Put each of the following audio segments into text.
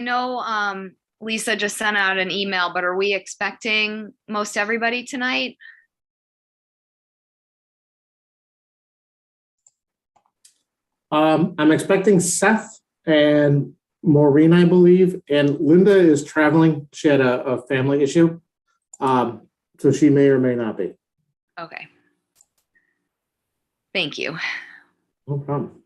know Lisa just sent out an email, but are we expecting most everybody tonight? I'm expecting Seth and Maureen, I believe, and Linda is traveling. She had a family issue, so she may or may not be. Okay. Thank you. No problem.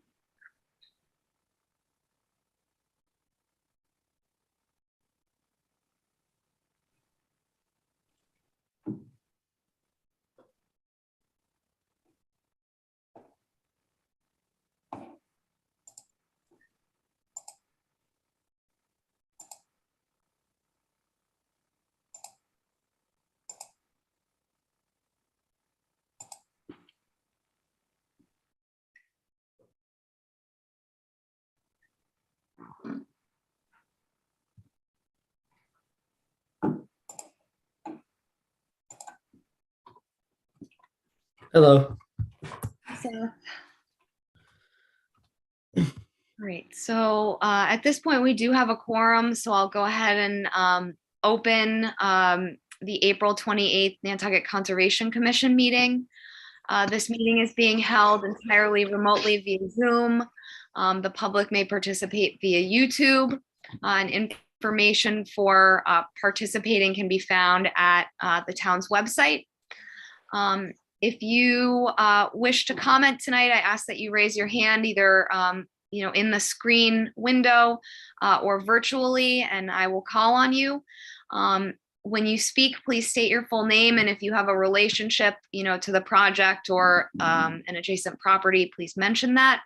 Hello. Great. So at this point, we do have a quorum, so I'll go ahead and open the April 28th Nantucket Conservation Commission meeting. This meeting is being held entirely remotely via Zoom. The public may participate via YouTube, and information for participating can be found at the town's website. If you wish to comment tonight, I ask that you raise your hand either in the screen window or virtually, and I will call on you. When you speak, please state your full name, and if you have a relationship, to the project or an adjacent property, please mention that.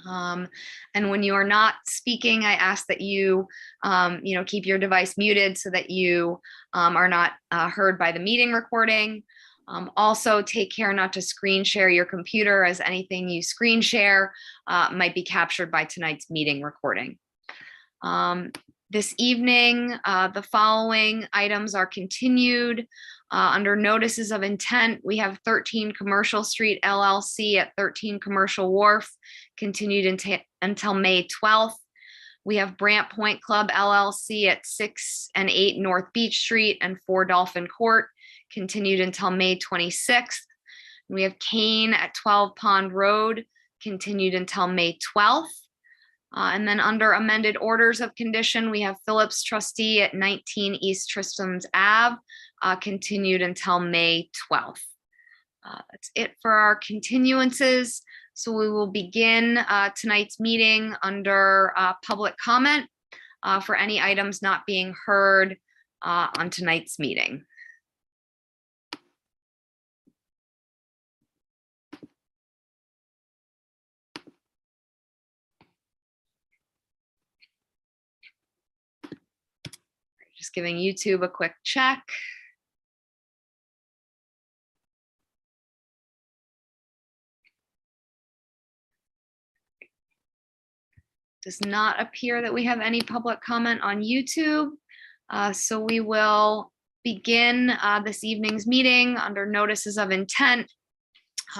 And when you are not speaking, I ask that you, keep your device muted so that you are not heard by the meeting recording. Also, take care not to screen share your computer, as anything you screen share might be captured by tonight's meeting recording. This evening, the following items are continued. Under notices of intent, we have 13 Commercial Street LLC at 13 Commercial Wharf, continued until May 12th. We have Brant Point Club LLC at 6 and 8 North Beach Street and 4 Dolphin Court, continued until May 26th. We have Kane at 12 Pond Road, continued until May 12th. And then under amended orders of condition, we have Phillips Trustee at 19 East Tristram's Ave, continued until May 12th. That's it for our continuances. So we will begin tonight's meeting under public comment for any items not being heard on tonight's meeting. Just giving YouTube a quick check. Does not appear that we have any public comment on YouTube. So we will begin this evening's meeting under notices of intent.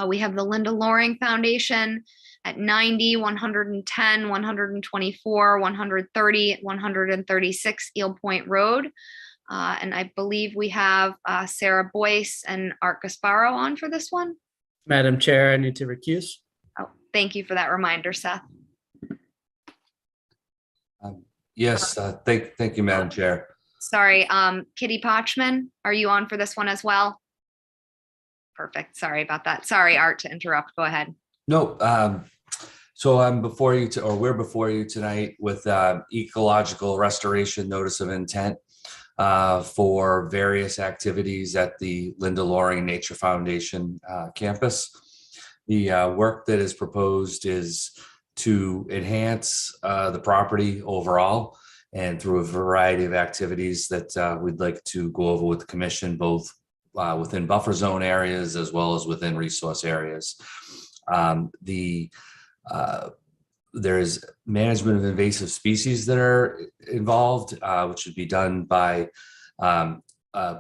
We have the Linda Loring Foundation at 90, 110, 124, 130, 136 Eel Point Road. And I believe we have Sarah Boyce and Art Gasparo on for this one. Madam Chair, I need to recuse. Oh, thank you for that reminder, Seth. Yes, thank you, Madam Chair. Sorry, Kitty Potchman, are you on for this one as well? Perfect. Sorry about that. Sorry, Art, to interrupt. Go ahead. No, so I'm before you, we're before you tonight with ecological restoration notice of intent for various activities at the Linda Loring Nature Foundation campus. The work that is proposed is to enhance the property overall and through a variety of activities that we'd like to go over with the commission, both within buffer zone areas as well as within resource areas. There's management of invasive species that are involved, which would be done by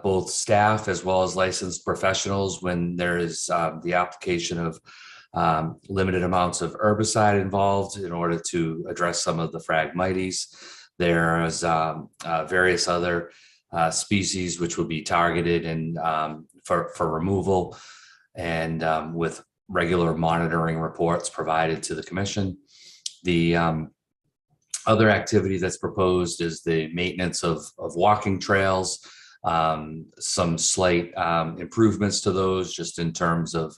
both staff as well as licensed professionals when there is the application of limited amounts of herbicide involved in order to address some of the Phragmites. There's various other species which would be targeted and for removal, and with regular monitoring reports provided to the commission. The other activity that's proposed is the maintenance of walking trails, some slight improvements to those just in terms of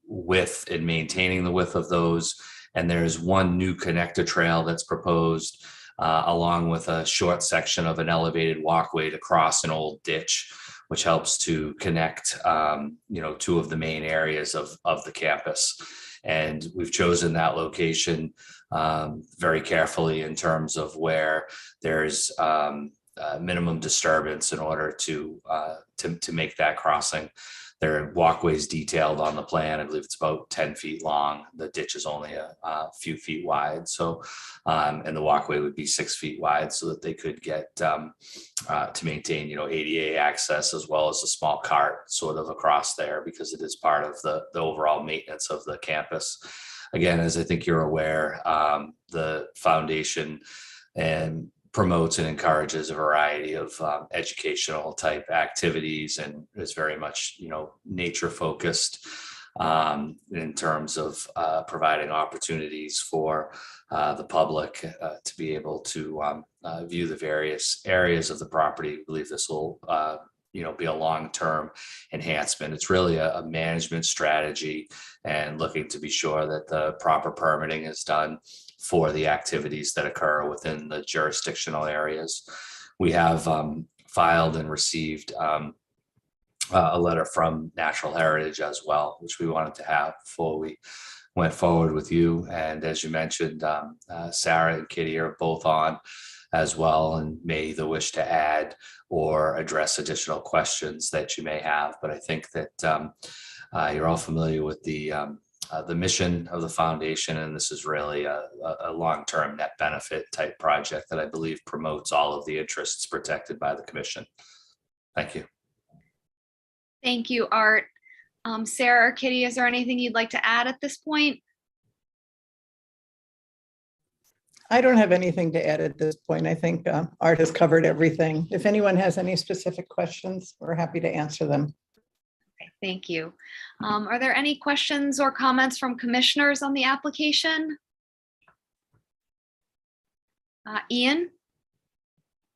width and maintaining the width of those. And there's one new connector trail that's proposed along with a short section of an elevated walkway to cross an old ditch, which helps to connect two of the main areas of the campus. And we've chosen that location very carefully in terms of where there's minimum disturbance in order to make that crossing. There are walkways detailed on the plan. I believe it's about 10 feet long. The ditch is only a few feet wide. So, and the walkway would be 6 feet wide so that they could get to maintain, ADA access as well as a small cart sort of across there, because it is part of the overall maintenance of the campus. Again, as I think you're aware, the foundation and promotes and encourages a variety of educational type activities, and is very much, nature focused in terms of providing opportunities for the public to be able to view the various areas of the property. I believe this will be a long-term enhancement. It's really a management strategy and looking to be sure that the proper permitting is done for the activities that occur within the jurisdictional areas. We have filed and received a letter from Natural Heritage as well, which we wanted to have before we went forward with you. And as you mentioned, Sarah and Kitty are both on as well, and may either wish to add or address additional questions that you may have. But I think that you're all familiar with the mission of the foundation, and this is really a long-term net benefit type project that I believe promotes all of the interests protected by the commission. Thank you. Thank you, Art. Sarah or Kitty, is there anything you'd like to add at this point? I don't have anything to add at this point. I think Art has covered everything. If anyone has any specific questions, we're happy to answer them. Okay, thank you. Are there any questions or comments from commissioners on the application? Ian?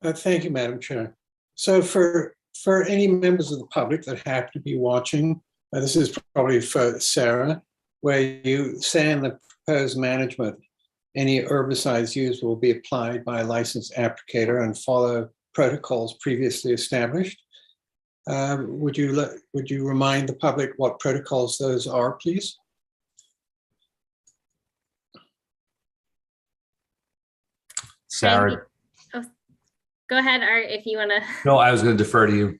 Thank you, Madam Chair. So for any members of the public that happen to be watching, this is probably for Sarah, where you say in the proposed management, any herbicides used will be applied by a licensed applicator and follow protocols previously established. Would you remind the public what protocols those are, please? Sarah. Oh, go ahead, Art, if you want to. No, I was going to defer to you.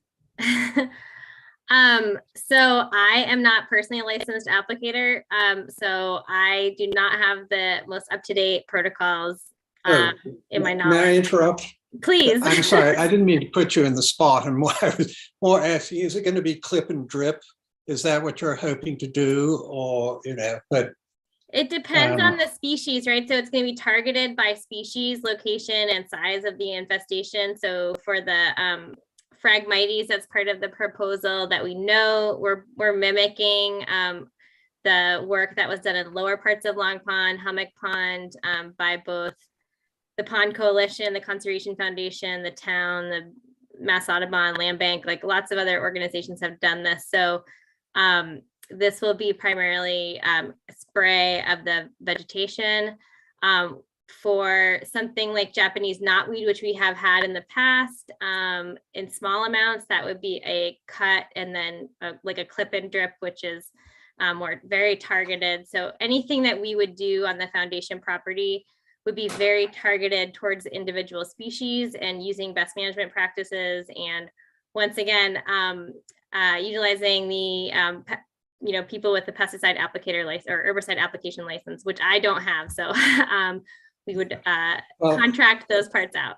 So I am not personally a licensed applicator. So I do not have the most up-to-date protocols in my knowledge. May I interrupt? Please. I'm sorry, I didn't mean to put you in the spot. And I was more asking, is it going to be clip and drip? Is that what you're hoping to do? Or, but it depends on the species, right? So it's going to be targeted by species, location, and size of the infestation. So for the Phragmites, that's part of the proposal that we know we're mimicking the work that was done in lower parts of Long Pond, Hummock Pond, by both the Pond Coalition, the Conservation Foundation, the town, the Mass Audubon, Landbank, like lots of other organizations have done this. So this will be primarily a spray of the vegetation. For something like Japanese knotweed, which we have had in the past in small amounts, that would be a cut and then like a clip and drip, which is more very targeted. So anything that we would do on the foundation property would be very targeted towards individual species and using best management practices. And once again, utilizing the people with the pesticide applicator license or herbicide application license, which I don't have. So we would contract those parts out.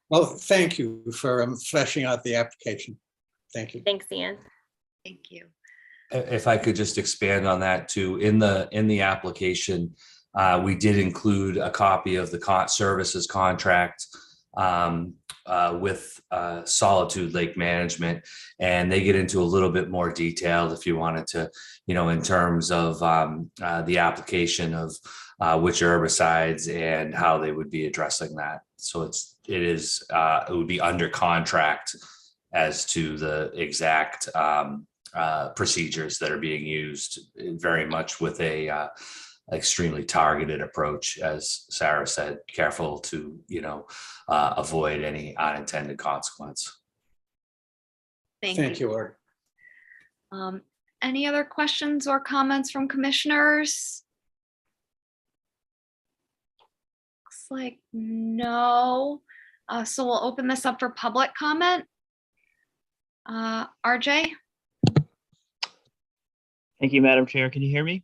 Well, thank you for fleshing out the application. Thank you. Thanks, Ian. Thank you. If I could just expand on that too, in the application, We did include a copy of the services contract with Solitude Lake Management, and they get into a little bit more detail if you wanted to, in terms of the application of which herbicides and how they would be addressing that. So it would be under contract as to the exact procedures that are being used, very much with a extremely targeted approach, as Sarah said, careful to avoid any unintended consequence. Thank you, Art. Any other questions or comments from commissioners? Looks like no. So we'll open this up for public comment. RJ? Thank you, Madam Chair. Can you hear me?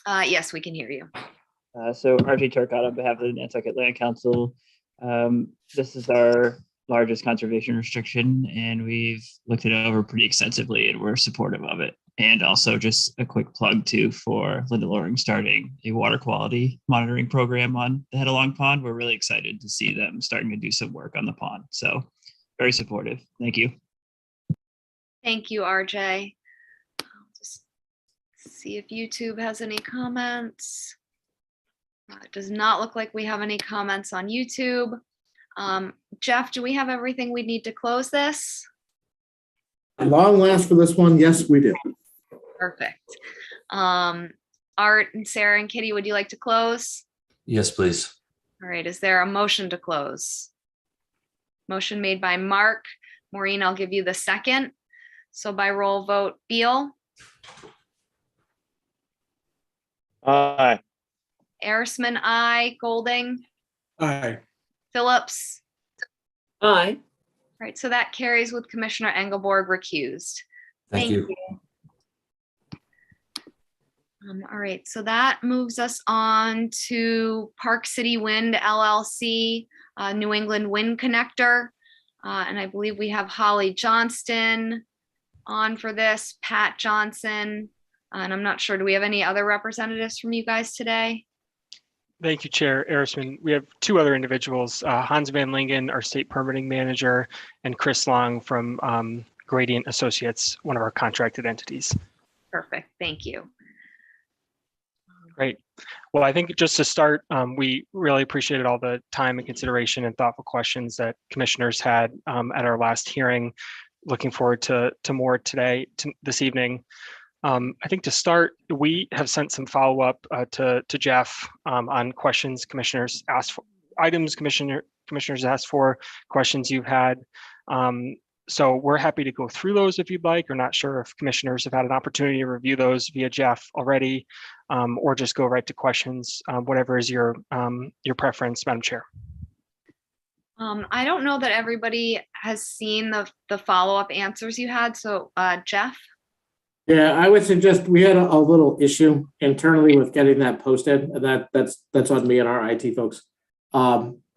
Yes, we can hear you. So RJ Turcotte on behalf of the Nantucket Land Council. This is our largest conservation restriction, and we've looked it over pretty extensively, and we're supportive of it. And also just a quick plug too for Linda Loring starting a water quality monitoring program on the Headalong Pond. We're really excited to see them starting to do some work on the pond. So very supportive. Thank you. Thank you, RJ. I'll just see if YouTube has any comments. It does not look like we have any comments on YouTube. Jeff, do we have everything we need to close this? At long last for this one, yes, we do. Perfect. Art and Sarah and Kitty, would you like to close? Yes, please. All right, is there a motion to close? Motion made by Mark. Maureen, I'll give you the second. So by roll vote, Beal, Aye. Arisman, aye. Golding, Aye. Phillips. Aye. All right, so that carries with Commissioner Engelborg recused. Thank you. All right, so that moves us on to Park City Wind LLC, New England Wind Connector. And I believe we have Holly Johnston on for this, Pat Johnson. And I'm not sure, do we have any other representatives from you guys today? Thank you, Chair Arisman. We have two other individuals, Hans Van Lingen, our state permitting manager, and Chris Long from Gradient Associates, one of our contracted entities. Perfect, thank you. Great. Well, I think just to start, we really appreciated all the time and consideration and thoughtful questions that commissioners had at our last hearing. Looking forward to more today, this evening. I think to start, we have sent some follow-up to Jeff on questions commissioners asked for, items commissioners asked for, questions you've had. So we're happy to go through those if you'd like. We're not sure if commissioners have had an opportunity to review those via Jeff already, or just go right to questions, whatever is your preference, Madam Chair. I don't know that everybody has seen the follow-up answers you had. So Jeff? Yeah, I would suggest we had a little issue internally with getting that posted. That's on me and our IT folks.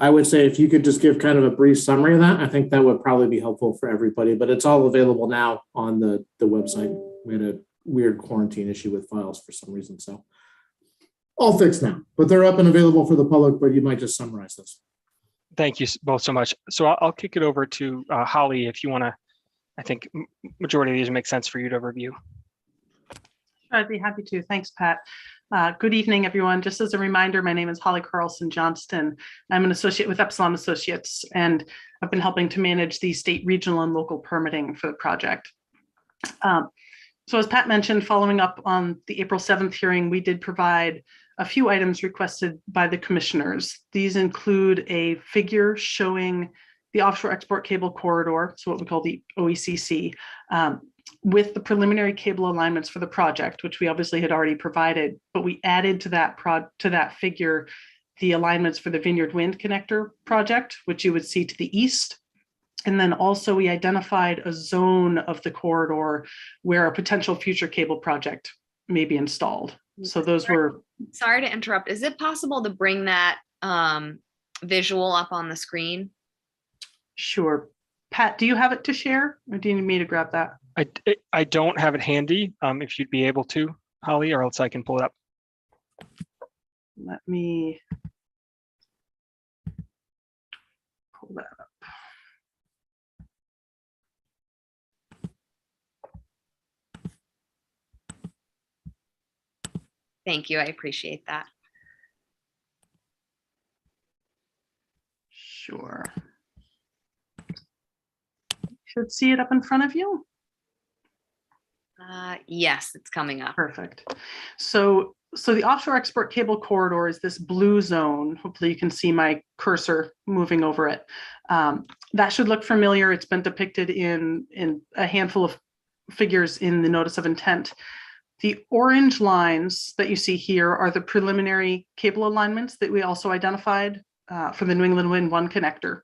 I would say if you could just give kind of a brief summary of that, I think that would probably be helpful for everybody, but it's all available now on the website. We had a weird quarantine issue with files for some reason, so all fixed now, but they're up and available for the public, but you might just summarize this. Thank you both so much. So I'll kick it over to Holly if you want to. I think majority of these make sense for you to review. I'd be happy to. Thanks, Pat. Good evening, everyone. Just as a reminder, my name is Holly Carlson Johnston. I'm an associate with Epsilon Associates, and I've been helping to manage the state, regional, and local permitting for the project. So as Pat mentioned, following up on the April 7th hearing, we did provide a few items requested by the commissioners. These include a figure showing the offshore export cable corridor, so what we call the OECC, with the preliminary cable alignments for the project, which we obviously had already provided, but we added to that figure the alignments for the Vineyard Wind Connector project, which you would see to the east. And then also we identified a zone of the corridor where a potential future cable project may be installed. So those were. Sorry to interrupt. Is it possible to bring that visual up on the screen? Sure. Pat, do you have it to share, or do you need me to grab that? I don't have it handy. If you'd be able to, Holly, or else I can pull it up. Let me pull that up. Thank you. I appreciate that. Sure. Should see it up in front of you. Yes, it's coming up. Perfect. So the offshore export cable corridor is this blue zone. Hopefully you can see my cursor moving over it. That should look familiar. It's been depicted in a handful of figures in the notice of intent. The orange lines that you see here are the preliminary cable alignments that we also identified for the New England Wind 1 connector.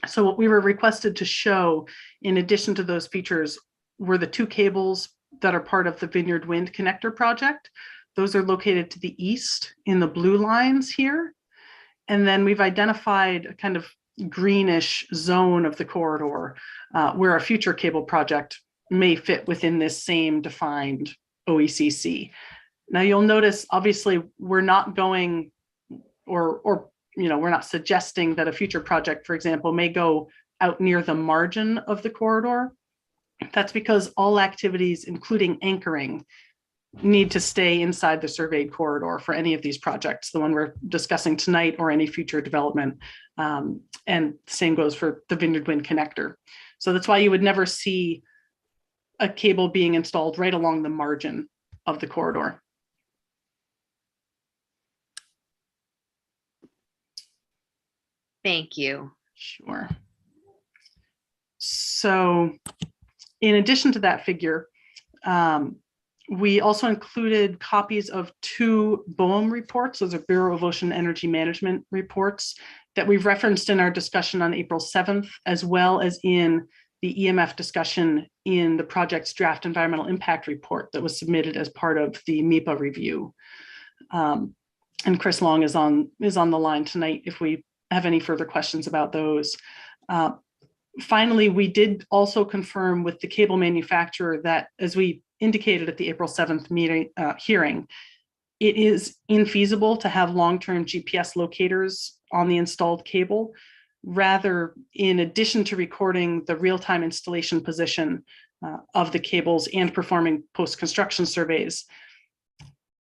So what we were requested to show, in addition to those features, were the two cables that are part of the Vineyard Wind connector project. Those are located to the east in the blue lines here. And then we've identified a kind of greenish zone of the corridor where a future cable project may fit within this same defined OECC. Now you'll notice, obviously, we're not going or we're not suggesting that a future project, for example, may go out near the margin of the corridor. That's because all activities, including anchoring, need to stay inside the surveyed corridor for any of these projects, the one we're discussing tonight or any future development. And the same goes for the Vineyard Wind connector. So that's why you would never see a cable being installed right along the margin of the corridor. Thank you. Sure. So in addition to that figure, we also included copies of two BOEM reports. Those are Bureau of Ocean Energy Management reports that we've referenced in our discussion on April 7th, as well as in the EMF discussion in the project's draft environmental impact report that was submitted as part of the MEPA review. And Chris Long is on the line tonight if we have any further questions about those. Finally, we did also confirm with the cable manufacturer that, as we indicated at the April 7th meeting hearing, it is infeasible to have long-term GPS locators on the installed cable. Rather, in addition to recording the real-time installation position of the cables and performing post-construction surveys,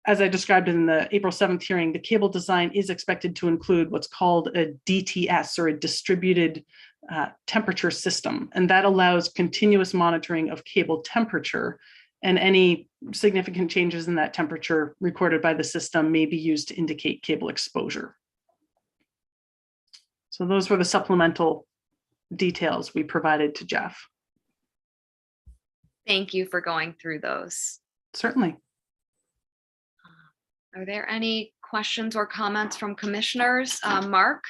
as I described in the April 7th hearing, the cable design is expected to include what's called a DTS, or a distributed temperature system. And that allows continuous monitoring of cable temperature, and any significant changes in that temperature recorded by the system may be used to indicate cable exposure. So those were the supplemental details we provided to Jeff. Thank you for going through those. Certainly. Are there any questions or comments from commissioners? Mark?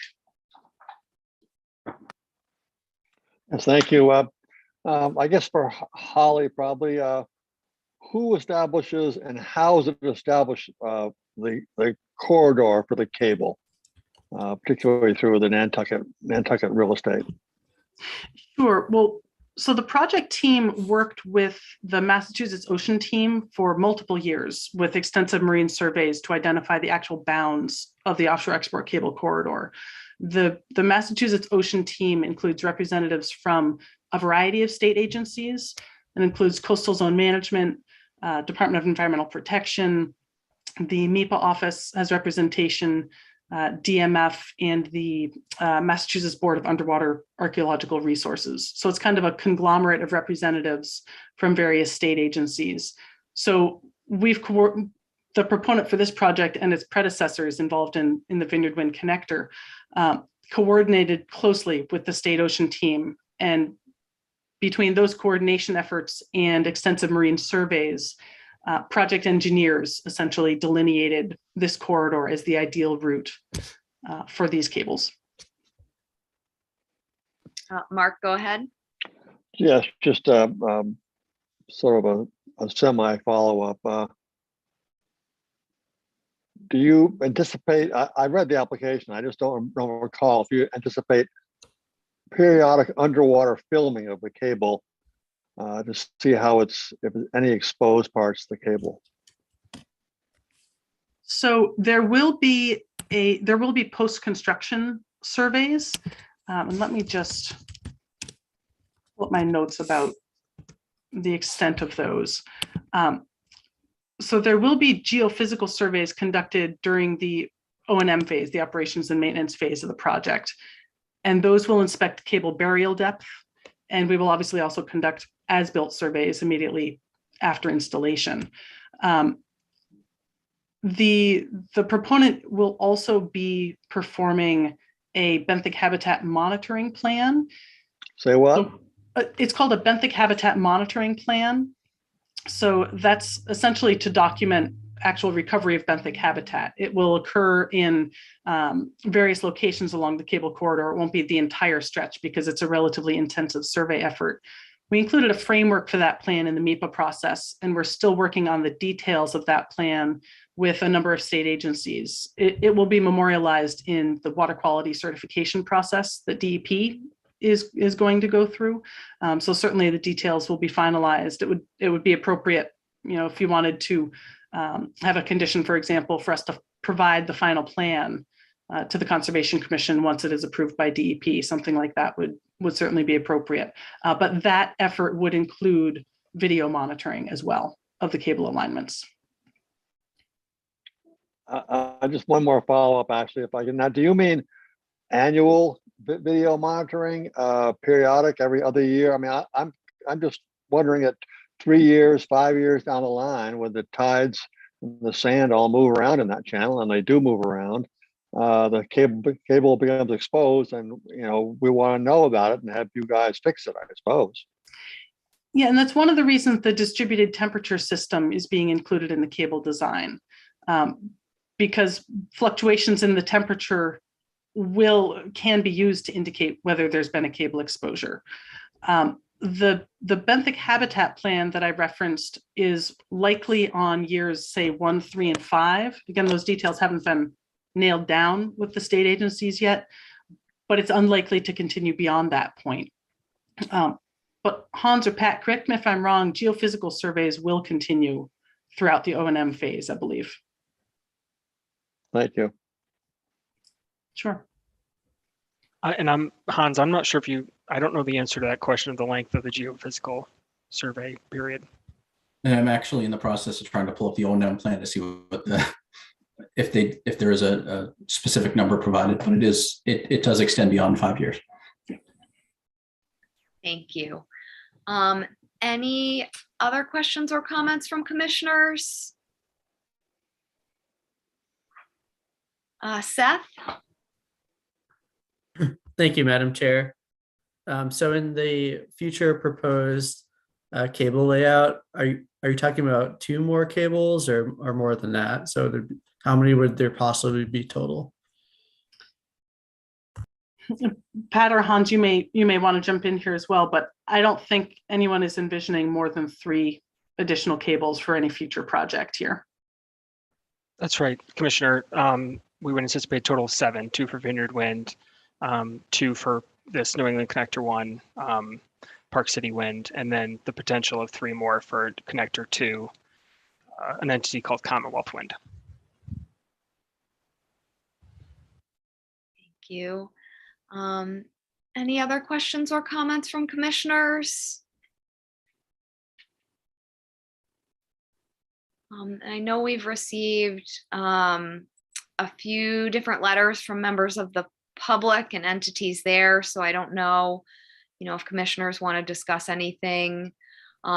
Yes, thank you. I guess for Holly, probably, who establishes and how is it established the corridor for the cable, particularly through the Nantucket real estate? Sure. Well, so the project team worked with the Massachusetts Ocean team for multiple years with extensive marine surveys to identify the actual bounds of the offshore export cable corridor. The Massachusetts Ocean team includes representatives from a variety of state agencies and includes Coastal Zone Management, Department of Environmental Protection, the MEPA office has representation, DMF, and the Massachusetts Board of Underwater Archaeological Resources. So it's kind of a conglomerate of representatives from various state agencies. So the proponent for this project and its predecessors involved in the Vineyard Wind connector coordinated closely with the state ocean team, and between those coordination efforts and extensive marine surveys, project engineers essentially delineated this corridor as the ideal route for these cables. Mark, go ahead. Yes, just sort of a semi follow-up. Do you anticipate, I read the application, I just don't recall if you anticipate periodic underwater filming of the cable to see how if any exposed parts of the cable. So there will be post-construction surveys. And let me just pull up my notes about the extent of those. So there will be geophysical surveys conducted during the O&M phase, the operations and maintenance phase of the project. And those will inspect cable burial depth. And we will obviously also conduct as-built surveys immediately after installation. The proponent will also be performing a benthic habitat monitoring plan. Say what? It's called a benthic habitat monitoring plan. So that's essentially to document actual recovery of benthic habitat. It will occur in various locations along the cable corridor. It won't be the entire stretch because it's a relatively intensive survey effort. We included a framework for that plan in the MEPA process, and we're still working on the details of that plan with a number of state agencies. It will be memorialized in the water quality certification process that DEP is going to go through. So certainly the details will be finalized. It would be appropriate, if you wanted to have a condition, for example, for us to provide the final plan to the Conservation Commission once it is approved by DEP. Something like that would certainly be appropriate. But that effort would include video monitoring as well of the cable alignments. Just one more follow-up, actually, if I can. Now, do you mean annual video monitoring, periodic, every other year? I mean, I'm just wondering at 3 years, 5 years down the line, when the tides and the sand all move around in that channel, and they do move around, the cable becomes exposed, and we want to know about it and have you guys fix it, I suppose. Yeah, and that's one of the reasons the distributed temperature system is being included in the cable design, because fluctuations in the temperature can be used to indicate whether there's been a cable exposure. The benthic habitat plan that I referenced is likely on years, say 1, 3, and 5. Again, those details haven't been nailed down with the state agencies yet, but it's unlikely to continue beyond that point. But Hans or Pat, correct me if I'm wrong, geophysical surveys will continue throughout the O&M phase, I believe. Thank you. Sure. And Hans, I'm not sure I don't know the answer to that question of the length of the geophysical survey period. And I'm actually in the process of trying to pull up the O&M plan to see what if there is a specific number provided, but it does extend beyond 5 years. Thank you. Any other questions or comments from commissioners? Seth? Thank you, Madam Chair. So in the future proposed cable layout, are you talking about 2 more cables or more than that? So how many would there possibly be total? Pat or Hans, you may want to jump in here as well, but I don't think anyone is envisioning more than 3 additional cables for any future project here. That's right, Commissioner. We would anticipate a total of 7, 2 for Vineyard Wind, 2 for this New England Connector 1, Park City Wind, and then the potential of 3 more for Connector 2, an entity called Commonwealth Wind. Thank you. Any other questions or comments from commissioners? I know we've received a few different letters from members of the public and entities there, so I don't know, if commissioners want to discuss anything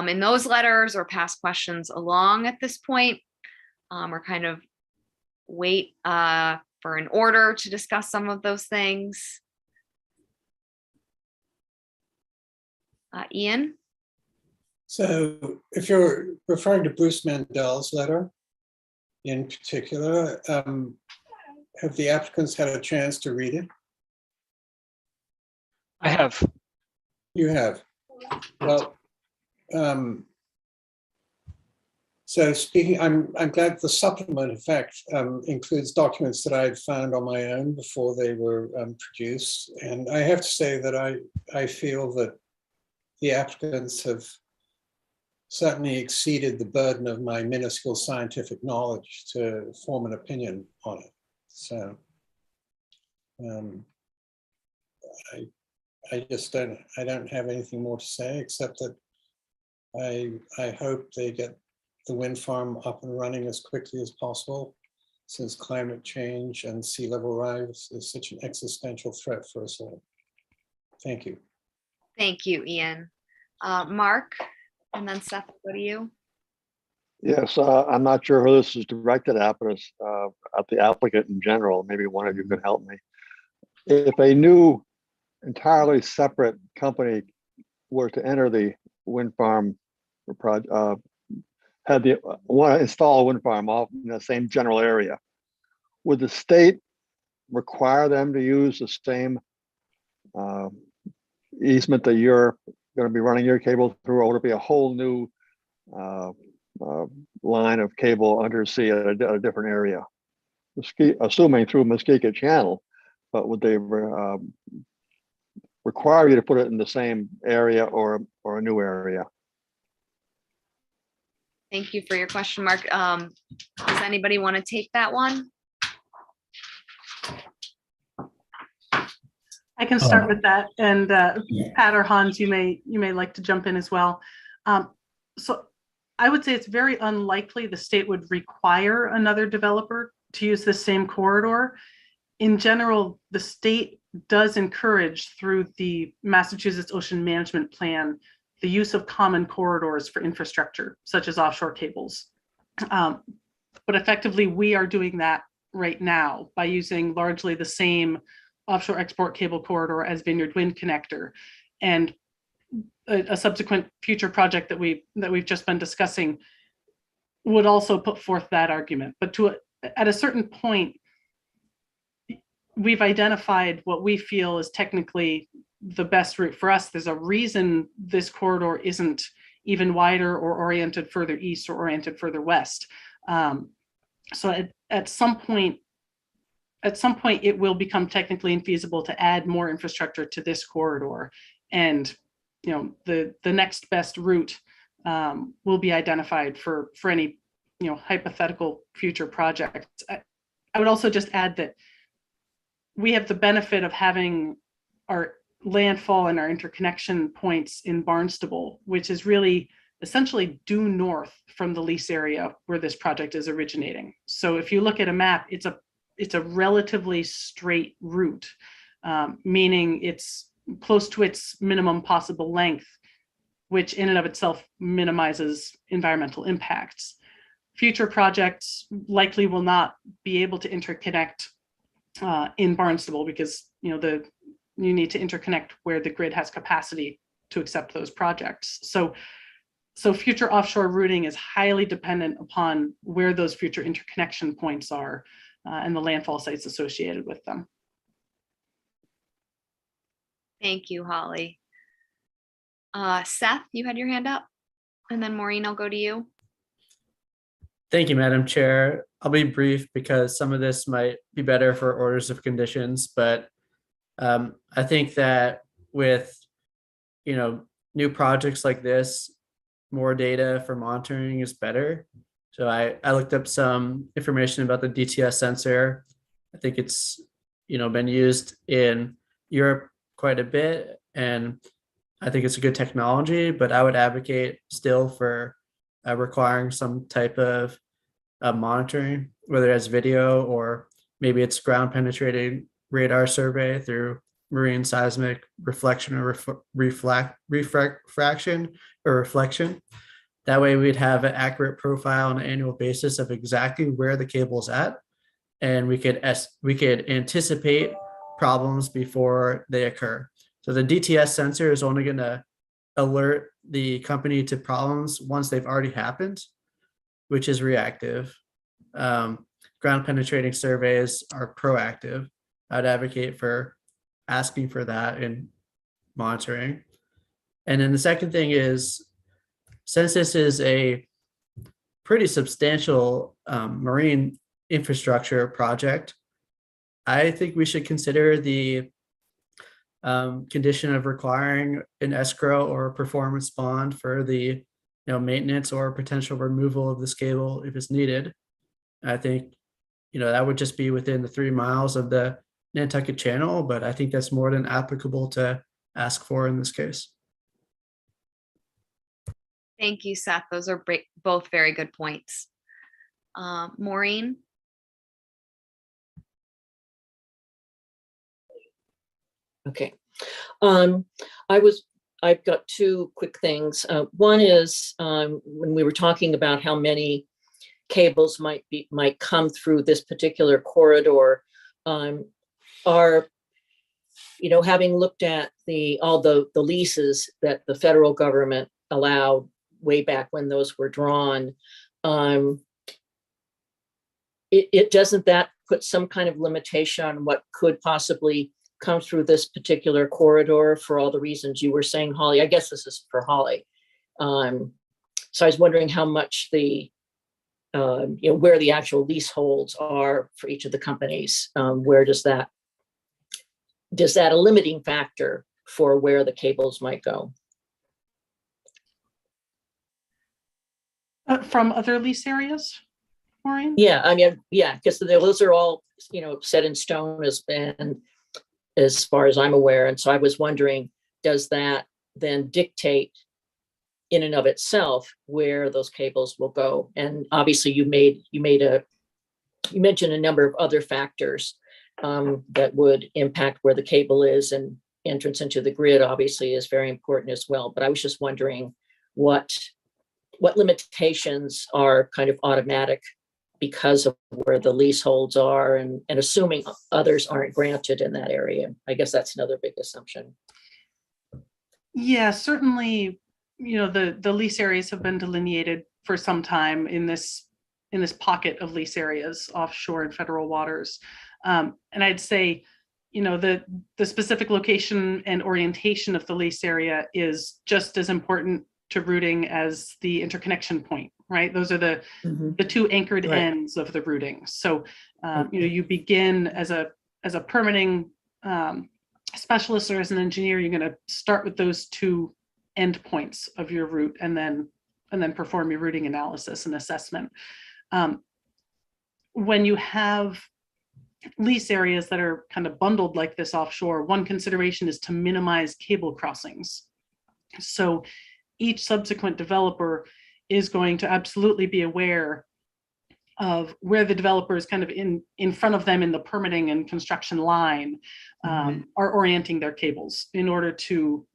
in those letters or pass questions along at this point, or kind of wait for an order to discuss some of those things. Ian? So if you're referring to Bruce Mandel's letter in particular, have the applicants had a chance to read it? I have. You have. Well, so speaking, I'm glad the supplement, in fact, includes documents that I'd found on my own before they were produced. And I have to say that I feel that the applicants have certainly exceeded the burden of my minuscule scientific knowledge to form an opinion on it. So I just don't have anything more to say except that I hope they get the wind farm up and running as quickly as possible, since climate change and sea level rise is such an existential threat for us all. Thank you. Thank you, Ian. Mark, and then Seth, what do you? Yes, I'm not sure who this is directed at, but it's at the applicant in general. Maybe one of you could help me. If a new entirely separate company were to enter the wind farm project, want to install a wind farm off in the same general area, would the state require them to use the same easement that you're going to be running your cable through, or would it be a whole new line of cable undersea at a different area? Assuming through Muskega Channel, but would they require you to put it in the same area or a new area? Thank you for your question, Mark. Does anybody want to take that one? I can start with that, and Pat or Hans, you may like to jump in as well. So I would say it's very unlikely the state would require another developer to use the same corridor. In general, the state does encourage, through the Massachusetts Ocean Management Plan, the use of common corridors for infrastructure, such as offshore cables. But effectively, we are doing that right now by using largely the same offshore export cable corridor as Vineyard Wind Connector. And a subsequent future project that we've just been discussing would also put forth that argument. But at a certain point, we've identified what we feel is technically the best route for us. There's a reason this corridor isn't even wider or oriented further east or oriented further west. So at some point, it will become technically infeasible to add more infrastructure to this corridor, and the next best route will be identified for any hypothetical future projects. I would also just add that we have the benefit of having our landfall and our interconnection points in Barnstable, which is really essentially due north from the lease area where this project is originating. So if you look at a map, it's a relatively straight route, meaning it's close to its minimum possible length, which in and of itself minimizes environmental impacts. Future projects likely will not be able to interconnect in Barnstable because you need to interconnect where the grid has capacity to accept those projects. So future offshore routing is highly dependent upon where those future interconnection points are and the landfall sites associated with them. Thank you, Holly. Seth, you had your hand up, and then Maureen, I'll go to you. Thank you, Madam Chair. I'll be brief because some of this might be better for orders of conditions, but I think that with new projects like this, more data for monitoring is better. So I looked up some information about the DTS sensor. I think it's been used in Europe quite a bit, and I think it's a good technology, but I would advocate still for requiring some type of monitoring, whether it's video or maybe it's ground penetrating radar survey through marine seismic reflection or refraction or reflection. That way we'd have an accurate profile on an annual basis of exactly where the cable is at, and we could anticipate problems before they occur. So the DTS sensor is only going to alert the company to problems once they've already happened, which is reactive. Ground penetrating surveys are proactive. I'd advocate for asking for that in monitoring. And then the second thing is, since this is a pretty substantial marine infrastructure project, I think we should consider the condition of requiring an escrow or a performance bond for the maintenance or potential removal of this cable if it's needed. I think, that would just be within the 3 miles of the Nantucket channel, but I think that's more than applicable to ask for in this case. Thank you, Seth. Those are both very good points. Maureen? Okay. I've got two quick things. One is when we were talking about how many cables might come through this particular corridor, having looked at all the leases that the federal government allowed way back when those were drawn, it doesn't that put some kind of limitation on what could possibly come through this particular corridor for all the reasons you were saying, Holly? I guess this is for Holly. So I was wondering how much where the actual leaseholds are for each of the companies. Where does that a limiting factor for where the cables might go? From other lease areas, Maureen? Yeah, because those are all, set in stone as far as I'm aware. And so I was wondering, does that then dictate in and of itself where those cables will go? And obviously you mentioned a number of other factors that would impact where the cable is, and entrance into the grid obviously is very important as well. But I was just wondering what limitations are kind of automatic because of where the leaseholds are, and assuming others aren't granted in that area. I guess that's another big assumption. Yeah, certainly, the lease areas have been delineated for some time in this pocket of lease areas offshore in federal waters. And I'd say, the specific location and orientation of the lease area is just as important to routing as the interconnection point, right? Those are the two anchored ends of the routing. So, you begin as a permitting specialist or as an engineer, you're going to start with those two endpoints of your route, and then perform your routing analysis and assessment. When you have lease areas that are kind of bundled like this offshore, one consideration is to minimize cable crossings. So each subsequent developer is going to absolutely be aware of where the developer is kind of in front of them in the permitting and construction line, are orienting their cables in order to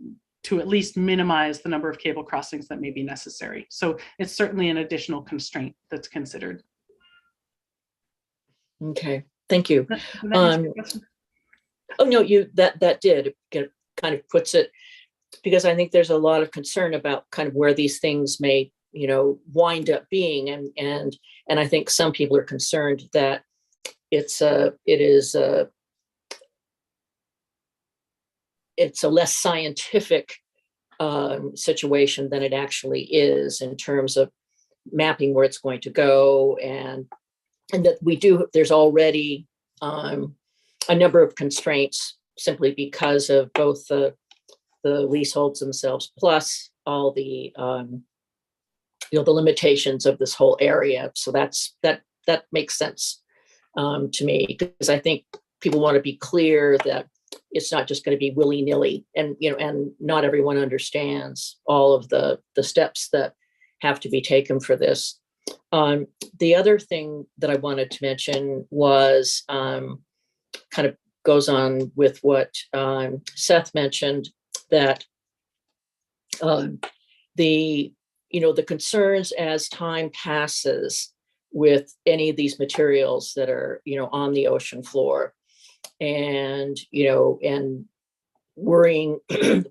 at least minimize the number of cable crossings that may be necessary. So it's certainly an additional constraint that's considered. Okay, thank you. Did that answer your question? Oh no, that did. It kind of puts it, because I think there's a lot of concern about kind of where these things may, wind up being, and I think some people are concerned that it's a less scientific situation than it actually is in terms of mapping where it's going to go, and that there's already a number of constraints simply because of both the leaseholds themselves, plus all the the limitations of this whole area. So that makes sense to me, because I think people want to be clear that it's not just going to be willy-nilly, and not everyone understands all of the steps that have to be taken for this. The other thing that I wanted to mention was kind of goes on with what Seth mentioned, that the concerns as time passes with any of these materials that are on the ocean floor, and worrying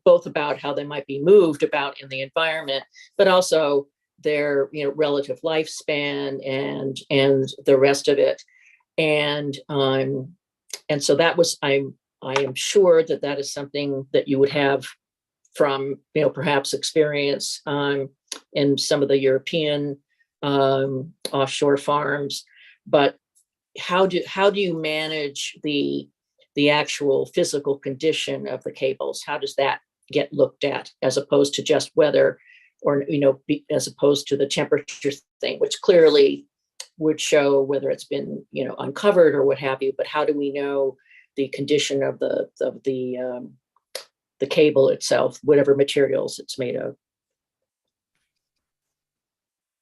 both about how they might be moved about in the environment, but also their relative lifespan and the rest of it, and so that was I am sure that is something that you would have from perhaps experience in some of the European offshore farms. But how do you manage the actual physical condition of the cables? How does that get looked at, as opposed to just whether or, as opposed to the temperature thing, which clearly would show whether it's been, uncovered or what have you. But how do we know the condition of the cable itself, whatever materials it's made of?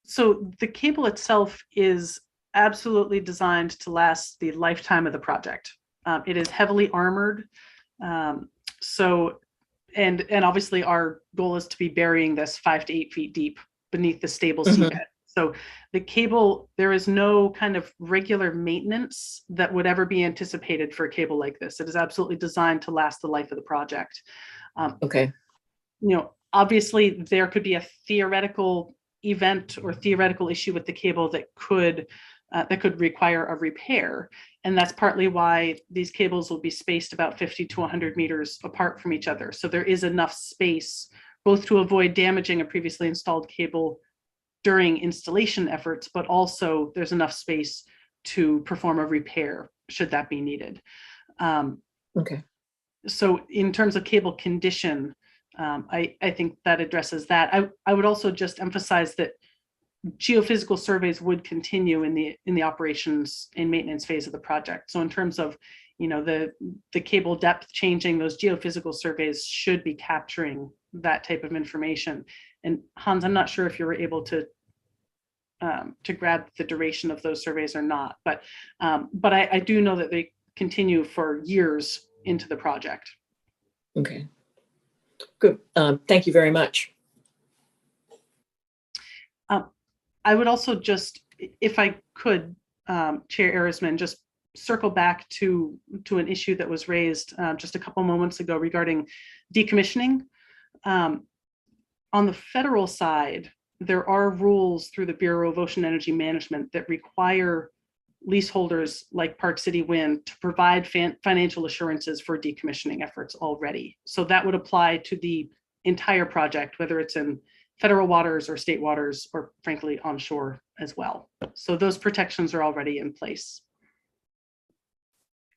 So the cable itself is absolutely designed to last the lifetime of the project. It is heavily armored. And obviously our goal is to be burying this 5 to 8 feet deep beneath the stable seabed. So the cable, there is no kind of regular maintenance that would ever be anticipated for a cable like this. It is absolutely designed to last the life of the project. Okay. Obviously there could be a theoretical event or theoretical issue with the cable that could require a repair. And that's partly why these cables will be spaced about 50 to 100 meters apart from each other. So there is enough space both to avoid damaging a previously installed cable during installation efforts, but also there's enough space to perform a repair should that be needed. Okay. So in terms of cable condition, I think that addresses that. I would also just emphasize that geophysical surveys would continue in the operations and maintenance phase of the project. So in terms of, the cable depth changing, those geophysical surveys should be capturing that type of information. And Hans, I'm not sure if you were able to grab the duration of those surveys or not, but I do know that they continue for years into the project. Okay. Good. Thank you very much. I would also just, if I could, Chair Arisman, just circle back to an issue that was raised just a couple moments ago regarding decommissioning. On the federal side, there are rules through the Bureau of Ocean Energy Management that require leaseholders like Park City Wind to provide financial assurances for decommissioning efforts already. So that would apply to the entire project, whether it's in federal waters or state waters, or frankly, onshore as well. So those protections are already in place.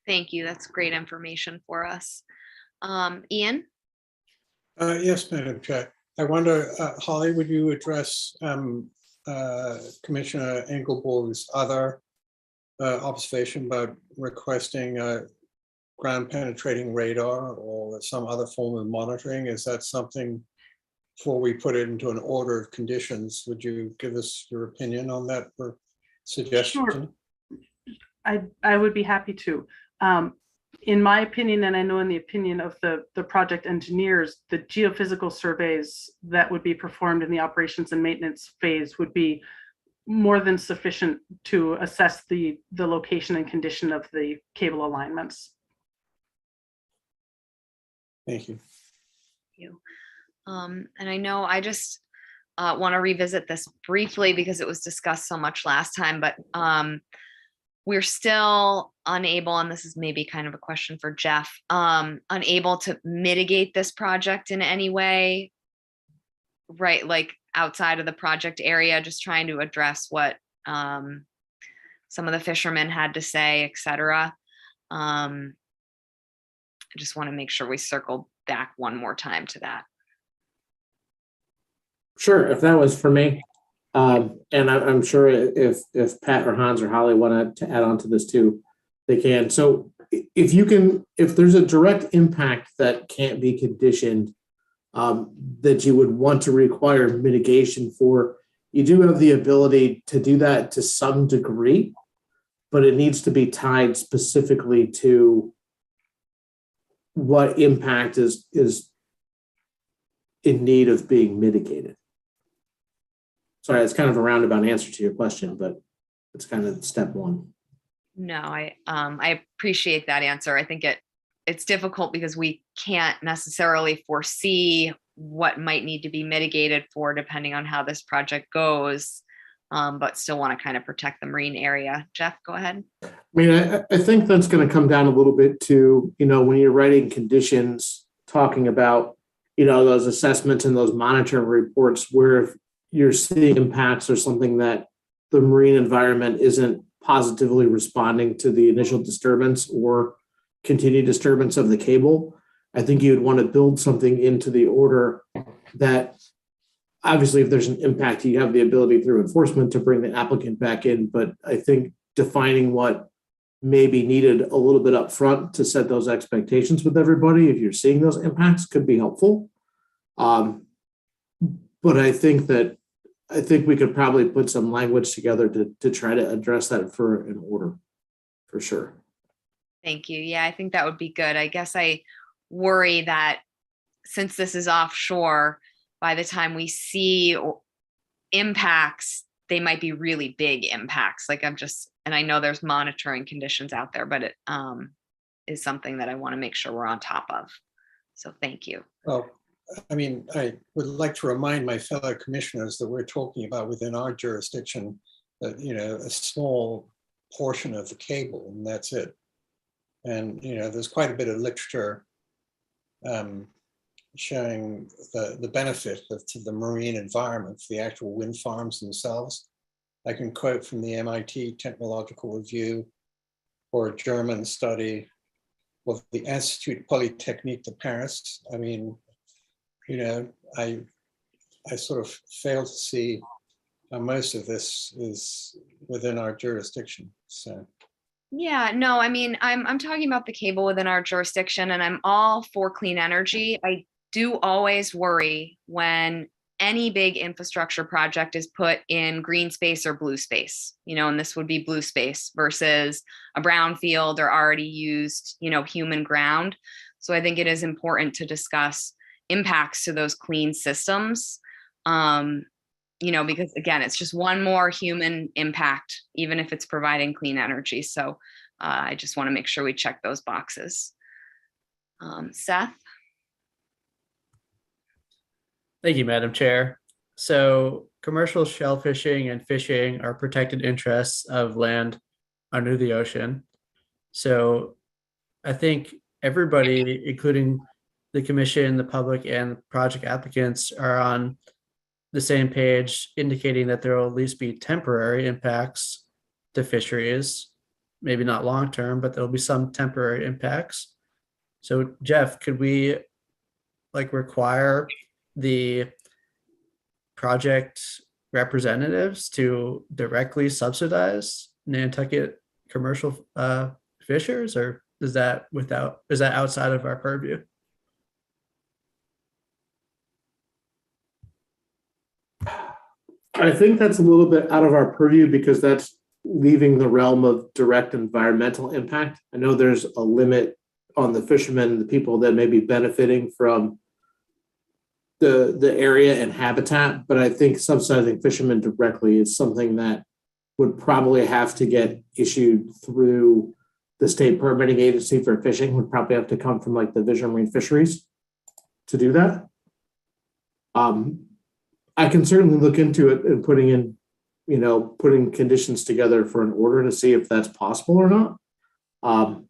Thank you. That's great information for us. Ian? Yes, Madam Chair. I wonder, Holly, would you address Commissioner Engelborg's other observation about requesting ground penetrating radar or some other form of monitoring? Is that something, before we put it into an order of conditions, would you give us your opinion on that or suggestion? Sure. I would be happy to. In my opinion, and I know in the opinion of the project engineers, the geophysical surveys that would be performed in the operations and maintenance phase would be more than sufficient to assess the location and condition of the cable alignments. Thank you. Thank you. And I know I just want to revisit this briefly because it was discussed so much last time, but we're still unable, and this is maybe kind of a question for Jeff, unable to mitigate this project in any way, right? Like outside of the project area, just trying to address what some of the fishermen had to say, et cetera. I just want to make sure we circle back one more time to that. Sure, if that was for me. And I'm sure if Pat or Hans or Holly wanted to add on to this too, they can. So if there's a direct impact that can't be conditioned, that you would want to require mitigation for, you do have the ability to do that to some degree, but it needs to be tied specifically to what impact is in need of being mitigated. Sorry, it's kind of a roundabout answer to your question, but it's kind of step one. No, I appreciate that answer. I think it's difficult because we can't necessarily foresee what might need to be mitigated for depending on how this project goes, but still want to kind of protect the marine area. Jeff, go ahead. I mean, I think that's going to come down a little bit to, when you're writing conditions, talking about, those assessments and those monitoring reports where you're seeing impacts or something that the marine environment isn't positively responding to the initial disturbance or continued disturbance of the cable. I think you'd want to build something into the order that obviously, if there's an impact, you have the ability through enforcement to bring the applicant back in. But I think defining what may be needed a little bit up front to set those expectations with everybody, if you're seeing those impacts, could be helpful. But I think we could probably put some language together to try to address that for an order, for sure. Thank you. Yeah, I think that would be good. I guess I worry that since this is offshore, by the time we see impacts, they might be really big impacts. Like and I know there's monitoring conditions out there, but it is something that I want to make sure we're on top of. So thank you. Well, I mean, I would like to remind my fellow commissioners that we're talking about within our jurisdiction that, a small portion of the cable, and that's it. And, there's quite a bit of literature showing the benefit to the marine environment for the actual wind farms themselves. I can quote from the MIT Technological Review or a German study of the Institut Polytechnique de Paris. I mean, I sort of fail to see how most of this is within our jurisdiction. So. Yeah, no, I mean, I'm talking about the cable within our jurisdiction, and I'm all for clean energy. I do always worry when any big infrastructure project is put in green space or blue space, and this would be blue space versus a brown field or already used, human ground. So I think it is important to discuss impacts to those clean systems, because again, it's just one more human impact, even if it's providing clean energy. So I just want to make sure we check those boxes. Seth? Thank you, Madam Chair. So commercial shell fishing and fishing are protected interests of land under the ocean. So I think everybody, including the commission, the public, and project applicants, are on the same page, indicating that there will at least be temporary impacts to fisheries, maybe not long-term, but there'll be some temporary impacts. So Jeff, could we require the project representatives to directly subsidize Nantucket commercial fishers, or is that outside of our purview? I think that's a little bit out of our purview because that's leaving the realm of direct environmental impact. I know there's a limit on the fishermen, the people that may be benefiting from the area and habitat, but I think subsidizing fishermen directly is something that would probably have to get issued through the state permitting agency for fishing, would probably have to come from the Division of Marine Fisheries to do that. I can certainly look into it and putting conditions together for an order to see if that's possible or not.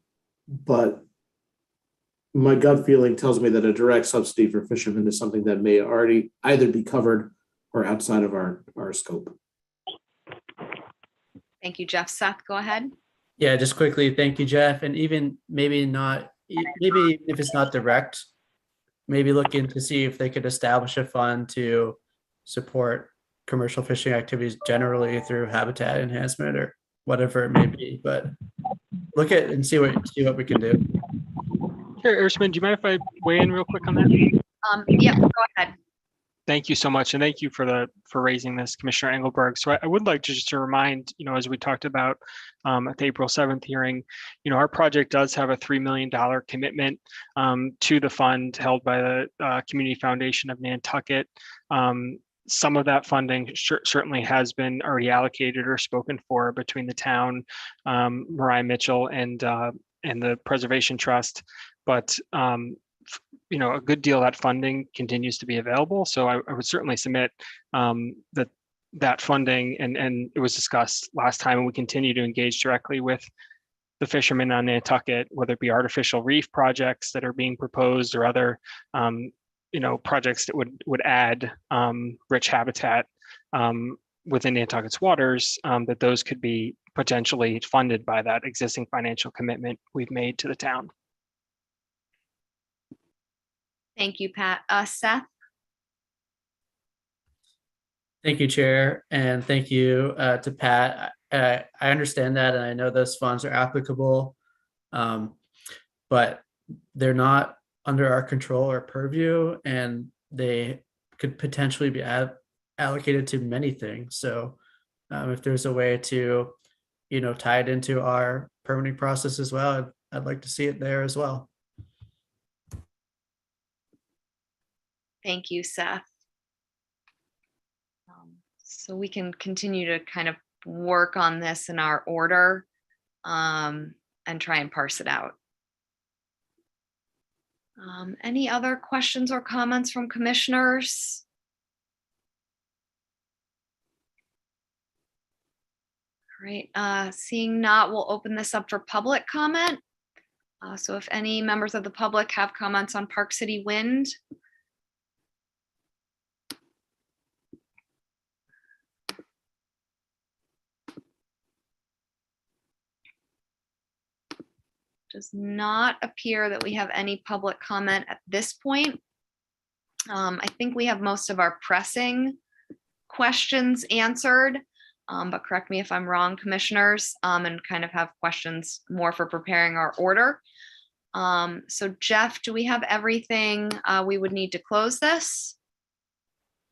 But my gut feeling tells me that a direct subsidy for fishermen is something that may already either be covered or outside of our scope. Thank you, Jeff. Seth, go ahead. Yeah, just quickly, thank you, Jeff. And even maybe if it's not direct, maybe look into see if they could establish a fund to support commercial fishing activities generally through habitat enhancement or whatever it may be. But look at and see what we can do. Chair Ershman, do you mind if I weigh in real quick on that? Yeah, go ahead. Thank you so much, and thank you for raising this, Commissioner Engelberg. So I would like to remind, as we talked about at the April 7th hearing, our project does have a $3 million commitment to the fund held by the Community Foundation of Nantucket. Some of that funding certainly has been already allocated or spoken for between the town, Mariah Mitchell, and the Preservation Trust, but a good deal of that funding continues to be available. So I would certainly submit that funding, and it was discussed last time, and we continue to engage directly with the fishermen on Nantucket, whether it be artificial reef projects that are being proposed or other projects that would add rich habitat within Nantucket's waters, that those could be potentially funded by that existing financial commitment we've made to the town. Thank you, Pat. Seth? Thank you, Chair, and thank you to Pat. I understand that, and I know those funds are applicable, but they're not under our control or purview, and they could potentially be allocated to many things. So if there's a way to, tie it into our permitting process as well, I'd like to see it there as well. Thank you, Seth. So we can continue to kind of work on this in our order and try and parse it out. Any other questions or comments from commissioners? All right, seeing not, we'll open this up for public comment. So if any members of the public have comments on Park City Wind. Does not appear that we have any public comment at this point. I think we have most of our pressing questions answered, but correct me if I'm wrong, commissioners, and kind of have questions more for preparing our order. So Jeff, do we have everything we would need to close this?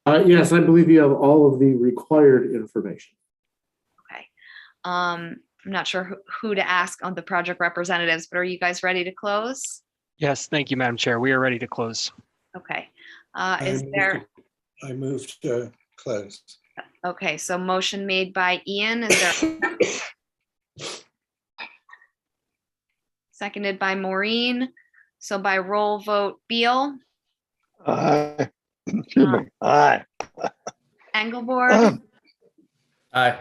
Yes, I believe you have all of the required information. Okay. I'm not sure who to ask on the project representatives, but are you guys ready to close? Yes, thank you, Madam Chair. We are ready to close. Okay. Is there? I moved to close. Okay, so motion made by Ian. Is there? Seconded by Maureen. So by roll vote, Beal. Aye. Excuse me. Aye. Engelborg. Aye.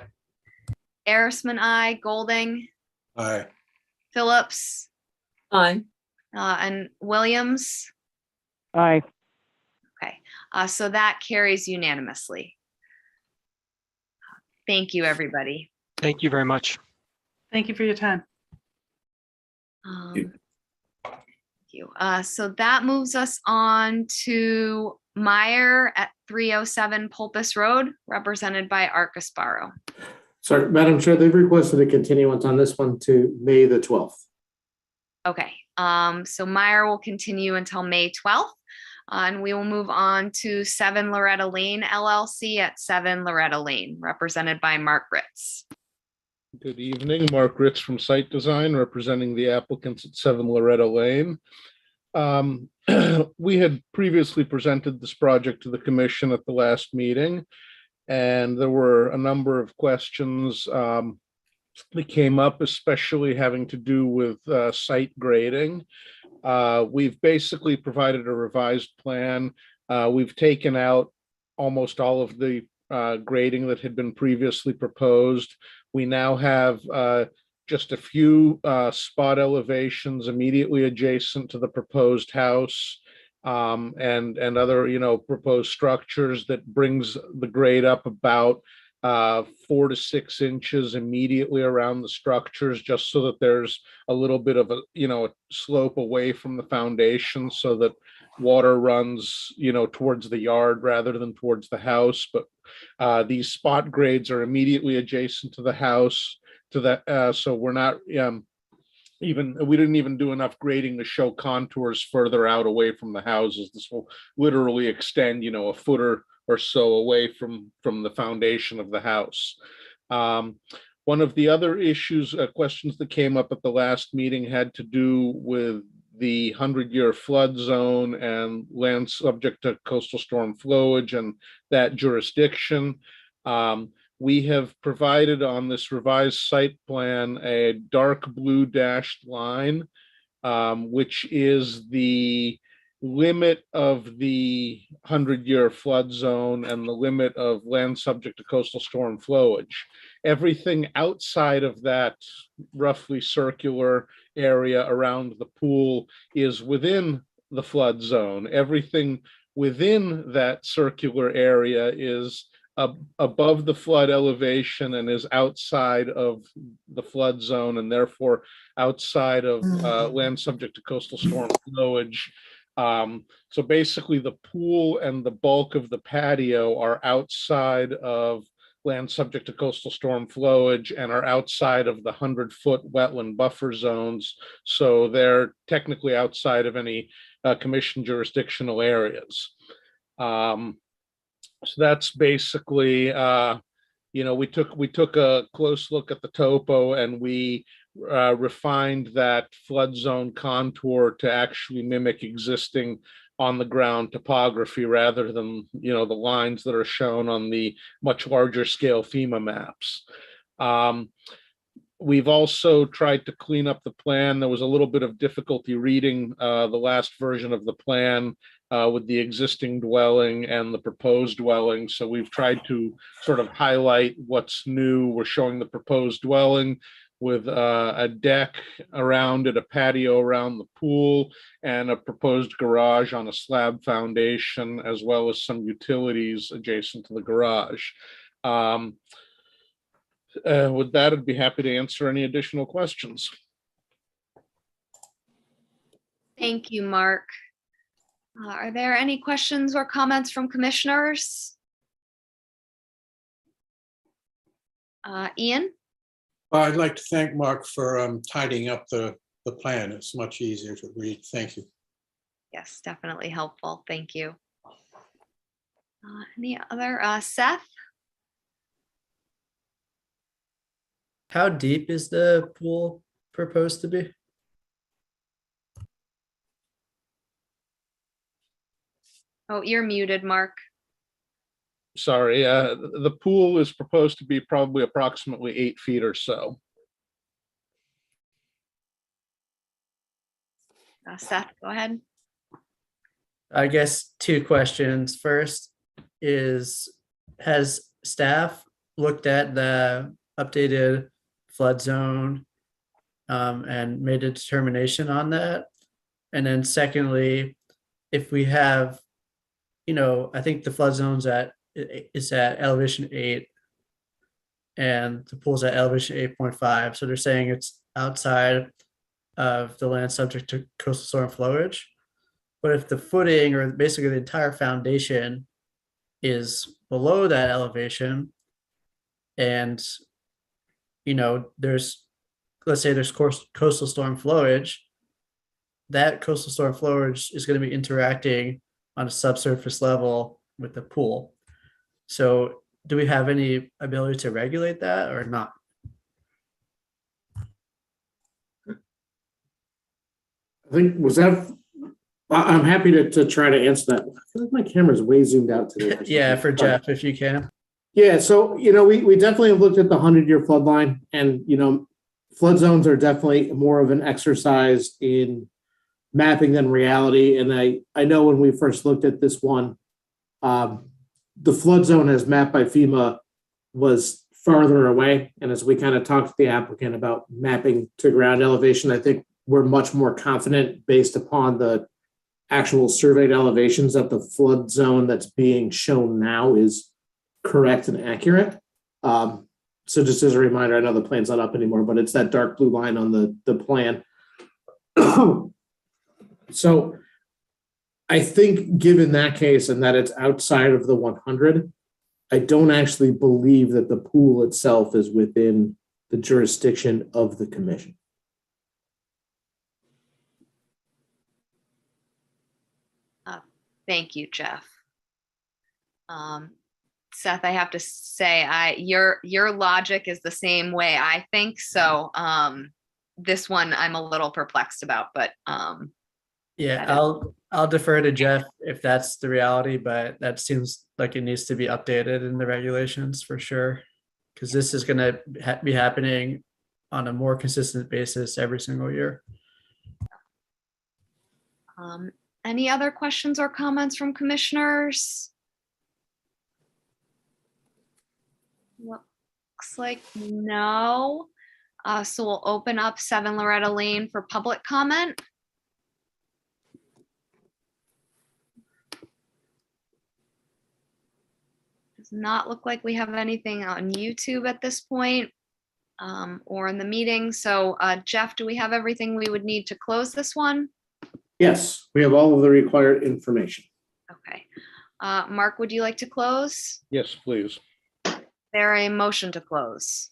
Arisman, aye. Golding. Aye. Phillips. Aye. And Williams. Aye. Okay, so that carries unanimously. Thank you, everybody. Thank you very much. Thank you for your time. Thank you. So that moves us on to Meyer at 307 Pulpus Road, represented by Art Gasparo. Sorry, Madam Chair, they've requested a continuance on this one to May the 12th. Okay, so Meyer will continue until May 12th. And we will move on to 7 Loretta Lane LLC at 7 Loretta Lane, represented by Mark Ritz. Good evening, Mark Ritz from Site Design, representing the applicants at 7 Loretta Lane. We had previously presented this project to the commission at the last meeting, and there were a number of questions that came up, especially having to do with site grading. We've basically provided a revised plan. We've taken out almost all of the grading that had been previously proposed. We now have just a few spot elevations immediately adjacent to the proposed house and other, proposed structures that brings the grade up about 4 to 6 inches immediately around the structures, just so that there's a little bit of a slope away from the foundation so that water runs towards the yard rather than towards the house. But these spot grades are immediately adjacent to the house, to that, so we're not we didn't even do enough grading to show contours further out away from the houses. This will literally extend a foot or so away from the foundation of the house. One of the other issues, questions that came up at the last meeting had to do with the 100-year flood zone and land subject to coastal storm flowage and that jurisdiction. We have provided on this revised site plan a dark blue dashed line, which is the limit of the 100-year flood zone and the limit of land subject to coastal storm flowage. Everything outside of that roughly circular area around the pool is within the flood zone. Everything within that circular area is above the flood elevation and is outside of the flood zone and therefore outside of land subject to coastal storm flowage. So basically the pool and the bulk of the patio are outside of land subject to coastal storm flowage and are outside of the 100-foot wetland buffer zones. So they're technically outside of any commission jurisdictional areas. So that's basically, we took a close look at the topo and we refined that flood zone contour to actually mimic existing on the ground topography rather than, the lines that are shown on the much larger scale FEMA maps. We've also tried to clean up the plan. There was a little bit of difficulty reading the last version of the plan with the existing dwelling and the proposed dwelling. So we've tried to sort of highlight what's new. We're showing the proposed dwelling with a deck around it, a patio around the pool, and a proposed garage on a slab foundation, as well as some utilities adjacent to the garage. With that, I'd be happy to answer any additional questions. Thank you, Mark. Are there any questions or comments from commissioners? Ian? Well, I'd like to thank Mark for tidying up the plan. It's much easier to read. Thank you. Yes, definitely helpful. Thank you. Any other, Seth? How deep is the pool proposed to be? Oh, you're muted, Mark. Sorry, the pool is proposed to be probably approximately 8 feet or so. Seth, go ahead. I guess 2 questions. First is, has staff looked at the updated flood zone and made a determination on that? And then secondly, if we have, I think the flood zone's is at elevation 8 and the pool's at elevation 8.5. So they're saying it's outside of the land subject to coastal storm flowage. But if the footing or basically the entire foundation is below that elevation and, let's say there's coastal storm flowage, that coastal storm flowage is going to be interacting on a subsurface level with the pool. So do we have any ability to regulate that or not? I think, I'm happy to try to answer that. I feel like my camera's way zoomed out today. Yeah, for Jeff, if you can. Yeah, so, we definitely have looked at the 100-year flood line and, flood zones are definitely more of an exercise in mapping than reality. And I know when we first looked at this one, the flood zone as mapped by FEMA was farther away. And as we kind of talked to the applicant about mapping to ground elevation, I think we're much more confident based upon the actual surveyed elevations that the flood zone that's being shown now is correct and accurate. So just as a reminder, I know the plan's not up anymore, but it's that dark blue line on the plan. So I think given that case and that it's outside of the 100, I don't actually believe that the pool itself is within the jurisdiction of the commission. Thank you, Jeff. Seth, I have to say, your logic is the same way I think. So this one I'm a little perplexed about, but yeah, I'll defer to Jeff if that's the reality, but that seems like it needs to be updated in the regulations for sure, because this is going to be happening on a more consistent basis every single year. Any other questions or comments from commissioners? Looks like no. So we'll open up 7 Loretta Lane for public comment. Does not look like we have anything on YouTube at this point or in the meeting. So Jeff, do we have everything we would need to close this one? Yes, we have all of the required information. Okay. Mark, would you like to close? Yes, please. Is there a motion to close?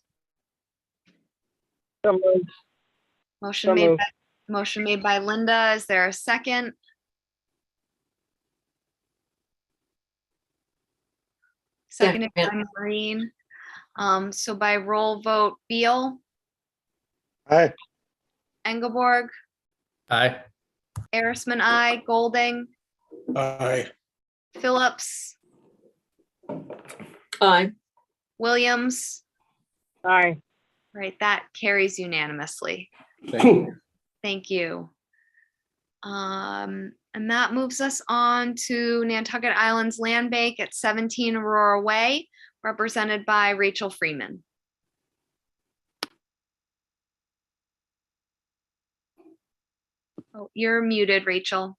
So moved. Motion So made moved. by, motion made by Linda. Is there a second? Seconded by Maureen. So by roll vote, Beal, Aye. Engelborg, Aye. Arisman, I, Golding, Aye. Phillips, Aye. Williams. Aye. Right, that carries unanimously. Thank you. Thank you. And that moves us on to Nantucket Island's Landbank at 17 Aurora Way, represented by Rachel Freeman. Oh, you're muted, Rachel.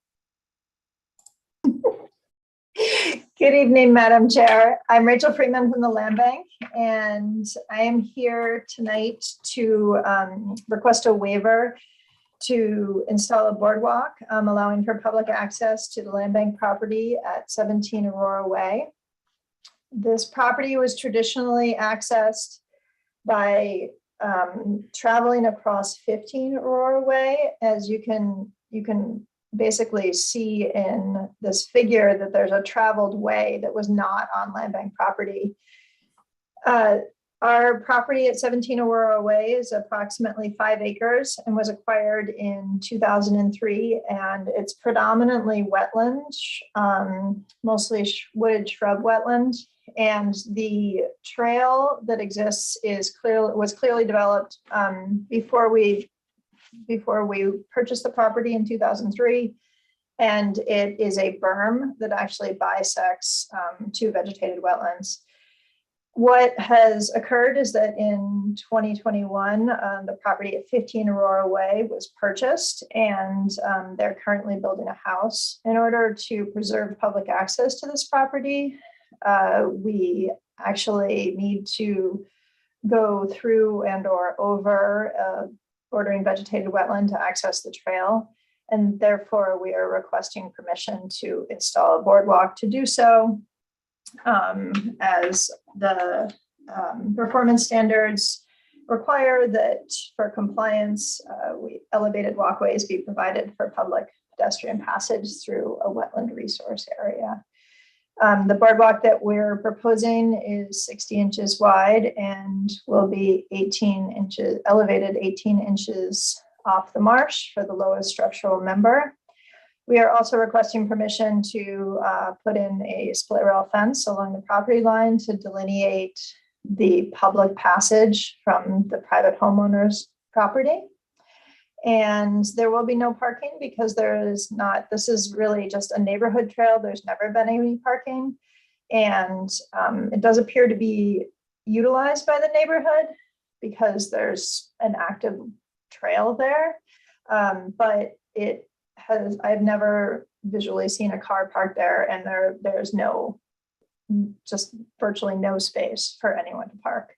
Good evening, Madam Chair. I'm Rachel Freeman from the Landbank, and I am here tonight to request a waiver to install a boardwalk, allowing for public access to the Landbank property at 17 Aurora Way. This property was traditionally accessed by traveling across 15 Aurora Way. As you can basically see in this figure that there's a traveled way that was not on Landbank property. Our property at 17 Aurora Way is approximately 5 acres and was acquired in 2003, and it's predominantly wetland, mostly wooded shrub wetland. And the trail that exists was clearly developed before we purchased the property in 2003. And it is a berm that actually bisects two vegetated wetlands. What has occurred is that in 2021, the property at 15 Aurora Way was purchased, and they're currently building a house. In order to preserve public access to this property, we actually need to go through and or over bordering vegetated wetland to access the trail. And therefore, we are requesting permission to install a boardwalk to do so. As the performance standards require that for compliance, elevated walkways be provided for public pedestrian passage through a wetland resource area. The boardwalk that we're proposing is 60 inches wide and will be 18 inches, elevated 18 inches off the marsh for the lowest structural member. We are also requesting permission to put in a split rail fence along the property line to delineate the public passage from the private homeowner's property. And there will be no parking because this is really just a neighborhood trail. There's never been any parking. And it does appear to be utilized by the neighborhood because there's an active trail there. But I've never visually seen a car parked there, and there's just virtually no space for anyone to park.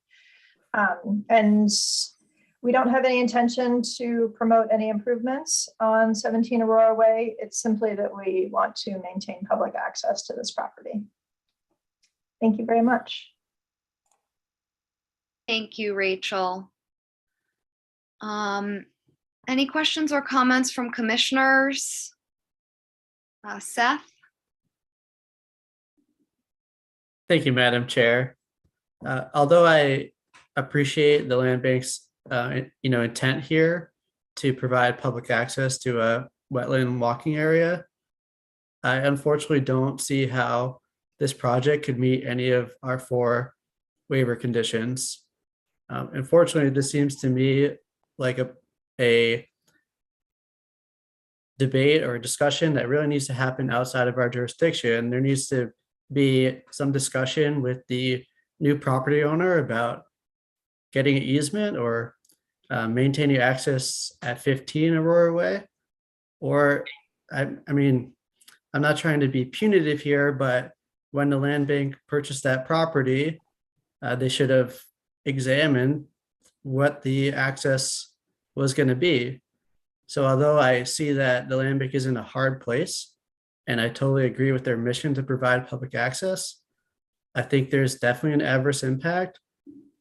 And we don't have any intention to promote any improvements on 17 Aurora Way. It's simply that we want to maintain public access to this property. Thank you very much. Thank you, Rachel. Any questions or comments from commissioners? Seth? Thank you, Madam Chair. Although I appreciate the land bank's intent here to provide public access to a wetland walking area, I unfortunately don't see how this project could meet any of our 4 waiver conditions. Unfortunately, this seems to me like a debate or a discussion that really needs to happen outside of our jurisdiction. There needs to be some discussion with the new property owner about getting an easement or maintaining access at 15 Aurora Way. Or, I mean, I'm not trying to be punitive here, but when the land bank purchased that property, they should have examined what the access was going to be. So although I see that the land bank is in a hard place, and I totally agree with their mission to provide public access, I think there's definitely an adverse impact.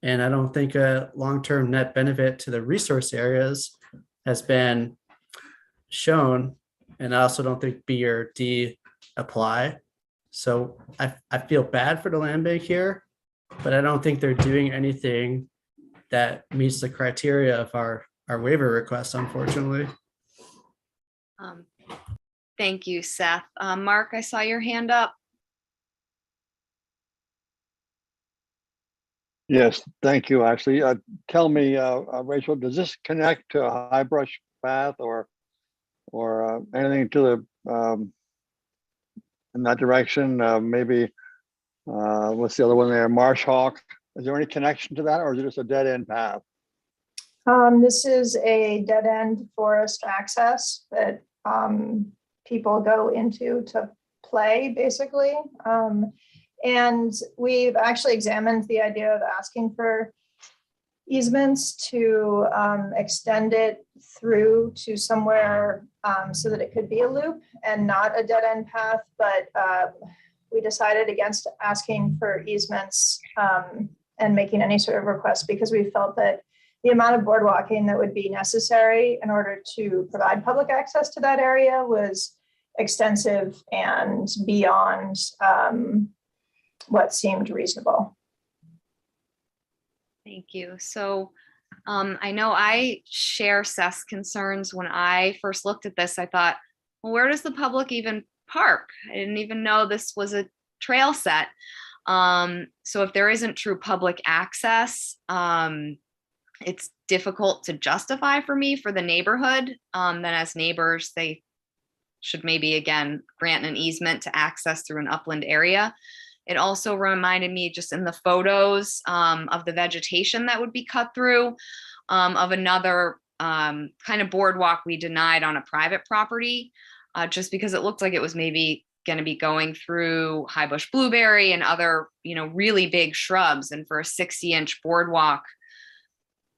And I don't think a long-term net benefit to the resource areas has been shown. And I also don't think B or D apply. So I feel bad for the land bank here, but I don't think they're doing anything that meets the criteria of our waiver request, unfortunately. Thank you, Seth. Mark, I saw your hand up. Yes, thank you, actually. Tell me, Rachel, does this connect to a high brush path or anything to the in that direction? Maybe what's the other one there? Marsh Hawk. Is there any connection to that, or is it just a dead end path? This is a dead end forest access that people go into to play, basically. And we've actually examined the idea of asking for easements to extend it through to somewhere so that it could be a loop and not a dead end path. But we decided against asking for easements and making any sort of request because we felt that the amount of boardwalking that would be necessary in order to provide public access to that area was extensive and beyond what seemed reasonable. Thank you. So I know I share Seth's concerns. When I first looked at this, I thought, well, where does the public even park? I didn't even know this was a trail set. So if there isn't true public access, it's difficult to justify for me for the neighborhood. Then as neighbors, they should maybe again grant an easement to access through an upland area. It also reminded me just in the photos of the vegetation that would be cut through of another kind of boardwalk we denied on a private property, just because it looked like it was maybe going to be going through high bush blueberry and other, really big shrubs. And for a 60-inch boardwalk,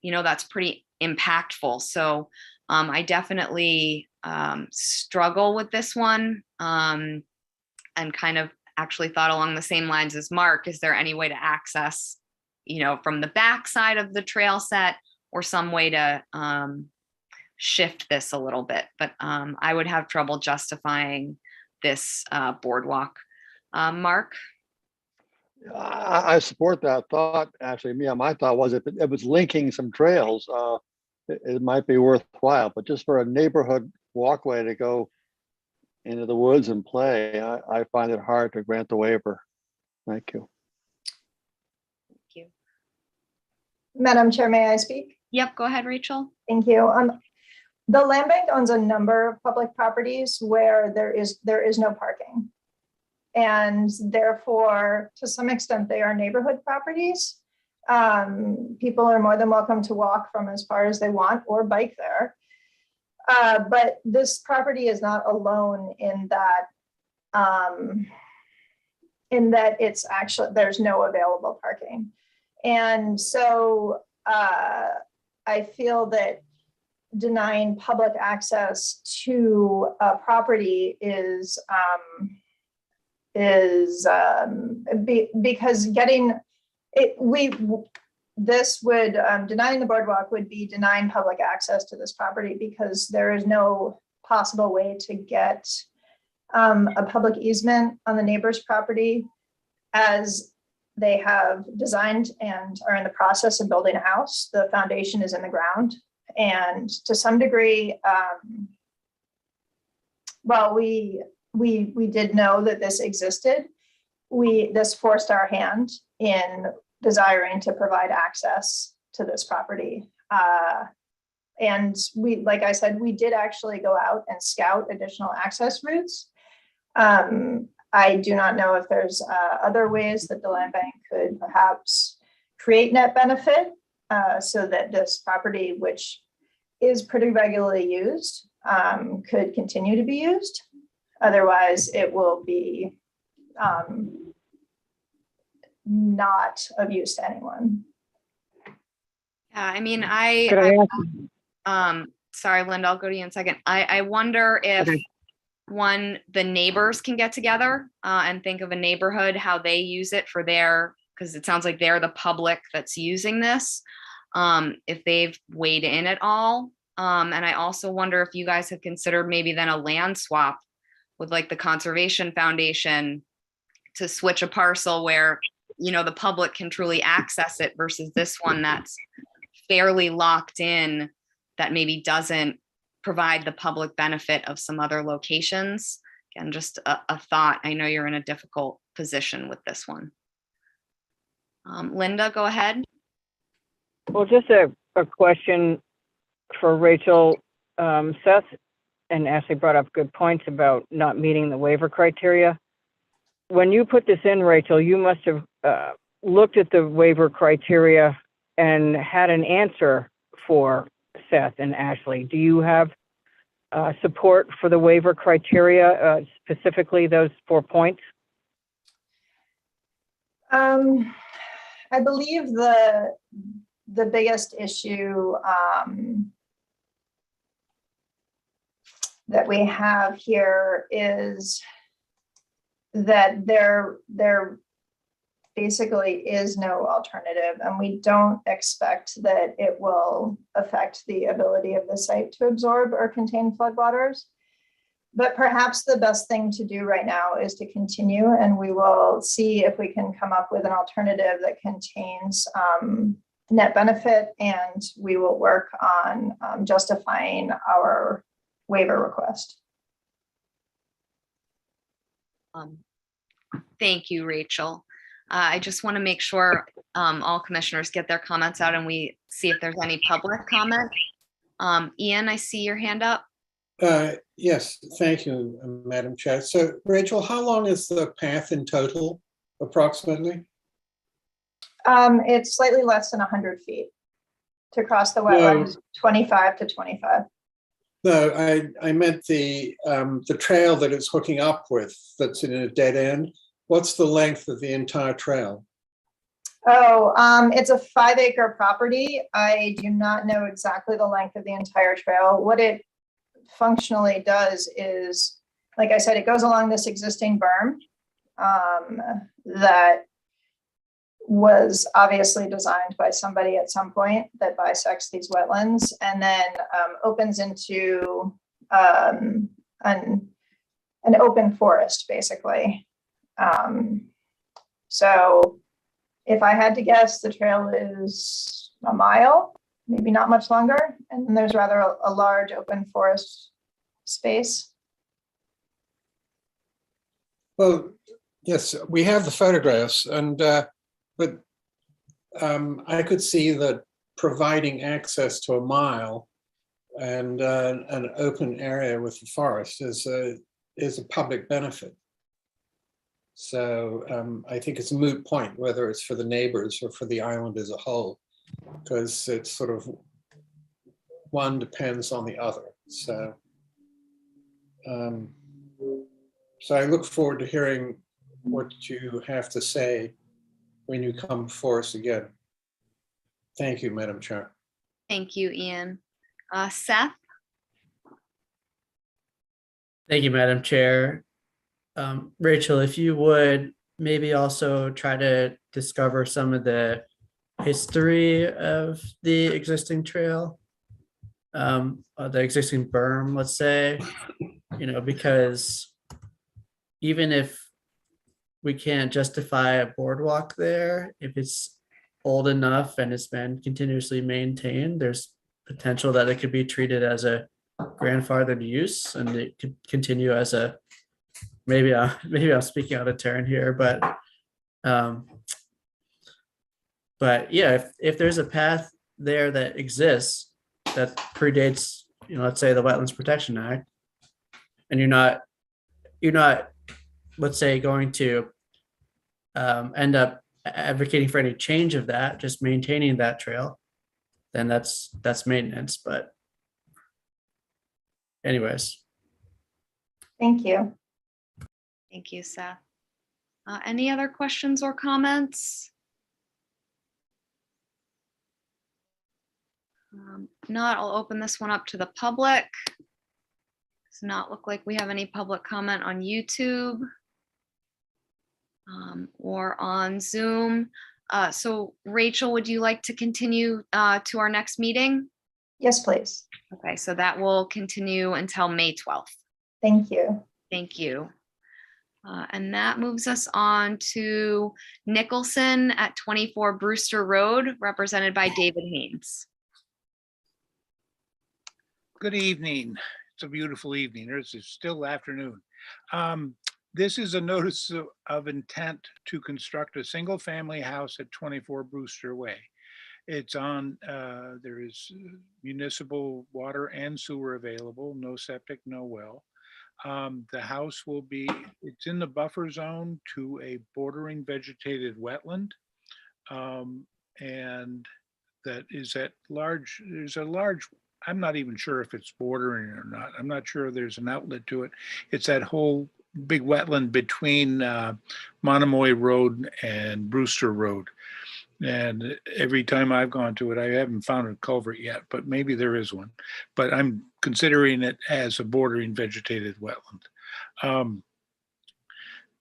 that's pretty impactful. So I definitely struggle with this one and kind of actually thought along the same lines as Mark. Is there any way to access, from the back side of the trail set or some way to shift this a little bit? But I would have trouble justifying this boardwalk. Mark? I support that thought. Actually, my thought was if it was linking some trails, it might be worthwhile. But just for a neighborhood walkway to go into the woods and play, I find it hard to grant the waiver. Thank you. Thank you. Madam Chair, may I speak? Yep, go ahead, Rachel. Thank you. The land bank owns a number of public properties where there is no parking. And therefore, to some extent, they are neighborhood properties. People are more than welcome to walk from as far as they want or bike there. But this property is not alone in that it's actually, there's no available parking. And so I feel that denying public access to a property is because getting it, this would, denying the boardwalk would be denying public access to this property because there is no possible way to get a public easement on the neighbor's property as they have designed and are in the process of building a house. The foundation is in the ground. And to some degree, while we did know that this existed, this forced our hand in desiring to provide access to this property. And we, like I said, we did actually go out and scout additional access routes. I do not know if there's other ways that the land bank could perhaps create net benefit so that this property, which is pretty regularly used, could continue to be used. Otherwise, it will be not of use to anyone. Yeah, I mean, sorry, Linda, I'll go to you in a second. I wonder if Okay. the neighbors can get together and think of a neighborhood, how they use it for their, because it sounds like they're the public that's using this, if they've weighed in at all. And I also wonder if you guys have considered maybe then a land swap with like the Conservation Foundation to switch a parcel where, you know, the public can truly access it versus this one that's fairly locked in, that maybe doesn't provide the public benefit of some other locations. Again, just a thought. I know you're in a difficult position with this one. Linda, go ahead. Well, just a question for Rachel. Seth and Ashley brought up good points about not meeting the waiver criteria. When you put this in, Rachel, you must have looked at the waiver criteria and had an answer for Seth and Ashley. Do you have support for the waiver criteria, specifically those 4 points? I believe the biggest issue that we have here is that there basically is no alternative, and we don't expect that it will affect the ability of the site to absorb or contain floodwaters. But perhaps the best thing to do right now is to continue, and we will see if we can come up with an alternative that contains net benefit, and we will work on justifying our waiver request. Thank you, Rachel. I just want to make sure all commissioners get their comments out and we see if there's any public comment. Ian, I see your hand up. Yes, thank you, Madam Chair. So Rachel, how long is the path in total, approximately? It's slightly less than 100 feet to cross the wetlands, 25 to 25. No, I meant the trail that it's hooking up with that's in a dead end. What's the length of the entire trail? Oh, it's a 5-acre property. I do not know exactly the length of the entire trail. What it functionally does is, like I said, it goes along this existing berm that was obviously designed by somebody at some point that bisects these wetlands, and then opens into an open forest, basically. So if I had to guess, the trail is a mile, maybe not much longer, and then there's rather a large open forest space. Well, yes, we have the photographs, and but I could see that providing access to a mile and an open area with the forest is a public benefit. So I think it's a moot point whether it's for the neighbors or for the island as a whole, because it's sort of one depends on the other. So so I look forward to hearing what you have to say when you come before us again. Thank you, Madam Chair. Thank you, Ian. Seth? Thank you, Madam Chair. Rachel, if you would maybe also try to discover some of the history of the existing trail, the existing berm, let's say, you know, because even if we can't justify a boardwalk there, if it's old enough and it's been continuously maintained, there's potential that it could be treated as a grandfathered use and it could continue as a, maybe I'm speaking out of turn here, but yeah, if there's a path there that exists that predates, you know, let's say the Wetlands Protection Act, and you're not, let's say, going to end up advocating for any change of that, just maintaining that trail, then that's maintenance. But anyways. Thank you. Thank you, Seth. Any other questions or comments? If not, I'll open this one up to the public. Does not look like we have any public comment on YouTube or on Zoom. So Rachel, would you like to continue to our next meeting? Yes, please. Okay, so that will continue until May 12th. Thank you. Thank you. And that moves us on to Nicholson at 24 Brewster Road, represented by David Haynes. Good evening. It's a beautiful evening. It's still afternoon. This is a notice of intent to construct a single-family house at 24 Brewster Way. It's on, there is municipal water and sewer available, no septic, no well. The house will be, it's in the buffer zone to a bordering vegetated wetland. And that is at large, there's a large, I'm not even sure if it's bordering or not. I'm not sure there's an outlet to it. It's that whole big wetland between Monomoy Road and Brewster Road. And every time I've gone to it, I haven't found a culvert yet, but maybe there is one. But I'm considering it as a bordering vegetated wetland.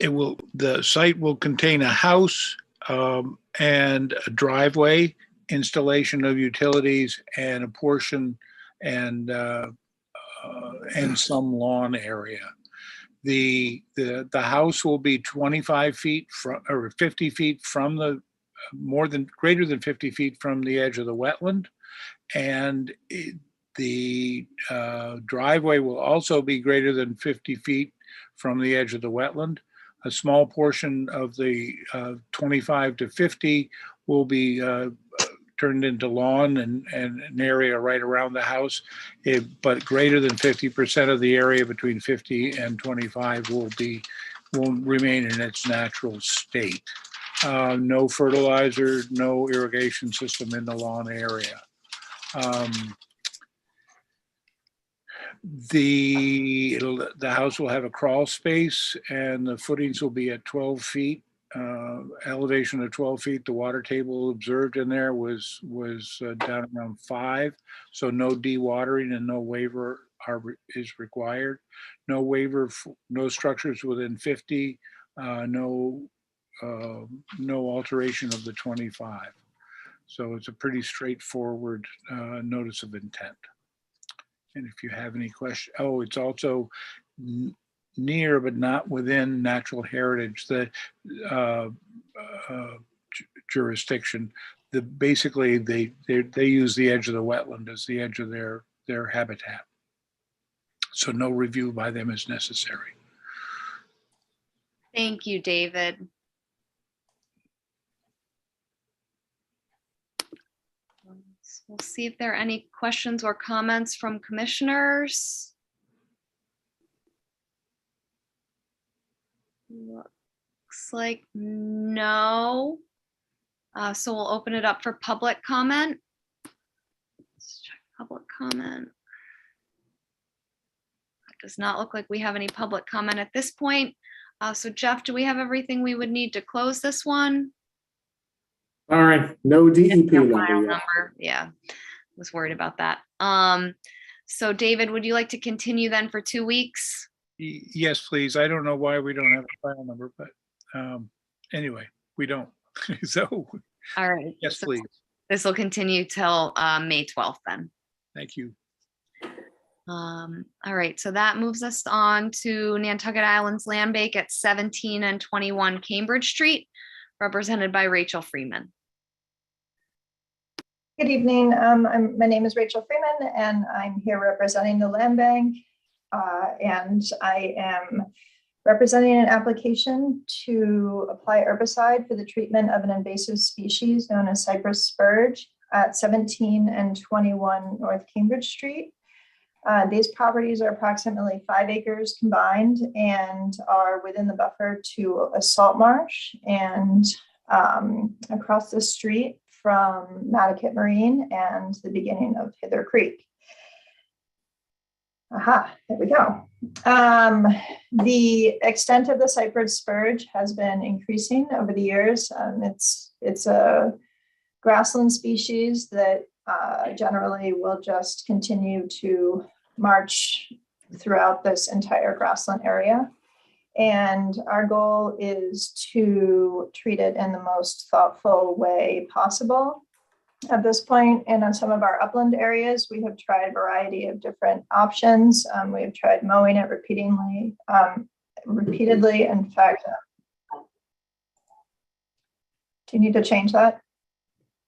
The site will contain a house and a driveway, installation of utilities, and a portion and some lawn area. The house will be 25 feet from, or 50 feet from the, greater than 50 feet from the edge of the wetland. And the driveway will also be greater than 50 feet from the edge of the wetland. A small portion of the 25 to 50 will be turned into lawn and an area right around the house. But greater than 50% of the area between 50 and 25 will remain in its natural state. No fertilizer, no irrigation system in the lawn area. The house will have a crawl space and the footings will be at 12 feet, elevation of 12 feet. The water table observed in there was down around 5. So no dewatering and no waiver is required. No waiver, no structures within 50, no alteration of the 25. So it's a pretty straightforward notice of intent. And if you have any questions, it's also near but not within natural heritage, the jurisdiction. Basically they use the edge of the wetland as the edge of their habitat. So no review by them is necessary. Thank you, David. We'll see if there are any questions or comments from commissioners. Looks like no. So we'll open it up for public comment. Let's check public comment. It does not look like we have any public comment at this point. So Jeff, do we have everything we would need to close this one? All right, no DEP No number file yet. number. Yeah, was worried about that. So David, would you like to continue then for 2 weeks? Yes, please. I don't know why we don't have a file number, but anyway, we don't. So, all right. Yes, so please. This will continue till May 12th then. Thank you. All right, so that moves us on to Nantucket Island's Landbank at 17 and 21 Cambridge Street, represented by Rachel Freeman. Good evening. My name is Rachel Freeman, and I'm here representing the Landbank. And I am representing an application to apply herbicide for the treatment of an invasive species known as cypress spurge at 17 and 21 North Cambridge Street. These properties are approximately 5 acres combined and are within the buffer to a salt marsh and across the street from Nantucket Marine and the beginning of Hither Creek. Aha, there we go. The extent of the cypress spurge has been increasing over the years. It's a grassland species that generally will just continue to march throughout this entire grassland area. And our goal is to treat it in the most thoughtful way possible at this point. And on some of our upland areas, we have tried a variety of different options. We have tried mowing it repeatedly. In fact, do you need to change that?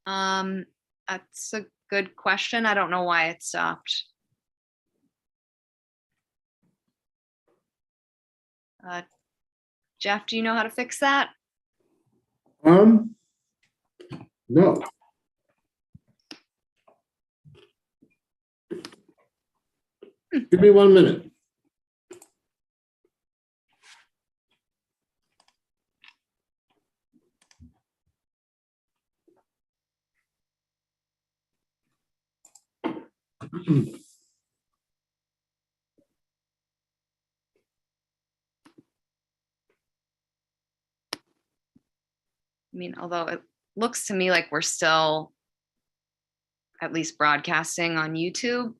That's a good question. I don't know why it stopped. Jeff, do you know how to fix that? No. Give me 1 minute. I mean, although it looks to me like we're still at least broadcasting on YouTube.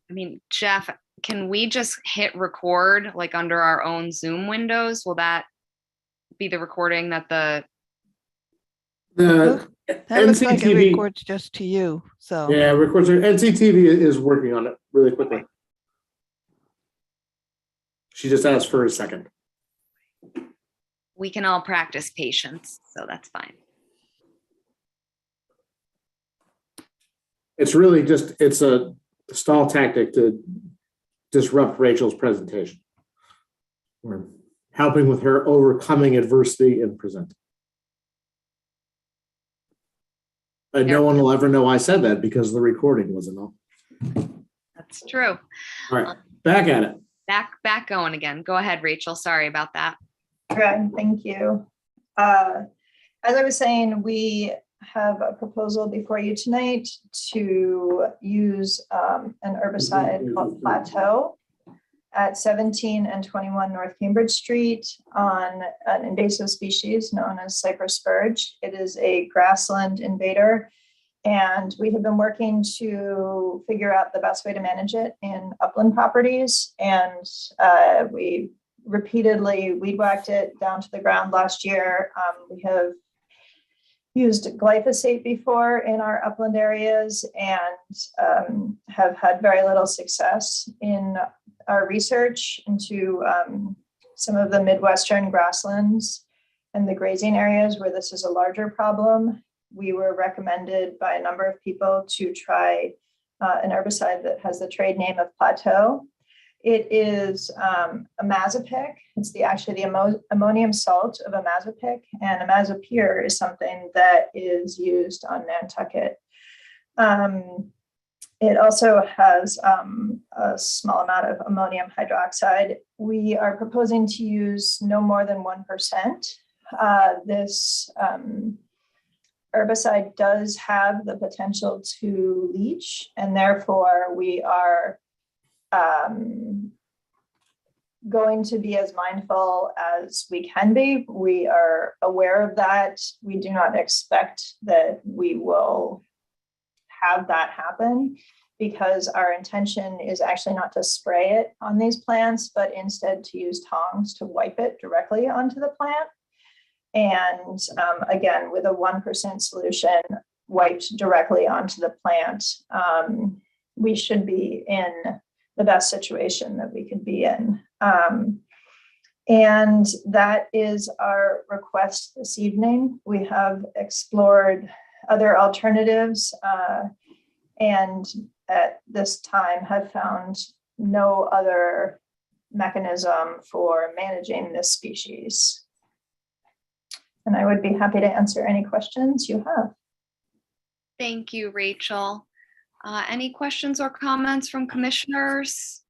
I mean, Jeff, can we just hit record like under our own Zoom windows? Will that be the recording that the The That looks like it NCTV records just to you, so. Yeah, records. NCTV is working on it really quickly. She just asked for a second. we can all practice patience, so that's fine. It's really just, it's a stall tactic to disrupt Rachel's presentation. We're helping with her overcoming adversity in presenting. And no one will ever know I said that because the recording wasn't on. That's true. All right, back at it. Back going again. Go ahead, Rachel. Sorry about that. Okay, thank you. As I was saying, we have a proposal before you tonight to use an herbicide called Plateau at 17 and 21 North Cambridge Street on an invasive species known as cypress spurge. It is a grassland invader, and we have been working to figure out the best way to manage it in upland properties. And we repeatedly weed whacked it down to the ground last year. We have used glyphosate before in our upland areas and have had very little success in our research into some of the Midwestern grasslands and the grazing areas where this is a larger problem. We were recommended by a number of people to try an herbicide that has the trade name of Plateau. It is imazapic. It's actually the ammonium salt of imazapic, and imazapyr is something that is used on Nantucket. It also has a small amount of ammonium hydroxide. We are proposing to use no more than 1%. This herbicide does have the potential to leach, and therefore we are going to be as mindful as we can be. We are aware of that. We do not expect that we will have that happen, because our intention is actually not to spray it on these plants, but instead to use tongs to wipe it directly onto the plant. And again, with a 1% solution wiped directly onto the plant, we should be in the best situation that we could be in. And that is our request this evening. We have explored other alternatives and at this time have found no other mechanism for managing this species. And I would be happy to answer any questions you have. Thank you, Rachel. Any questions or comments from commissioners?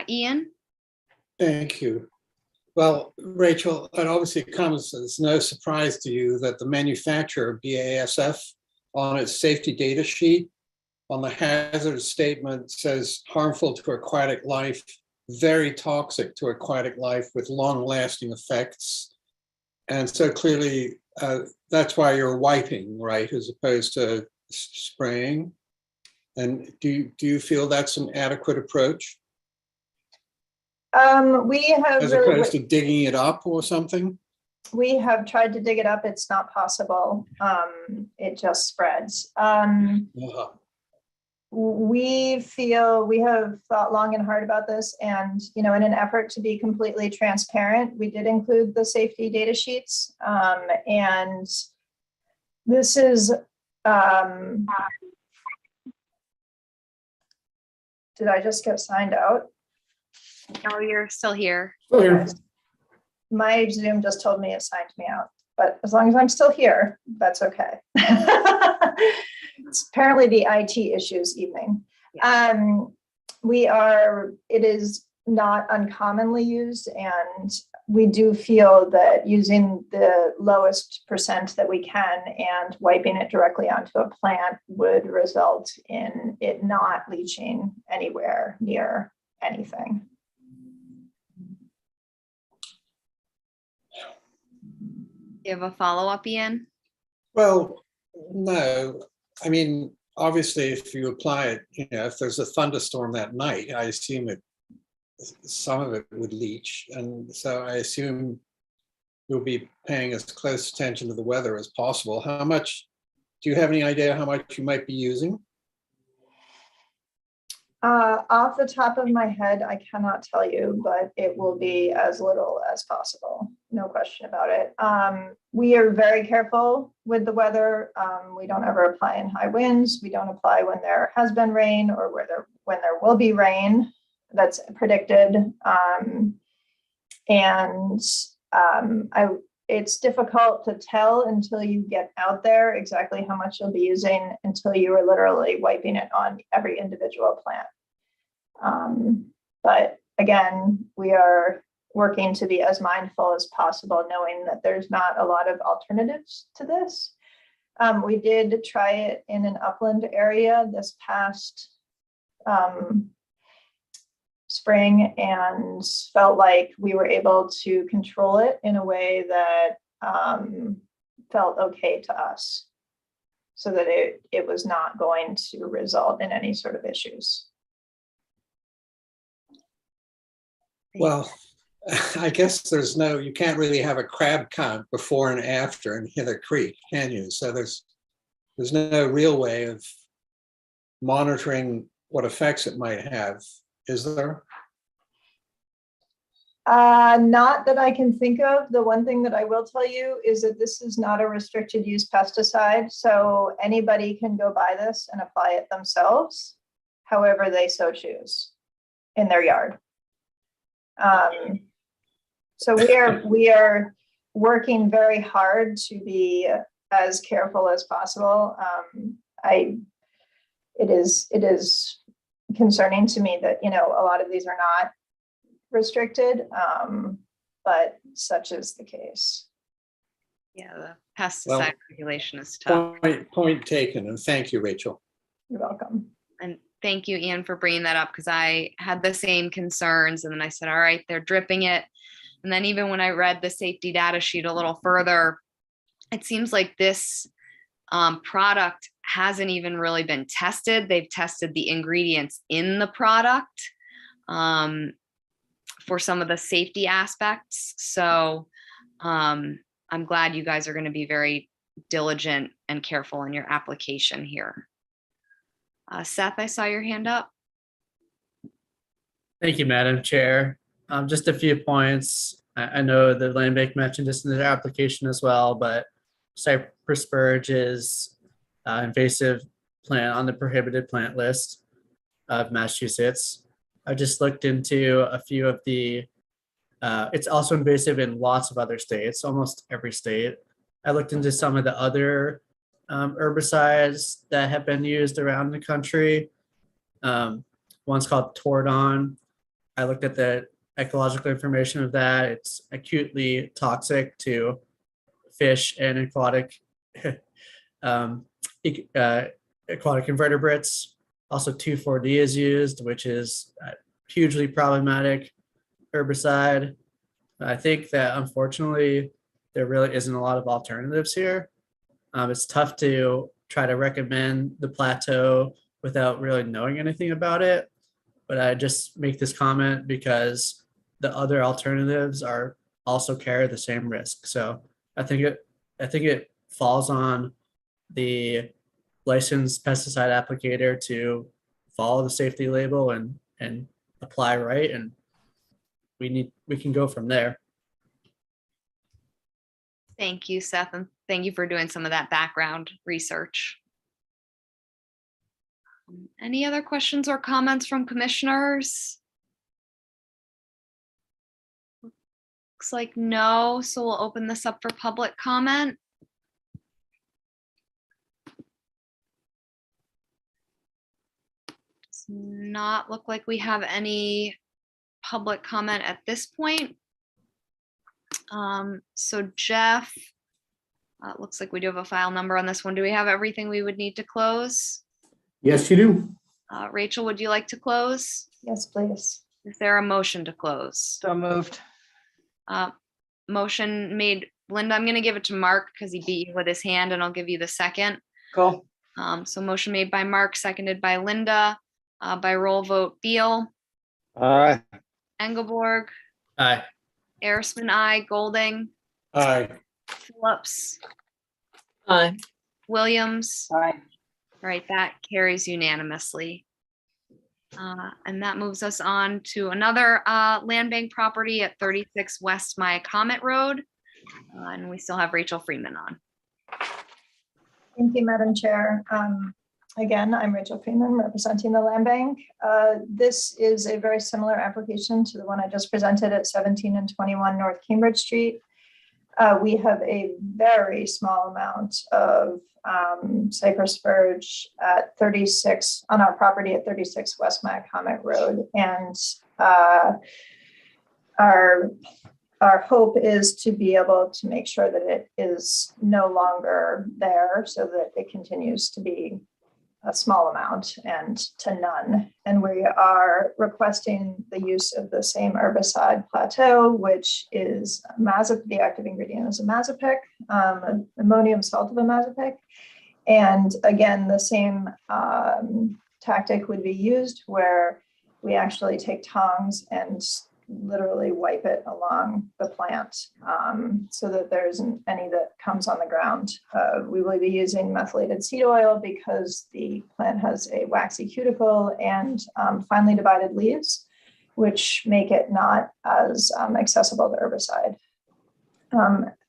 Ian? Thank you. Well, Rachel, it obviously comes as no surprise to you that the manufacturer, BASF, on its safety data sheet, on the hazard statement says harmful to aquatic life, very toxic to aquatic life with long-lasting effects. And so clearly, that's why you're wiping, right, as opposed to spraying. And do you feel that's an adequate approach? We have as really, opposed to digging it up or something? we have tried to dig it up. It's not possible. It just spreads. We feel, we have thought long and hard about this, and in an effort to be completely transparent, we did include the safety data sheets. And this is, did I just get signed out? No, you're still here. Still here. My Zoom just told me it signed me out, but as long as I'm still here, that's okay. It's apparently the IT issues evening. It is not uncommonly used, and we do feel that using the lowest percent that we can and wiping it directly onto a plant would result in it not leaching anywhere near anything. You have a follow-up, Ian? Well, no. I mean, obviously, if you apply it, if there's a thunderstorm that night, I assume some of it would leach. And so I assume you'll be paying as close attention to the weather as possible. How much, do you have any idea how much you might be using? Off the top of my head, I cannot tell you, but it will be as little as possible. No question about it. We are very careful with the weather. We don't ever apply in high winds. We don't apply when there has been rain or when there will be rain that's predicted. It's difficult to tell until you get out there exactly how much you'll be using until you are literally wiping it on every individual plant. But again, we are working to be as mindful as possible, knowing that there's not a lot of alternatives to this. We did try it in an upland area this past spring and felt like we were able to control it in a way that felt okay to us, so that it was not going to result in any sort of issues. Well, I guess you can't really have a crab count before and after in Hither Creek, can you? So there's no real way of monitoring what effects it might have, is there? Not that I can think of. The one thing that I will tell you is that this is not a restricted use pesticide, so anybody can go buy this and apply it themselves, however they so choose, in their yard. So we are working very hard to be as careful as possible. It is concerning to me that a lot of these are not restricted, but such is the case. Yeah, the pesticide regulation is tough. Point taken, and thank you, Rachel. You're welcome. And thank you, Ian, for bringing that up, because I had the same concerns, and then I said, all right, they're dripping it. And then even when I read the safety data sheet a little further, it seems like this product hasn't even really been tested. They've tested the ingredients in the product for some of the safety aspects. So I'm glad you guys are going to be very diligent and careful in your application here. Seth, I saw your hand up. Thank you, Madam Chair. Just a few points. I know the Landbank mentioned this in their application as well, but cypress spurge is invasive plant on the prohibited plant list. of Massachusetts. I just looked into a few of the, it's also invasive in lots of other states, almost every state. I looked into some of the other herbicides that have been used around the country. One's called Tordon. I looked at the ecological information of that. It's acutely toxic to fish and aquatic aquatic invertebrates. Also 2,4-D is used, which is a hugely problematic herbicide. I think that unfortunately there really isn't a lot of alternatives here. It's tough to try to recommend the plateau without really knowing anything about it. But I just make this comment because the other alternatives are also carry the same risk. So I think it falls on the licensed pesticide applicator to follow the safety label and apply right, and we can go from there. Thank you, Seth, and thank you for doing some of that background research. Any other questions or comments from commissioners? Looks like no, so we'll open this up for public comment. Does not look like we have any public comment at this point. So Jeff, looks like we do have a file number on this one. Do we have everything we would need to close? Yes, you do. Rachel, would you like to close? Yes, please. Is there a motion to close? So moved. Motion made. Linda, I'm going to give it to Mark because he beat you with his hand, and I'll give you the second. Cool. So motion made by Mark, seconded by Linda. By roll vote, Beal, Aye. Engelborg, Aye. Arisman, aye. Golding, Aye. Phillips, Aye. Williams. Aye. All right, that carries unanimously. And that moves us on to another land bank property at 36 West Myacomet Road. And we still have Rachel Freeman on. Thank you, Madam Chair. Again, I'm Rachel Freeman representing the Land Bank. This is a very similar application to the one I just presented at 17 and 21 North Cambridge Street. We have a very small amount of cypress spurge at 36 on our property at 36 West Myacomet Road, and our hope is to be able to make sure that it is no longer there, so that it continues to be a small amount and to none. And we are requesting the use of the same herbicide Plateau, which is the active ingredient is imazapic, ammonium sulfur. And again, the same tactic would be used, where we actually take tongs and literally wipe it along the plant, so that there isn't any that comes on the ground. We will be using methylated seed oil because the plant has a waxy cuticle and finely divided leaves, which make it not as accessible to herbicide.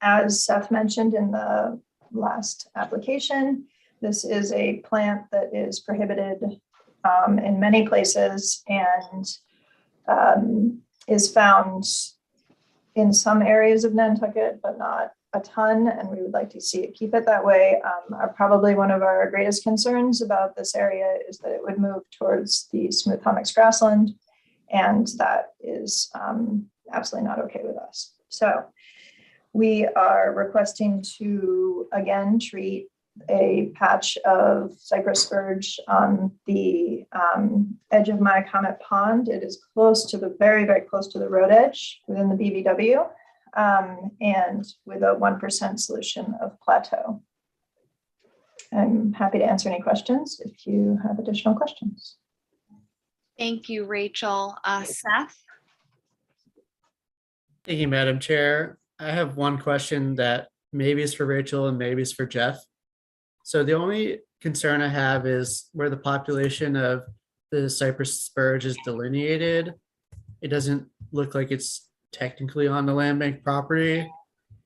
As Seth mentioned in the last application, this is a plant that is prohibited in many places, and is found in some areas of Nantucket, but not a ton, and we would like to see it keep it that way. Probably one of our greatest concerns about this area is that it would move towards the smooth hummocks grassland, and that is absolutely not okay with us. So we are requesting to again treat a patch of cypress spurge on the edge of Myacomet Pond. It is close to the very, very close to the road edge within the BVW, and with a 1% solution of Plateau. I'm happy to answer any questions if you have additional questions. Thank you, Rachel. Seth? Thank you, Madam Chair. I have one question that maybe is for Rachel and maybe is for Jeff. So the only concern I have is where the population of the cypress spurge is delineated. It doesn't look like it's technically on the land bank property.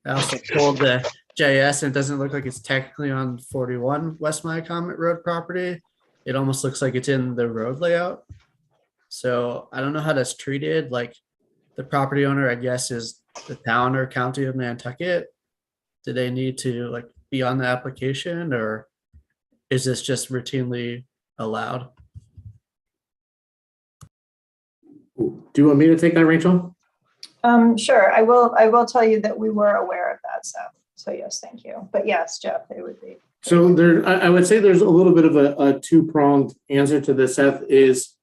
I also pulled the GIS and it doesn't look like it's technically on 41 West Myacomet Road property. it almost looks like it's in the road layout. So I don't know how that's treated. Like the property owner, I guess, is the town or county of Nantucket. Do they need to like be on the application, or is this just routinely allowed? Do you want me to take that, Rachel? Sure, I will tell you that we were aware of that stuff. So yes, thank you. But yes, Jeff, it would be. So there, I would say there's a little bit of a two-pronged answer to this, Seth, is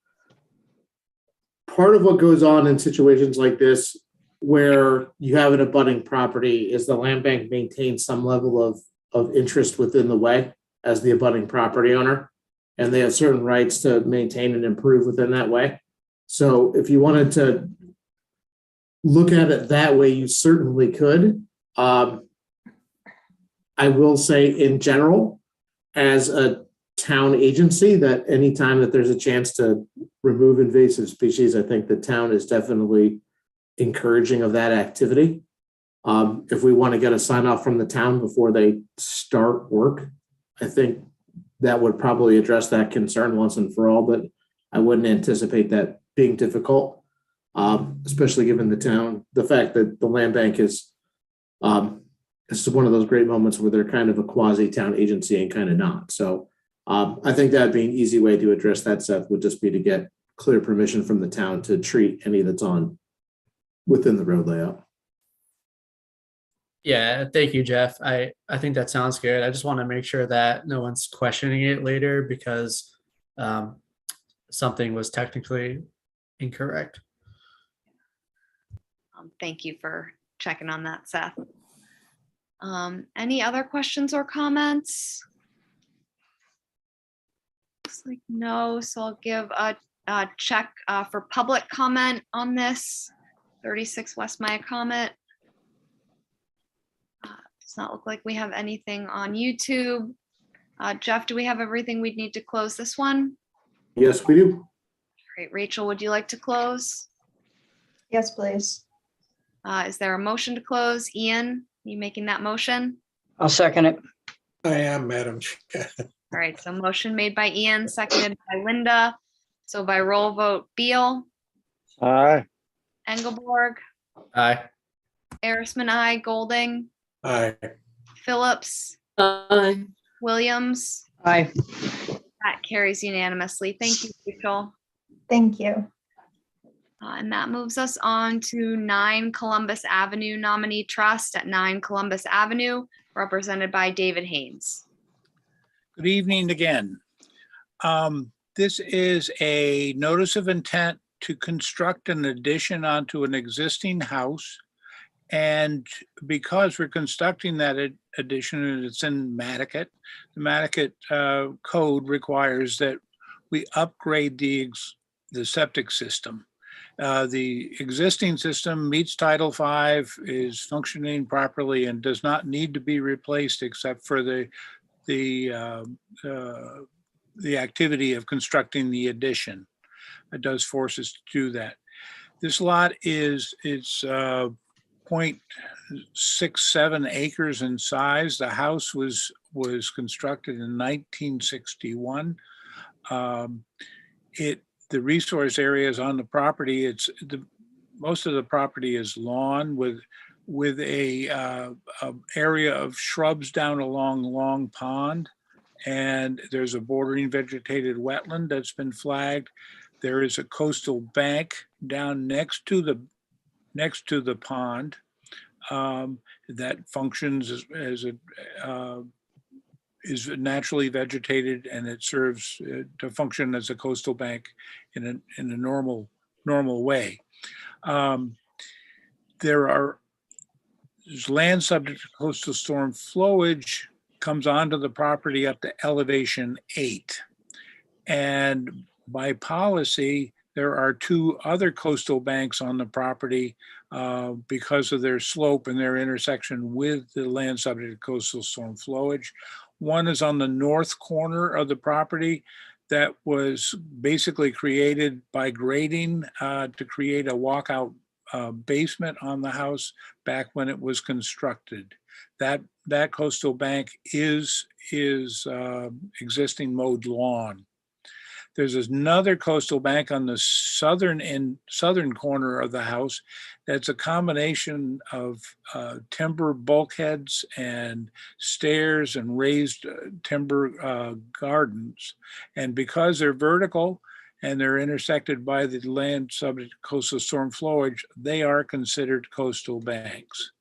part of what goes on in situations like this where you have an abutting property is the land bank maintains some level of interest within the way as the abutting property owner, and they have certain rights to maintain and improve within that way. So if you wanted to look at it that way, you certainly could. I will say in general, as a town agency, that anytime that there's a chance to remove invasive species, I think the town is definitely encouraging of that activity. If we want to get a sign off from the town before they start work, I think that would probably address that concern once and for all, but I wouldn't anticipate that being difficult, especially given the fact that the land bank is this is one of those great moments where they're kind of a quasi-town agency and kind of not. So I think that'd be an easy way to address that, Seth, would just be to get clear permission from the town to treat any that's on within the road layout. Yeah, thank you, Jeff. I think that sounds good. I just want to make sure that no one's questioning it later because something was technically incorrect. Thank you for checking on that, Seth. Any other questions or comments? Looks like no, so I'll give a check for public comment on this 36 West Maya comment. Does not look like we have anything on YouTube. Jeff, do we have everything we'd need to close this one? Yes, we do. Great. Rachel, would you like to close? Yes, please. Is there a motion to close? Ian, you making that motion? I'll second it. I am, Madam Chair. All right, so motion made by Ian, seconded by Linda. So by roll vote, Beal, Aye. Engelborg, Aye. Arisman, aye, Golding, Aye. Phillips, Aye. Williams. Aye. That carries unanimously. Thank you, Rachel. Thank you. And that moves us on to 9 Columbus Avenue Nominee Trust at 9 Columbus Avenue, represented by David Haynes. Good evening again. This is a notice of intent to construct an addition onto an existing house. And because we're constructing that addition and it's in Nantucket, the Nantucket code requires that we upgrade the septic system. The existing system meets Title V, is functioning properly, and does not need to be replaced except for the activity of constructing the addition. It does force us to do that. This lot is 0.67 acres in size. The house was constructed in 1961. The resource areas on the property, most of the property is lawn with a area of shrubs down along Long Pond, and there's a bordering vegetated wetland that's been flagged. There is a coastal bank down next to the pond that functions as is naturally vegetated, and it serves to function as a coastal bank in a normal way. There's land subject to coastal storm flowage comes onto the property up to elevation 8, and by policy there are 2 other coastal banks on the property because of their slope and their intersection with the land subject to coastal storm flowage. One is on the north corner of the property that was basically created by grading to create a walkout basement on the house back when it was constructed. That coastal bank is existing mowed lawn. There's another coastal bank on the southern corner of the house. That's a combination of timber bulkheads and stairs and raised timber gardens. And because they're vertical and they're intersected by the land subject to coastal storm flowage, they are considered coastal banks.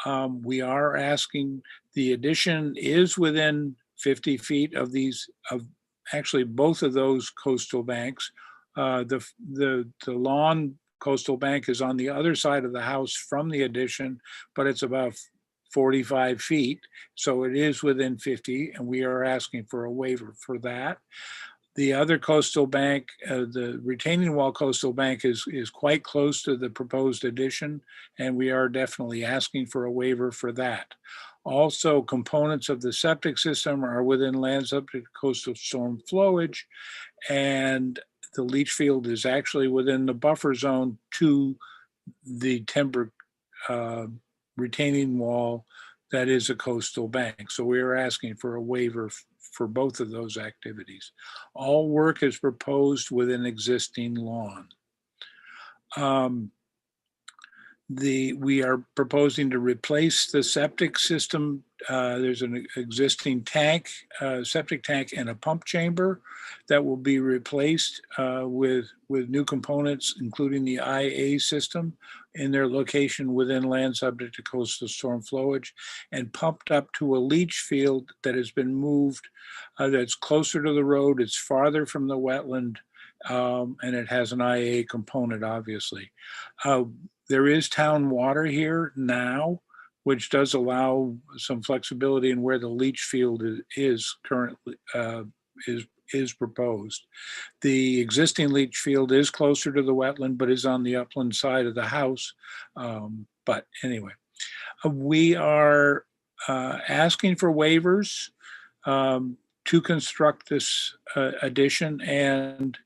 We are asking, the addition is within 50 feet of these, of actually both of those coastal banks. The lawn coastal bank is on the other side of the house from the addition, but it's about 45 feet. So it is within 50, and we are asking for a waiver for that. The other coastal bank, the retaining wall coastal bank is quite close to the proposed addition, and we are definitely asking for a waiver for that. Also, components of the septic system are within land subject to coastal storm flowage, and the leach field is actually within the buffer zone to the timber retaining wall that is a coastal bank. So we are asking for a waiver for both of those activities. All work is proposed within existing lawn. We are proposing to replace the septic system. There's an existing tank, septic tank, and a pump chamber that will be replaced with new components, including the IA system in their location within land subject to coastal storm flowage, and pumped up to a leach field that has been moved, that's closer to the road, it's farther from the wetland, and it has an IA component, obviously. There is town water here now, which does allow some flexibility in where the leach field is currently is proposed. The existing leach field is closer to the wetland, but is on the upland side of the house. But anyway, we are asking for waivers to construct this addition, and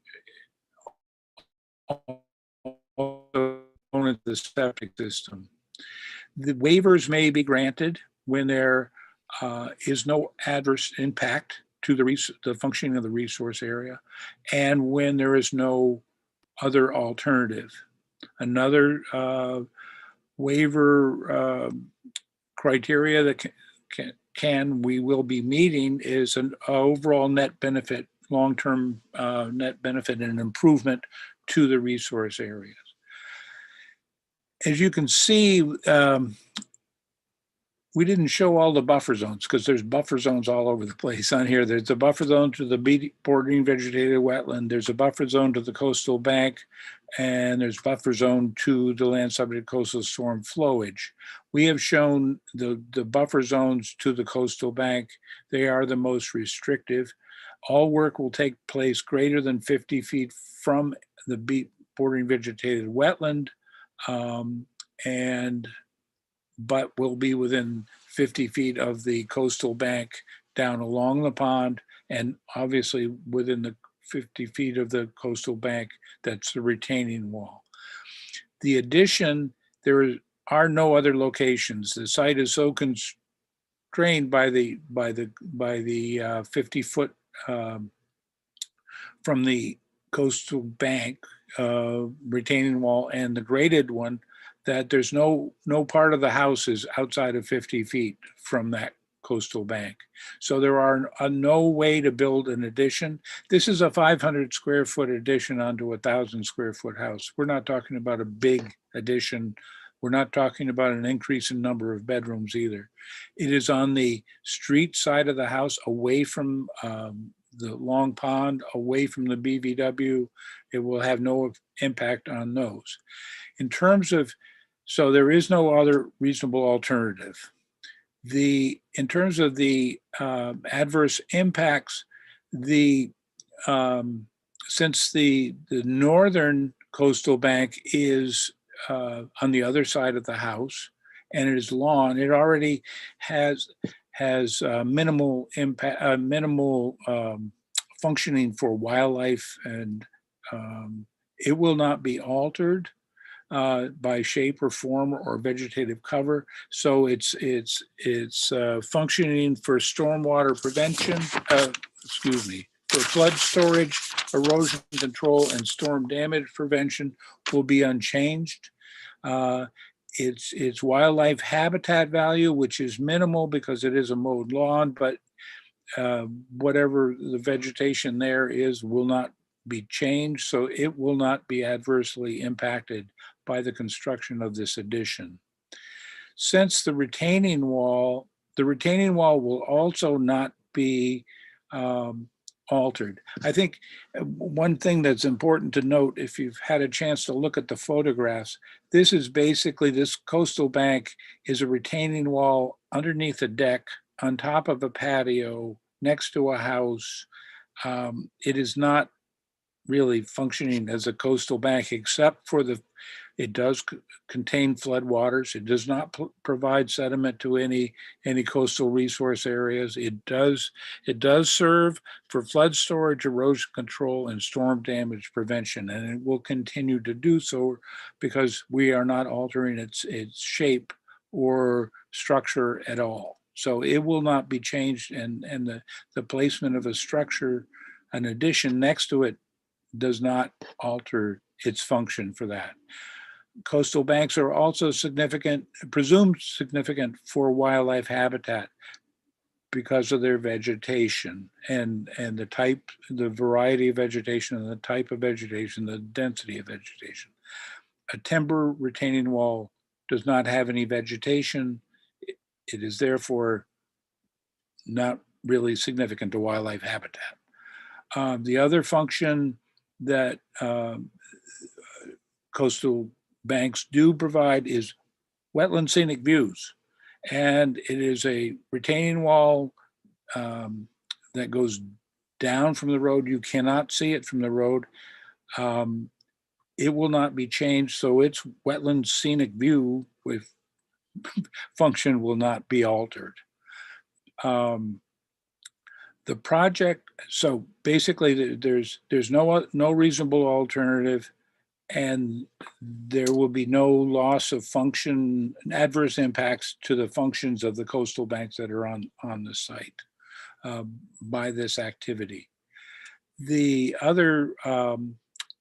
the septic system. The waivers may be granted when there is no adverse impact to the functioning of the resource area, and when there is no other alternative. Another waiver criteria that we will be meeting is an overall net benefit, long-term net benefit and improvement to the resource areas. As you can see, we didn't show all the buffer zones because there's buffer zones all over the place on here. There's a buffer zone to the bordering vegetated wetland. There's a buffer zone to the coastal bank, and there's buffer zone to the land subject to coastal storm flowage. We have shown the buffer zones to the coastal bank. They are the most restrictive. All work will take place greater than 50 feet from the bordering vegetated wetland, but will be within 50 feet of the coastal bank down along the pond, and obviously within the 50 feet of the coastal bank, that's the retaining wall. The addition, there are no other locations. The site is so constrained by the 50 foot from the coastal bank retaining wall and the graded one, that there's no part of the house is outside of 50 feet from that coastal bank. So there are no way to build an addition. This is a 500 square foot addition onto a 1,000 square foot house. We're not talking about a big addition. We're not talking about an increase in number of bedrooms either. It is on the street side of the house, away from the long pond, away from the BVW. It will have no impact on those. In terms of, so there is no other reasonable alternative. In terms of the adverse impacts, since the northern coastal bank is on the other side of the house and it is lawn, it already has minimal impact, minimal functioning for wildlife, and it will not be altered by shape or form or vegetative cover. So it's functioning for stormwater prevention, for flood storage erosion control, and storm damage prevention will be unchanged. Its wildlife habitat value, which is minimal because it is a mowed lawn, but whatever the vegetation there is will not be changed, so it will not be adversely impacted by the construction of this addition. Since the retaining wall will also not be altered. I think one thing that's important to note, if you've had a chance to look at the photographs, this is basically, this coastal bank is a retaining wall underneath a deck on top of a patio next to a house. It is not really functioning as a coastal bank, except for it does contain floodwaters. It does not provide sediment to any coastal resource areas. It does serve for flood storage, erosion control, and storm damage prevention, and it will continue to do so because we are not altering its shape or structure at all. So it will not be changed, and the placement of a structure, an addition next to it, does not alter its function for that. Coastal banks are also presumed significant for wildlife habitat because of their vegetation and the variety of vegetation and the type of vegetation, the density of vegetation. A timber retaining wall does not have any vegetation. It is therefore not really significant to wildlife habitat. The other function that coastal banks do provide is wetland scenic views. And it is a retaining wall that goes down from the road. You cannot see it from the road. It will not be changed, so its wetland scenic view with function will not be altered. The project, so basically there's no reasonable alternative, and there will be no loss of function, adverse impacts to the functions of the coastal banks that are on the site by this activity. The other,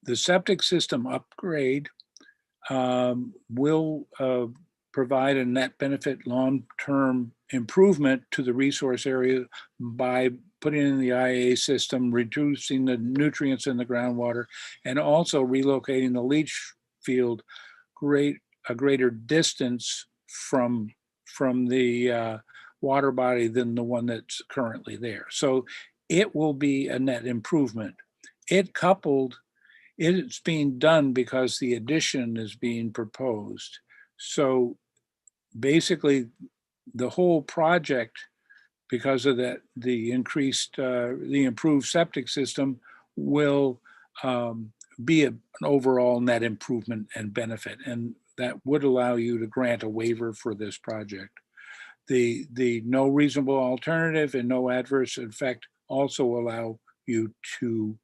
the septic system upgrade will provide a net benefit long-term improvement to the resource area by putting in the IA system, reducing the nutrients in the groundwater, and also relocating the leach field a greater distance from the water body than the one that's currently there. So it will be a net improvement. It's being done because the addition is being proposed. So basically the whole project, because of that, the improved septic system will be an overall net improvement and benefit, and that would allow you to grant a waiver for this project. The no reasonable alternative and no adverse effect also allow you to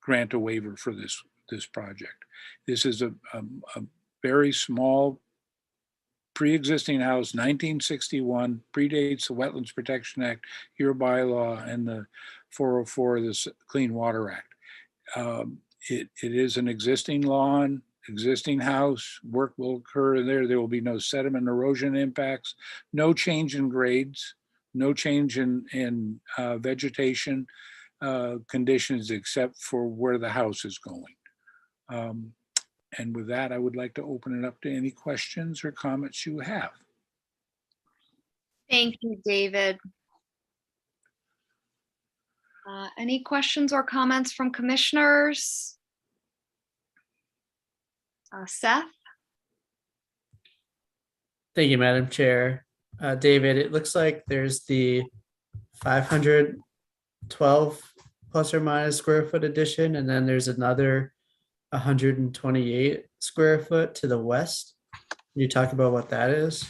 grant a waiver for this project. This is a very small pre-existing house, 1961, predates the Wetlands Protection Act, your bylaw, and the 404 of the Clean Water Act. It is an existing lawn, existing house. Work will occur there. There will be no sediment erosion impacts, no change in grades, no change in vegetation conditions except for where the house is going. And with that, I would like to open it up to any questions or comments you have. Thank you, David. Any questions or comments from commissioners? Seth? Thank you, Madam Chair. David, it looks like there's the 512 plus or minus square foot addition, and then there's another 128 square foot to the west. Can you talk about what that is?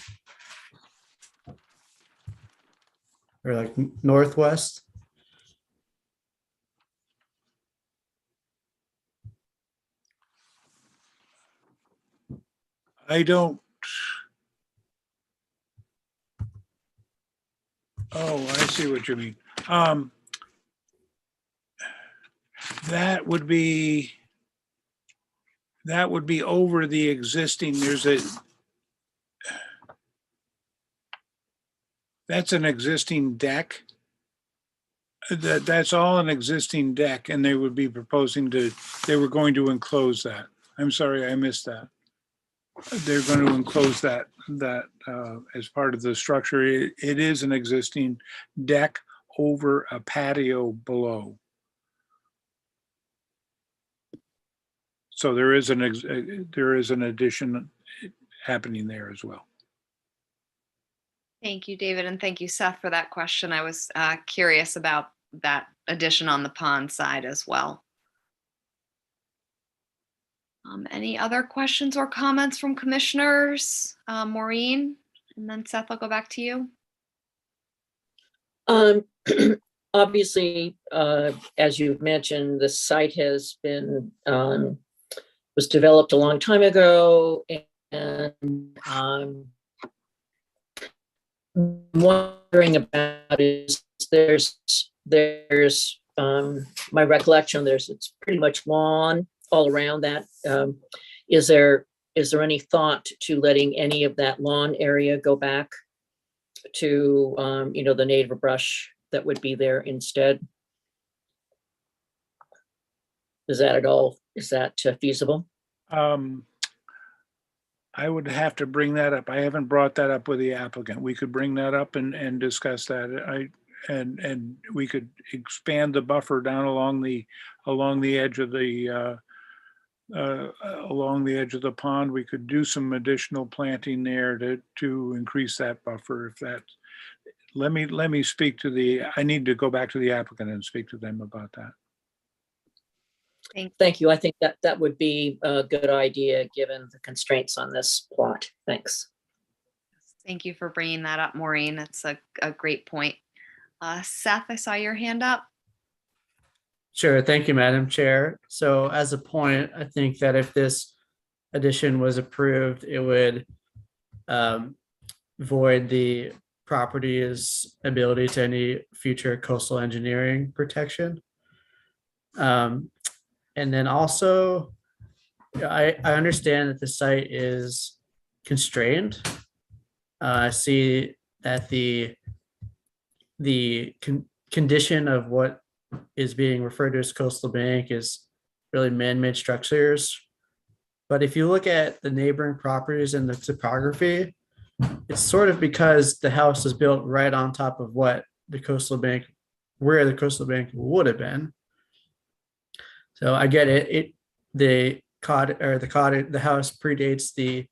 Or like northwest? I don't. Oh, I see what you mean. That would be over the existing, that's an existing deck. That's all an existing deck, and they would be they were going to enclose that. I'm sorry, I missed that. They're going to enclose that as part of the structure. It is an existing deck over a patio below. So there is an addition happening there as well. Thank you, David, and thank you, Seth, for that question. I was curious about that addition on the pond side as well. Any other questions or comments from commissioners? Maureen, and then Seth, I'll go back to you. Obviously, as you've mentioned, the site has been was developed a long time ago, and wondering about is there's my recollection it's pretty much lawn all around that. Is there any thought to letting any of that lawn area go back to the native brush that would be there instead? Is that feasible? I would have to bring that up. I haven't brought that up with the applicant. We could bring that up and discuss that. And we could expand the buffer down along the edge of the pond. We could do some additional planting there to increase that buffer. If that, let me speak to I need to go back to the applicant and speak to them about that. Thank you. I think that would be a good idea given the constraints on this plot. Thanks. Thank you for bringing that up, Maureen. That's a great point. Seth, I saw your hand up. Sure. Thank you, Madam Chair. So as a point, I think that if this addition was approved, it would void the property's ability to any future coastal engineering protection. And then also, I understand that the site is constrained. I see that the condition of what is being referred to as coastal bank is really man-made structures. But if you look at the neighboring properties and the topography, it's sort of because the house is built right on top of where the coastal bank would have been. So I get it. The house predates the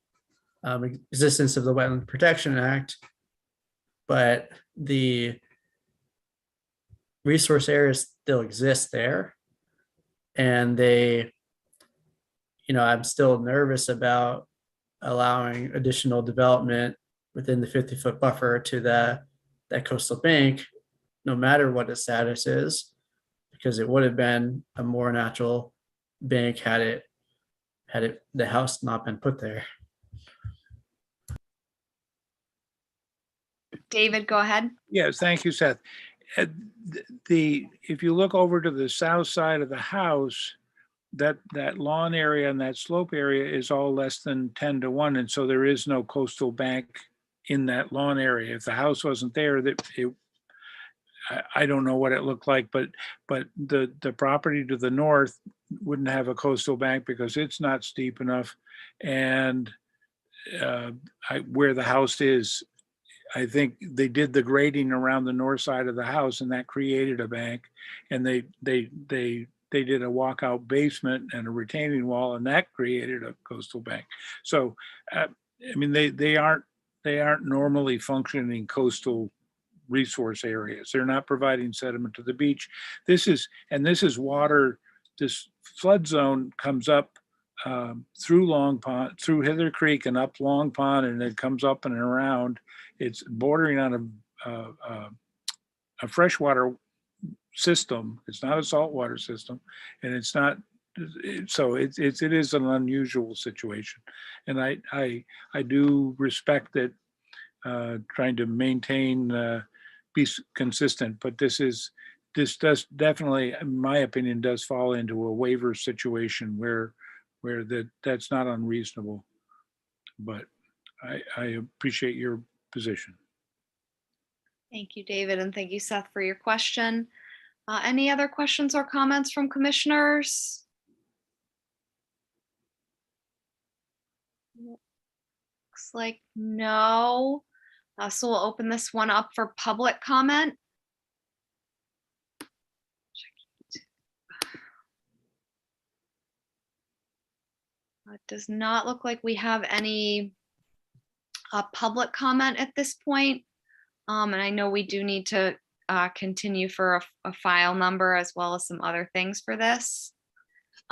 existence of the Wetland Protection Act, but the resource areas still exist there, and I'm still nervous about allowing additional development within the 50-foot buffer to that coastal bank, no matter what its status is, because it would have been a more natural bank had the house not been put there. David, go ahead. Yes, thank you, Seth. If you look over to the south side of the house, that lawn area and that slope area is all less than 10-1, and so there is no coastal bank in that lawn area. If the house wasn't there, I don't know what it looked like, but the property to the north wouldn't have a coastal bank because it's not steep enough, and where the house is, I think they did the grading around the north side of the house, and that created a bank, and they did a walkout basement and a retaining wall, and that created a coastal bank. So, I mean, they aren't normally functioning coastal resource areas. They're not providing sediment to the beach. This is water. This flood zone comes up through Long Pond, through Hither Creek and up Long Pond, and it comes up and around. It's bordering on a freshwater system. It's not a saltwater system, and it's not. So it is an unusual situation, and I do respect that trying to maintain be consistent, but this is this does definitely, in my opinion, does fall into a waiver situation where that's not unreasonable. But I appreciate your position. Thank you, David, and thank you, Seth, for your question. Any other questions or comments from commissioners? Looks like no. So we'll open this one up for public comment. It does not look like we have any public comment at this point. And I know we do need to continue for a file number as well as some other things for this.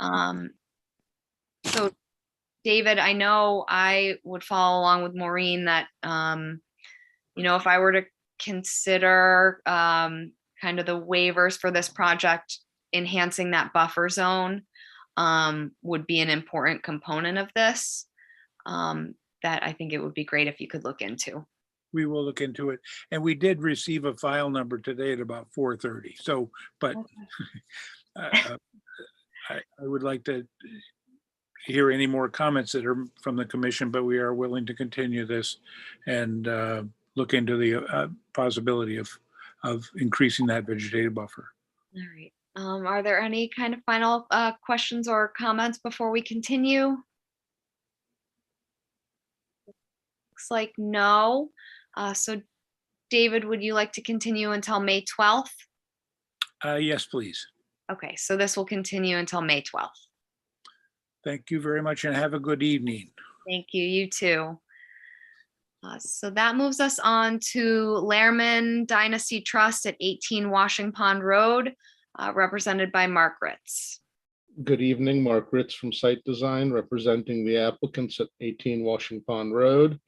So David, I know I would follow along with Maureen that, you know, if I were to consider kind of the waivers for this project, enhancing that buffer zone would be an important component of this that I think it would be great if you could look into. We will look into it. And we did receive a file number today at about 4:30. So, but I would like to hear any more comments that are from the commission, but we are willing to continue this and look into the possibility of increasing that vegetative buffer. All right. Are there any kind of final questions or comments before we continue? Looks like no. So David, would you like to continue until May 12th? Yes, please. Okay, so this will continue until May 12th. Thank you very much and have a good evening. Thank you, you too. So that moves us on to Lehrman Dynasty Trust at 18 Washing Pond Road, represented by Mark Ritz. Good evening, Mark Ritz from Site Design, representing the applicants at 18 Washing Pond Road.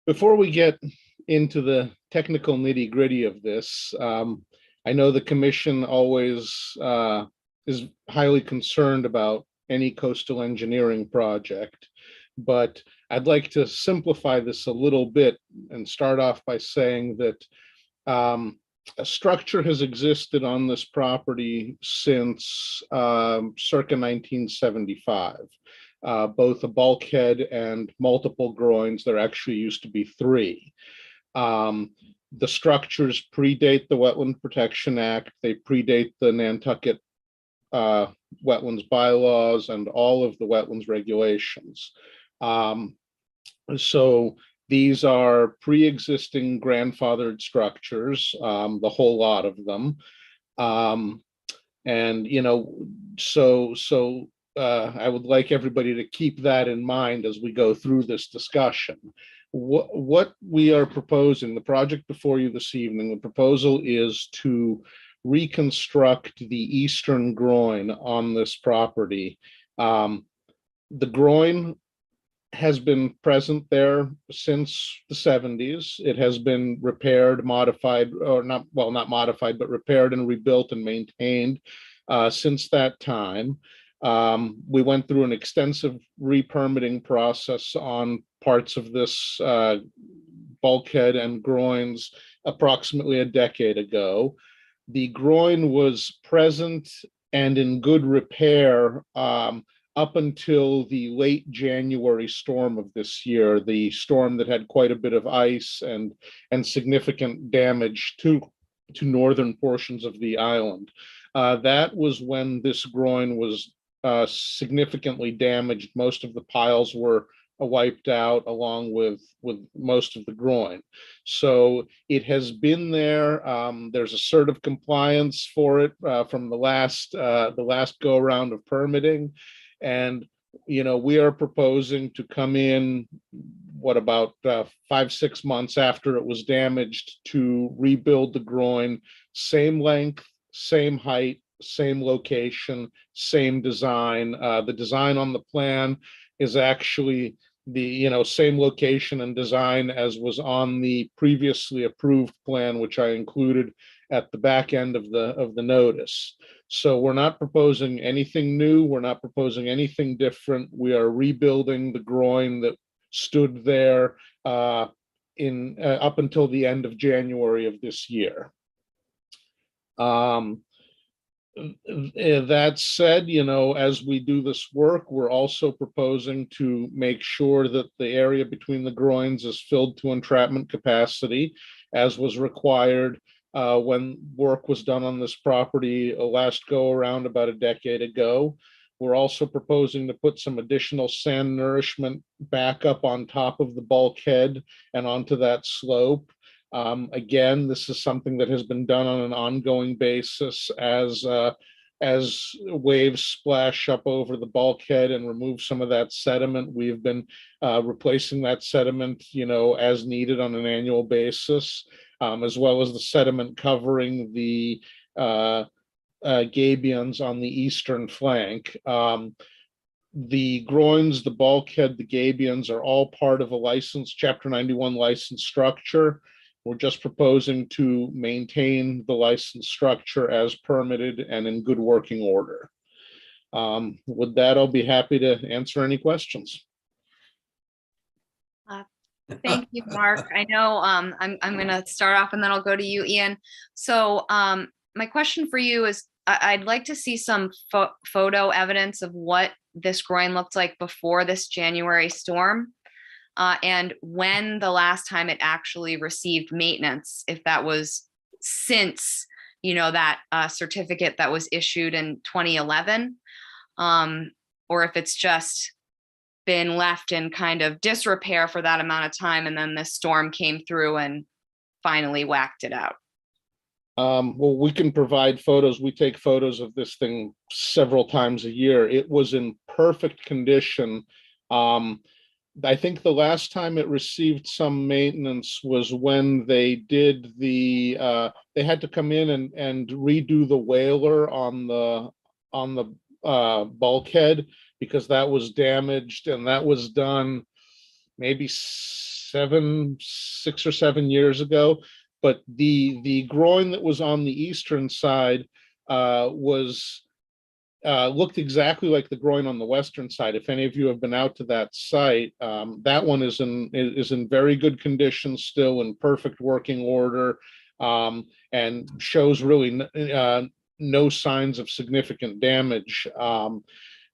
Before we get into the technical nitty-gritty of this, I know the commission always is highly concerned about any coastal engineering project, but I'd like to simplify this a little bit and start off by saying that a structure has existed on this property since circa 1975. Both a bulkhead and multiple groins. There actually used to be 3. The structures predate the Wetland Protection Act. They predate the Nantucket wetlands bylaws and all of the wetlands regulations. So these are pre-existing grandfathered structures, the whole lot of them. And, you know, so I would like everybody to keep that in mind as we go through this discussion. What we are proposing, the project before you this evening, the proposal is to reconstruct the eastern groin on this property. The groin has been present there since the 70s. It has been repaired, modified, or not modified, but repaired and rebuilt and maintained since that time. We went through an extensive re-permitting process on parts of this bulkhead and groins approximately a decade ago. The groin was present and in good repair up until the late January storm of this year, the storm that had quite a bit of ice and significant damage to northern portions of the island. That was when this groin was significantly damaged. Most of the piles were wiped out along with most of the groin. So it has been there. There's a cert of compliance for it from the last go around of permitting. And, you know, we are proposing to come in, what, about 5-6 months after it was damaged, to rebuild the groin, same length, same height, same location, same design. The design on the plan is actually the same location and design as was on the previously approved plan, which I included at the back end of the notice. So we're not proposing anything new. We're not proposing anything different. We are rebuilding the groin that stood there up until the end of January of this year. That said, as we do this work, we're also proposing to make sure that the area between the groins is filled to entrapment capacity, as was required when work was done on this property last go around about a decade ago. We're also proposing to put some additional sand nourishment back up on top of the bulkhead and onto that slope. Again, this is something that has been done on an ongoing basis as waves splash up over the bulkhead and remove some of that sediment. We've been replacing that sediment, as needed on an annual basis, as well as the sediment covering the gabions on the eastern flank. The groins, the bulkhead, the gabions are all part of a licensed Chapter 91 licensed structure. We're just proposing to maintain the licensed structure as permitted and in good working order. With that, I'll be happy to answer any questions. Thank you, Mark. I know I'm going to start off and then I'll go to you, Ian. So my question for you is, I'd like to see some photo evidence of what this groin looked like before this January storm. And when the last time it actually received maintenance, if that was since, that certificate that was issued in 2011, or if it's just been left in kind of disrepair for that amount of time, and then this storm came through and finally whacked it out. Well, we can provide photos. We take photos of this thing several times a year. It was in perfect condition. I think the last time it received some maintenance was when they did they had to come in and redo the whaler on the bulkhead, because that was damaged, and that was done maybe 6 or 7 years ago. But the groin that was on the eastern side looked exactly like the groin on the western side. If any of you have been out to that site, that one is in very good condition, still in perfect working order, and shows really no signs of significant damage.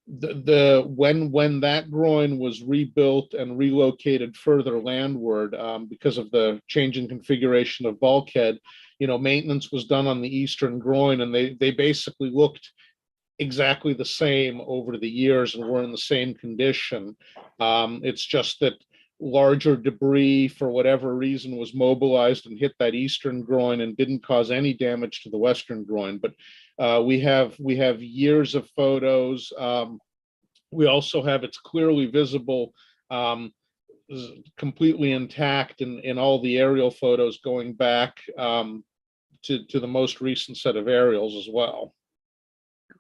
When that groin was rebuilt and relocated further landward, because of the change in configuration of bulkhead, maintenance was done on the eastern groin, and they basically looked exactly the same over the years and were in the same condition. It's just that larger debris, for whatever reason, was mobilized and hit that eastern groin and didn't cause any damage to the western groin. But we have years of photos. We also have, it's clearly visible, completely intact in all the aerial photos going back to the most recent set of aerials as well.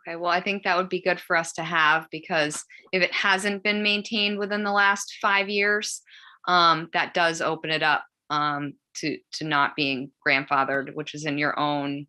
Okay, well, I think that would be good for us to have, because if it hasn't been maintained within the last 5 years, that does open it up to not being grandfathered, which is in your own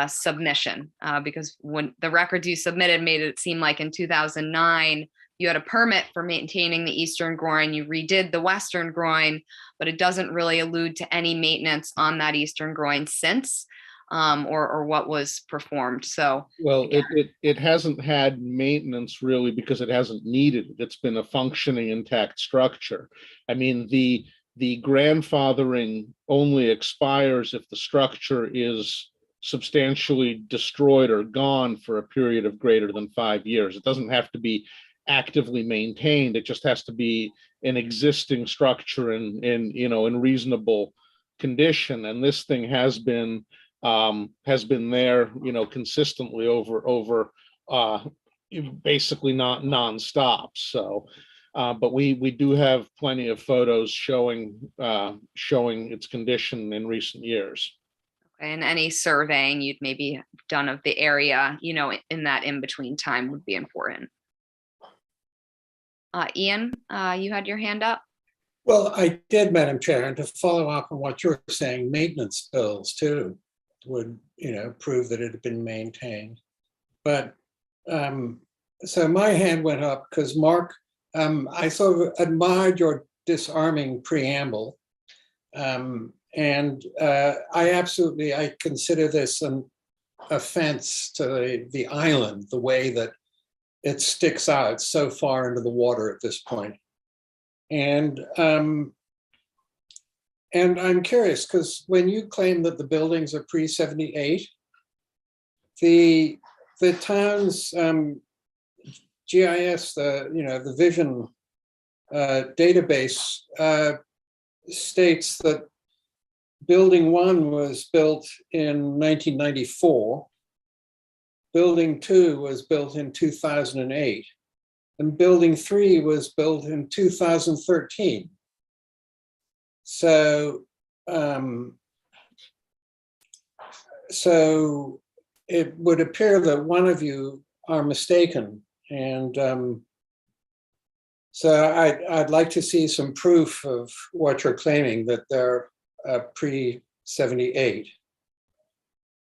submission, because when the records you submitted made it seem like in 2009 you had a permit for maintaining the eastern groin, you redid the western groin, but it doesn't really allude to any maintenance on that eastern groin since, or what was performed. So, well, it hasn't had maintenance really because it hasn't needed it. It's been a functioning intact structure. I mean, the grandfathering only expires if the structure is substantially destroyed or gone for a period of greater than 5 years. It doesn't have to be actively maintained. It just has to be an existing structure in reasonable condition. And this thing has been there, consistently over basically not nonstop. So, but we do have plenty of photos showing its condition in recent years. and any surveying you'd maybe done of the area, in that in-between time would be important. Ian, you had your hand up. Well, I did, Madam Chair, and to follow up on what you're saying, maintenance bills too would, prove that it had been maintained. But so my hand went up because Mark, I sort of admired your disarming preamble. And I consider this a fence to the island, the way that it sticks out so far into the water at this point. And I'm curious, because when you claim that the buildings are pre-78, the town's GIS, the vision database states that Building 1 was built in 1994, Building 2 was built in 2008, and Building 3 was built in 2013. So, so it would appear that one of you are mistaken, and so I'd like to see some proof of what you're claiming, that they're pre-78.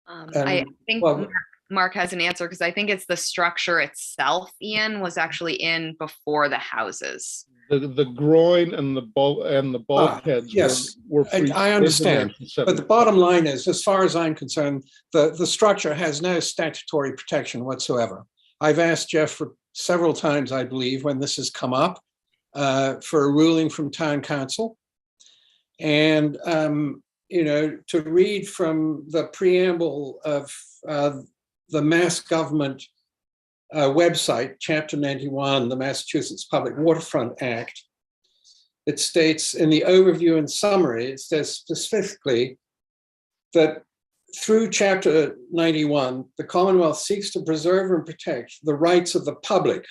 I think Mark has an answer, because I think it's the structure itself, Ian, was actually in before the houses. The groin and the bulkheads. Yes, were I understand. But the bottom line is, as far as I'm concerned, the structure has no statutory protection whatsoever. I've asked Jeff for several times, I believe, when this has come up, for a ruling from town council. And, to read from the preamble of the Mass Government website, Chapter 91, the Massachusetts Public Waterfront Act, it states in the overview and summary, it says specifically that through Chapter 91, the Commonwealth seeks to preserve and protect the rights of the public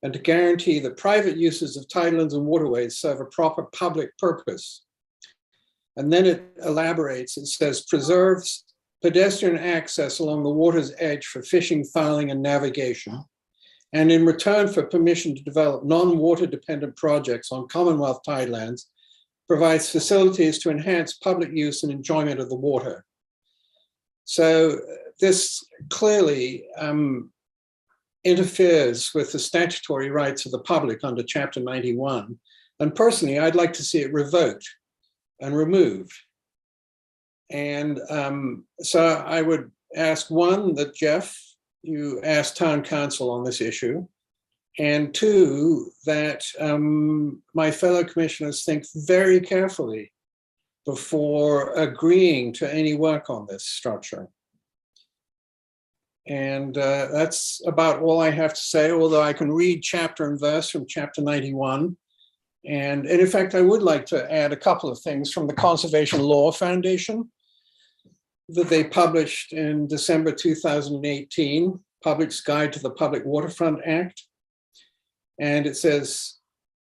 and to guarantee that private uses of tidelands and waterways serve a proper public purpose. And then it elaborates, it says, preserves pedestrian access along the water's edge for fishing, fouling, and navigation. And in return for permission to develop non-water dependent projects on Commonwealth tidelands, provides facilities to enhance public use and enjoyment of the water. So this clearly interferes with the statutory rights of the public under Chapter 91. And personally, I'd like to see it revoked and removed. And so I would ask, one, that Jeff, you ask town council on this issue, and two, that my fellow commissioners think very carefully before agreeing to any work on this structure. And that's about all I have to say, although I can read chapter and verse from Chapter 91. And in fact, I would like to add a couple of things from the Conservation Law Foundation that they published in December 2018, Public's Guide to the Public Waterfront Act. And it says,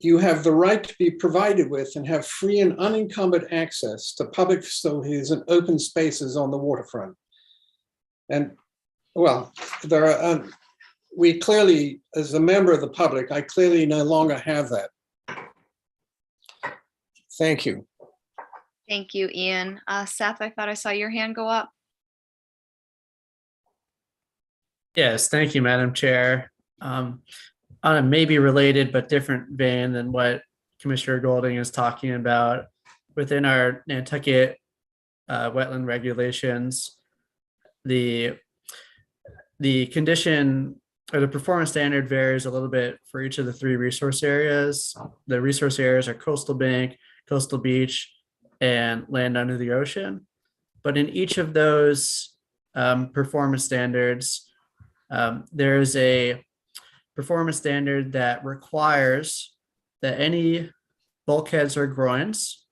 you have the right to be provided with and have free and unencumbered access to public facilities and open spaces on the waterfront. And well, there are, we clearly, as a member of the public, I clearly no longer have that. Thank you. Thank you, Ian. Seth, I thought I saw your hand go up. Yes, thank you, Madam Chair. On a maybe related but different vein than what Commissioner Golding is talking about, within our Nantucket wetland regulations, the condition or the performance standard varies a little bit for each of the three resource areas. The resource areas are coastal bank, coastal beach, and land under the ocean. But in each of those performance standards, there is a performance standard that requires that any bulkheads or groins,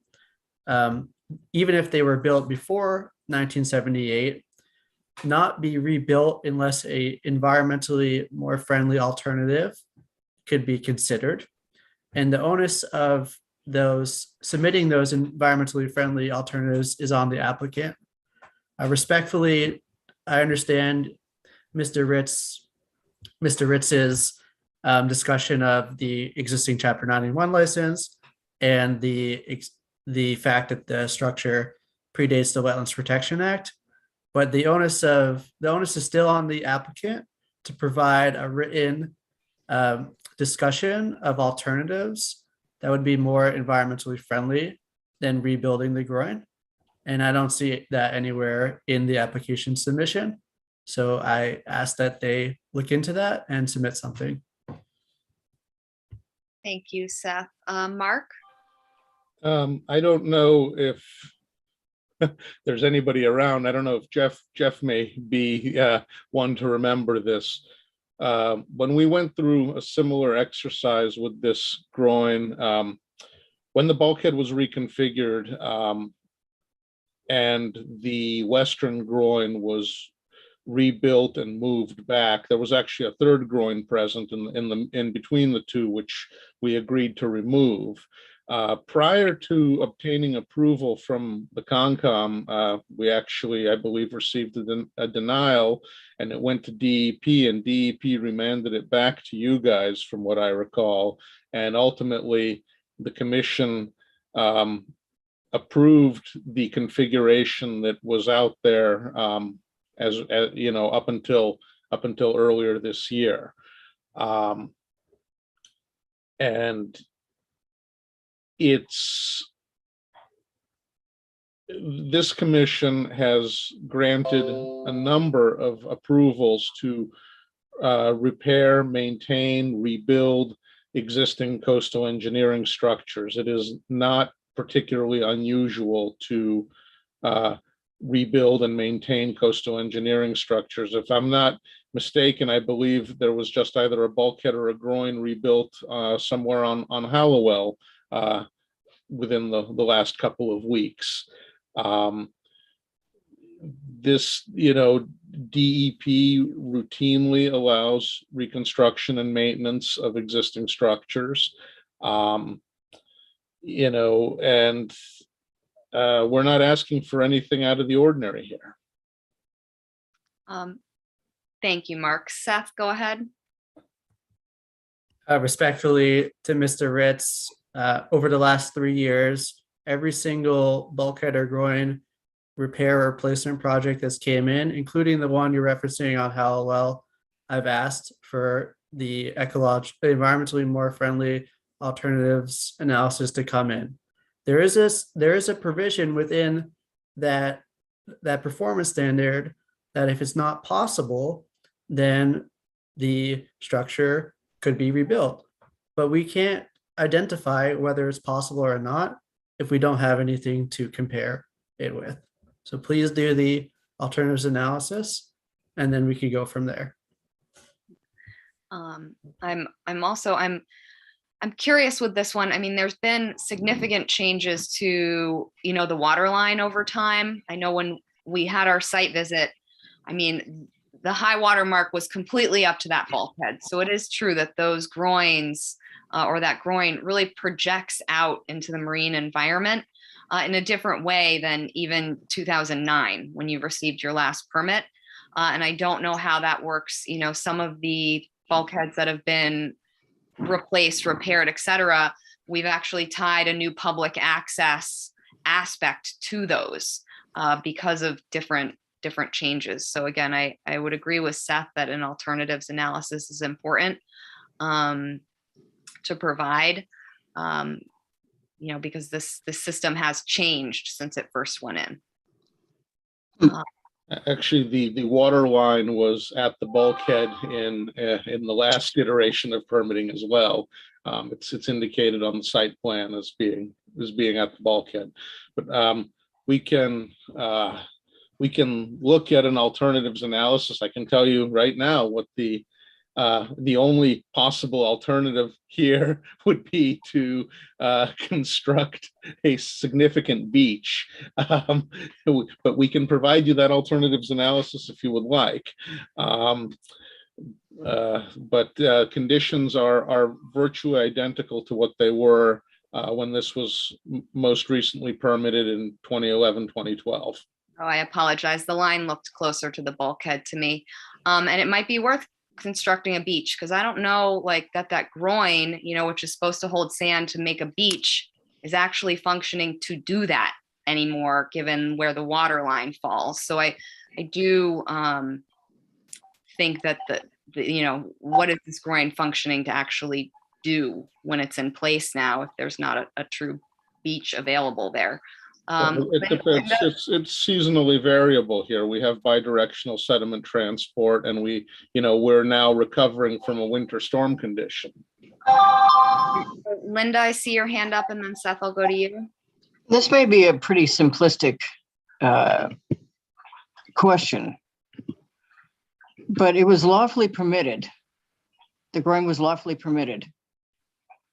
even if they were built before 1978, not be rebuilt unless a environmentally more friendly alternative could be considered. And the onus of those submitting those environmentally friendly alternatives is on the applicant. Respectfully, I understand Mr. Ritz's discussion of the existing Chapter 91 license and the fact that the structure predates the Wetlands Protection Act, but the onus is still on the applicant to provide a written discussion of alternatives that would be more environmentally friendly than rebuilding the groin. and I don't see that anywhere in the application submission. So I ask that they look into that and submit something. Thank you, Seth. Mark? I don't know if there's anybody around. I don't know if Jeff may be one to remember this. When we went through a similar exercise with this groin, when the bulkhead was reconfigured and the western groin was rebuilt and moved back, there was actually a third groin present in between the two, which we agreed to remove. Prior to obtaining approval from the Concom, we actually, I believe, received a denial, and it went to DEP, and DEP remanded it back to you guys, from what I recall. And ultimately, the commission approved the configuration that was out there as you know, up until earlier this year. And this commission has granted a number of approvals to repair, maintain, rebuild existing coastal engineering structures. It is not particularly unusual to rebuild and maintain coastal engineering structures. If I'm not mistaken, I believe there was just either a bulkhead or a groin rebuilt somewhere on Hallowell within the last couple of weeks. This, you know, DEP routinely allows reconstruction and maintenance of existing structures. You know, and we're not asking for anything out of the ordinary here. Thank you, Mark. Seth, go ahead. Respectfully to Mr. Ritz, over the last 3 years, every single bulkhead or groin repair or replacement project that's came in, including the one you're referencing on Hallowell, I've asked for the environmentally more friendly alternatives analysis to come in. There is a provision within that performance standard that if it's not possible, then the structure could be rebuilt. But we can't identify whether it's possible or not if we don't have anything to compare it with. So please do the alternatives analysis, and then we can go from there. I'm curious with this one. I mean, there's been significant changes to, you know, the water line over time. I know when we had our site visit, I mean, the high water mark was completely up to that bulkhead. So it is true that those groins or that groin really projects out into the marine environment in a different way than even 2009 when you received your last permit. And I don't know how that works. You know, some of the bulkheads that have been replaced, repaired, etc., we've actually tied a new public access aspect to those because of different changes. So again, I would agree with Seth that an alternatives analysis is important to provide, you know, because this system has changed since it first went in. Actually, the water line was at the bulkhead in the last iteration of permitting as well. It's indicated on the site plan as being at the bulkhead, but we can look at an alternatives analysis. I can tell you right now what the only possible alternative here would be to construct a significant beach. But we can provide you that alternatives analysis if you would like. But conditions are virtually identical to what they were when this was most recently permitted in 2011, 2012. Oh, I apologize. The line looked closer to the bulkhead to me. And it might be worth constructing a beach, because I don't know, like, that groin, you know, which is supposed to hold sand to make a beach, is actually functioning to do that anymore, given where the water line falls. So I do think that the you know, what is this groin functioning to actually do when it's in place now, if there's not a true beach available there. It's seasonally variable here. We have bidirectional sediment transport, and we're now recovering from a winter storm condition. Linda, I see your hand up, and then Seth, I'll go to you. This may be a pretty simplistic question, but it was lawfully permitted. The growing was lawfully permitted.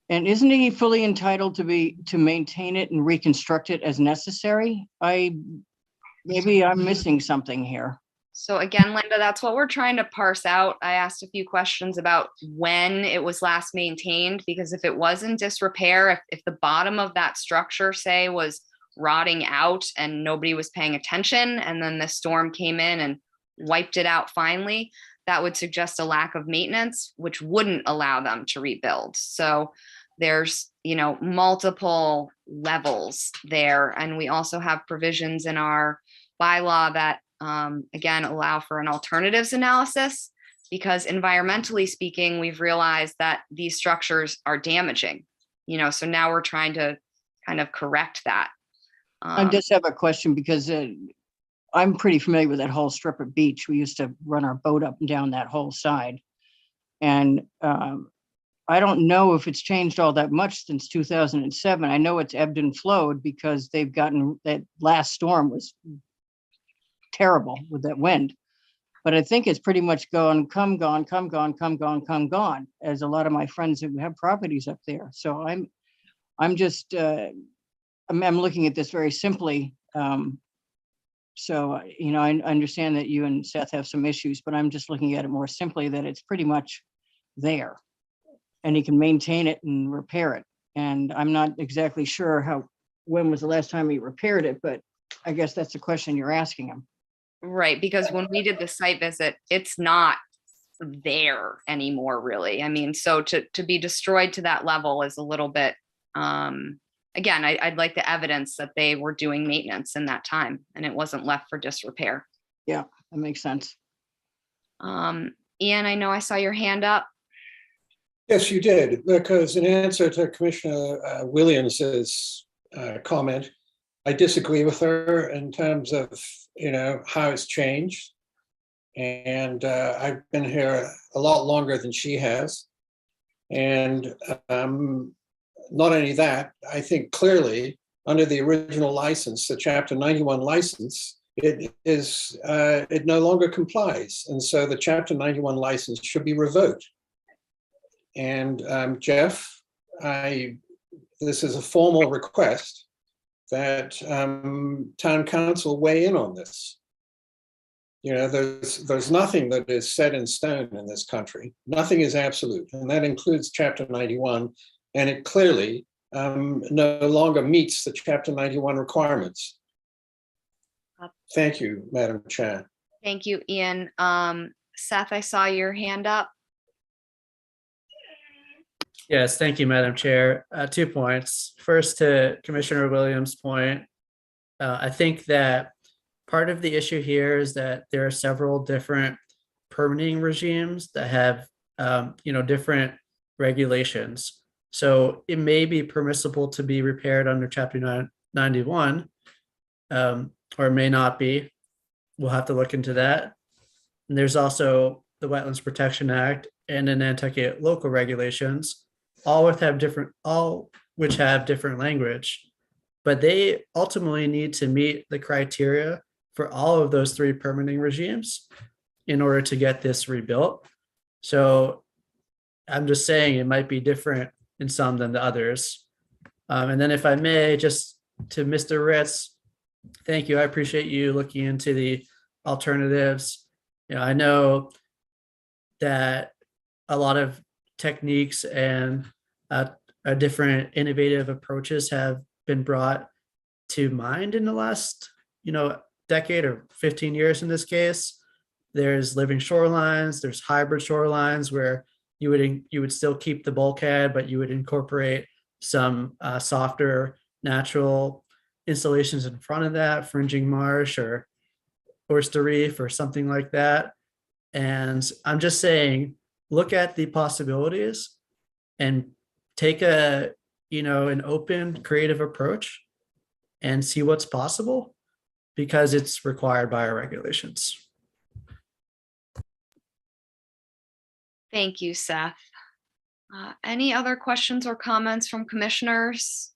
And isn't he fully entitled to maintain it and reconstruct it as necessary? Maybe I'm missing something here. So again, Linda, that's what we're trying to parse out. I asked a few questions about when it was last maintained, because if it was in disrepair, if the bottom of that structure, say, was rotting out and nobody was paying attention, and then the storm came in and wiped it out finally, that would suggest a lack of maintenance, which wouldn't allow them to rebuild. So there's, multiple levels there. And we also have provisions in our bylaw that, again, allow for an alternatives analysis, because environmentally speaking, we've realized that these structures are damaging, so now we're trying to kind of correct that. I just have a question, because I'm pretty familiar with that whole strip of beach. We used to run our boat up and down that whole side. And I don't know if it's changed all that much since 2007. I know it's ebbed and flowed because they've gotten, that last storm was terrible with that wind. But I think it's pretty much gone, come, gone, as a lot of my friends who have properties up there. So I'm just, I'm looking at this very simply. So, I understand that you and Seth have some issues, but I'm just looking at it more simply, that it's pretty much there and he can maintain it and repair it. And I'm not exactly sure when was the last time he repaired it, but I guess that's the question you're asking him. Right, because when we did the site visit, it's not there anymore, really. I mean, so to be destroyed to that level is a little bit, again, I'd like the evidence that they were doing maintenance in that time and it wasn't left for disrepair. Yeah, that makes sense. Ian, I know I saw your hand up. Yes, you did, because in answer to Commissioner Williams's comment, I disagree with her in terms of, how it's changed. And I've been here a lot longer than she has. And not only that, I think clearly under the original license, the Chapter 91 license, it no longer complies. And so the Chapter 91 license should be revoked. And Jeff, this is a formal request that town council weigh in on this. There's nothing that is set in stone in this country. Nothing is absolute, and that includes Chapter 91. And it clearly no longer meets the Chapter 91 requirements. Thank you, Madam Chair. Thank you, Ian. Seth, I saw your hand up. Yes, thank you, Madam Chair. 2 points. First, to Commissioner Williams' point, I think that part of the issue here is that there are several different permitting regimes that have, different regulations. So it may be permissible to be repaired under Chapter 91, or it may not be. We'll have to look into that. And there's also the Wetlands Protection Act and the Nantucket local regulations, all which have different language, but they ultimately need to meet the criteria for all of those 3 permitting regimes in order to get this rebuilt. So I'm just saying it might be different in some than the others. And then if I may, just to Mr. Ritz, thank you. I appreciate you looking into the alternatives. I know that a lot of techniques and different innovative approaches have been brought to mind in the last, decade or 15 years in this case. There's living shorelines, there's hybrid shorelines where you would still keep the bulkhead, but you would incorporate some softer natural installations in front of that, fringing marsh or oyster reef or something like that. And I'm just saying, look at the possibilities and take an open, creative approach and see what's possible because it's required by our regulations. Thank you, Seth. Any other questions or comments from commissioners?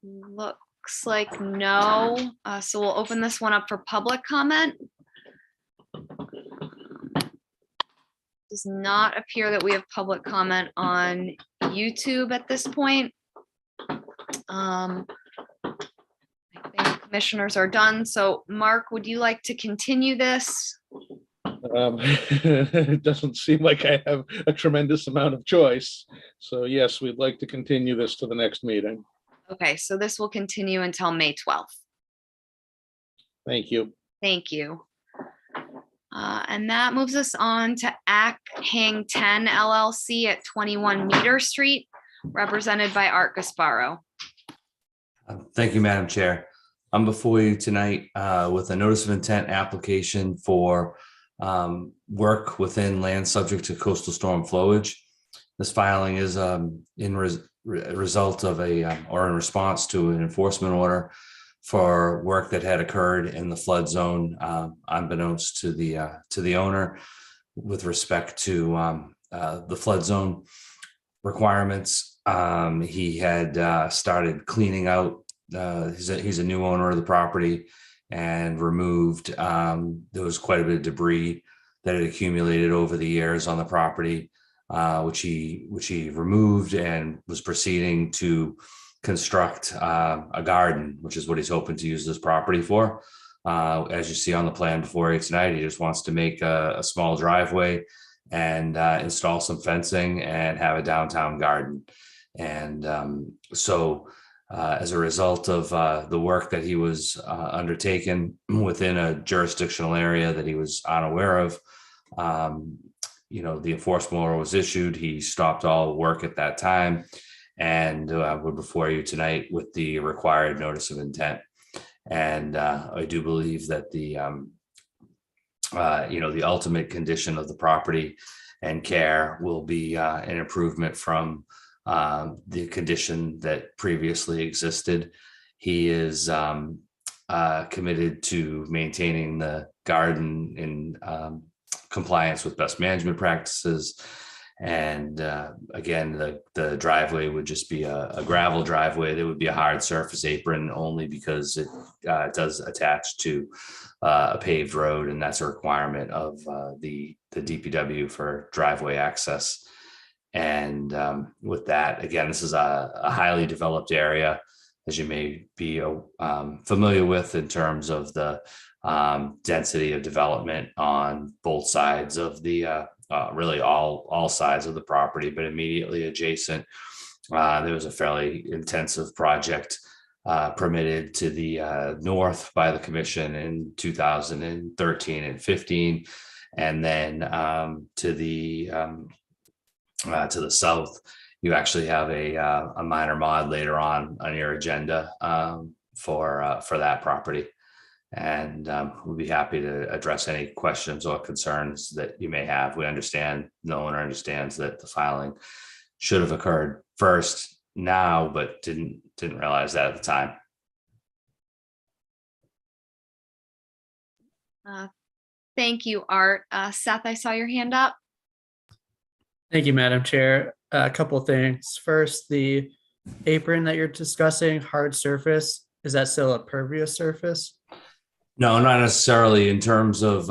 Looks like no. So we'll open this one up for public comment. Does not appear that we have public comment on YouTube at this point. I think commissioners are done. So Mark, would you like to continue this? It doesn't seem like I have a tremendous amount of choice. So yes, we'd like to continue this to the next meeting. Okay, so this will continue until May 12th. Thank you. Thank you. And that moves us on to Hang 10 LLC at 21 Meter Street, represented by Art Gasparo. Thank you, Madam Chair. I'm before you tonight with a notice of intent application for work within land subject to coastal storm flowage. This filing is result of or in response to an enforcement order for work that had occurred in the flood zone, unbeknownst to the owner, with respect to the flood zone requirements. He had started cleaning out. He's a new owner of the property, and removed. There was quite a bit of debris that had accumulated over the years on the property, which he removed, and was proceeding to construct a garden, which is what he's hoping to use this property for. As you see on the plan before you tonight, he just wants to make a small driveway and install some fencing and have a downtown garden. And as a result of the work that he was undertaken within a jurisdictional area that he was unaware of, the enforcement order was issued. He stopped all work at that time, and we're before you tonight with the required notice of intent. And I do believe that the ultimate condition of the property and care will be an improvement from the condition that previously existed. He is committed to maintaining the garden in compliance with best management practices. And again, the driveway would just be a gravel driveway. There would be a hard surface apron only because it does attach to a paved road, and that's a requirement of the DPW for driveway access. And with that, again, this is a highly developed area, as you may be familiar with, in terms of the density of development on both sides of the really all sides of the property, but immediately adjacent. There was a fairly intensive project permitted to the north by the commission in 2013 and 15, and then to the south, you actually have a minor mod later on your agenda for that property. And we'll be happy to address any questions or concerns that you may have. We understand, the owner understands that the filing should have occurred first now, but didn't realize that at the time. Thank you, Art. Seth, I saw your hand up. Thank you, Madam Chair. A couple of things. First, the apron that you're discussing, hard surface, is that still a pervious surface? No, not necessarily. In terms of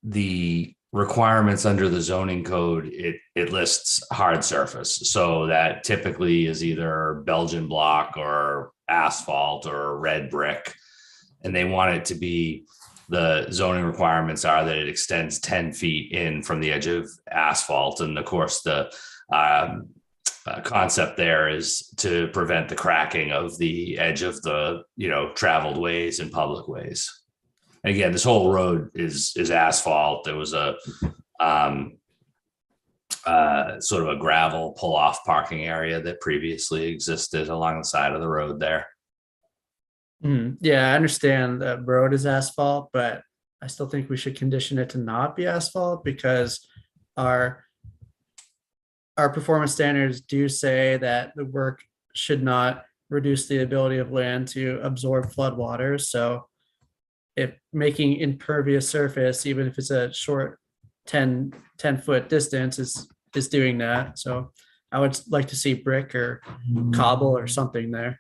the requirements under the zoning code, it lists hard surface. So that typically is either Belgian block or asphalt or red brick. And they want it to be, the zoning requirements are that it extends 10 feet in from the edge of asphalt. And of course, the concept there is to prevent the cracking of the edge of the traveled ways and public ways. And again, this whole road is asphalt. There was a sort of a gravel pull-off parking area that previously existed along the side of the road there. Yeah, I understand that road is asphalt, but I still think we should condition it to not be asphalt, because our our performance standards do say that the work should not reduce the ability of land to absorb floodwaters. So if making impervious surface, even if it's a short 10 foot distance, is doing that. So I would like to see brick or cobble or something there.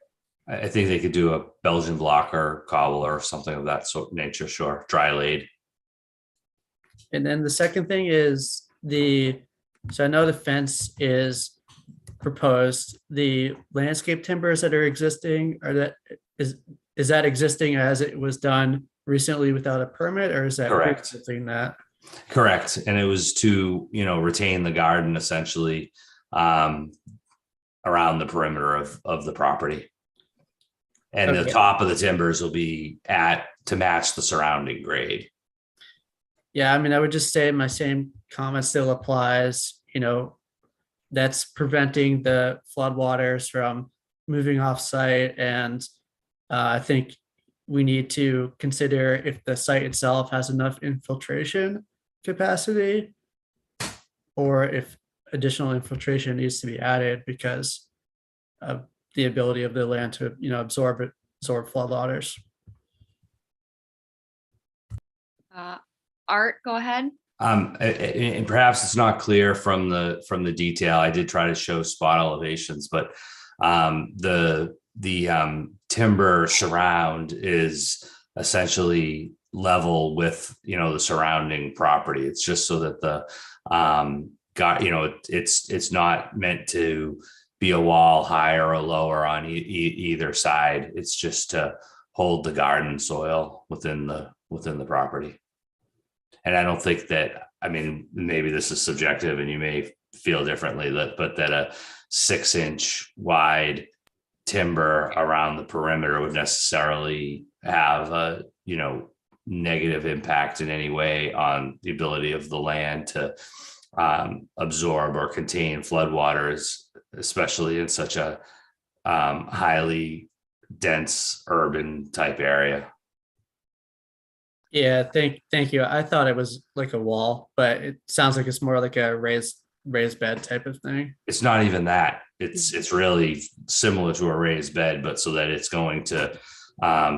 I think they could do a Belgian block or cobble or something of that sort of nature. Sure. Dry laid. And then the second thing is so I know the fence is proposed. The landscape timbers that are existing, is that existing as it was done recently without a permit, or is that correct? That correct, and it was to retain the garden essentially around the perimeter of the property, and okay. The top of the timbers will be to match the surrounding grade. Yeah, I mean, I would just say my same comment still applies. That's preventing the floodwaters from moving off site, and I think we need to consider if the site itself has enough infiltration capacity, or if additional infiltration needs to be added because of the ability of the land to absorb floodwaters. Art, go ahead. And perhaps it's not clear from the detail. I did try to show spot elevations, but the timber surround is essentially level with the surrounding property. It's just so that the it's not meant to be a wall higher or lower on either side. It's just to hold the garden soil within the property. And I don't think that, I mean, maybe this is subjective and you may feel differently, but that a 6-inch wide timber around the perimeter would necessarily have a, negative impact in any way on the ability of the land to absorb or contain floodwaters, especially in such a highly dense urban type area. Yeah, thank you. I thought it was like a wall, but it sounds like it's more like a raised bed type of thing. It's not even that. It's really similar to a raised bed, but so that it's going to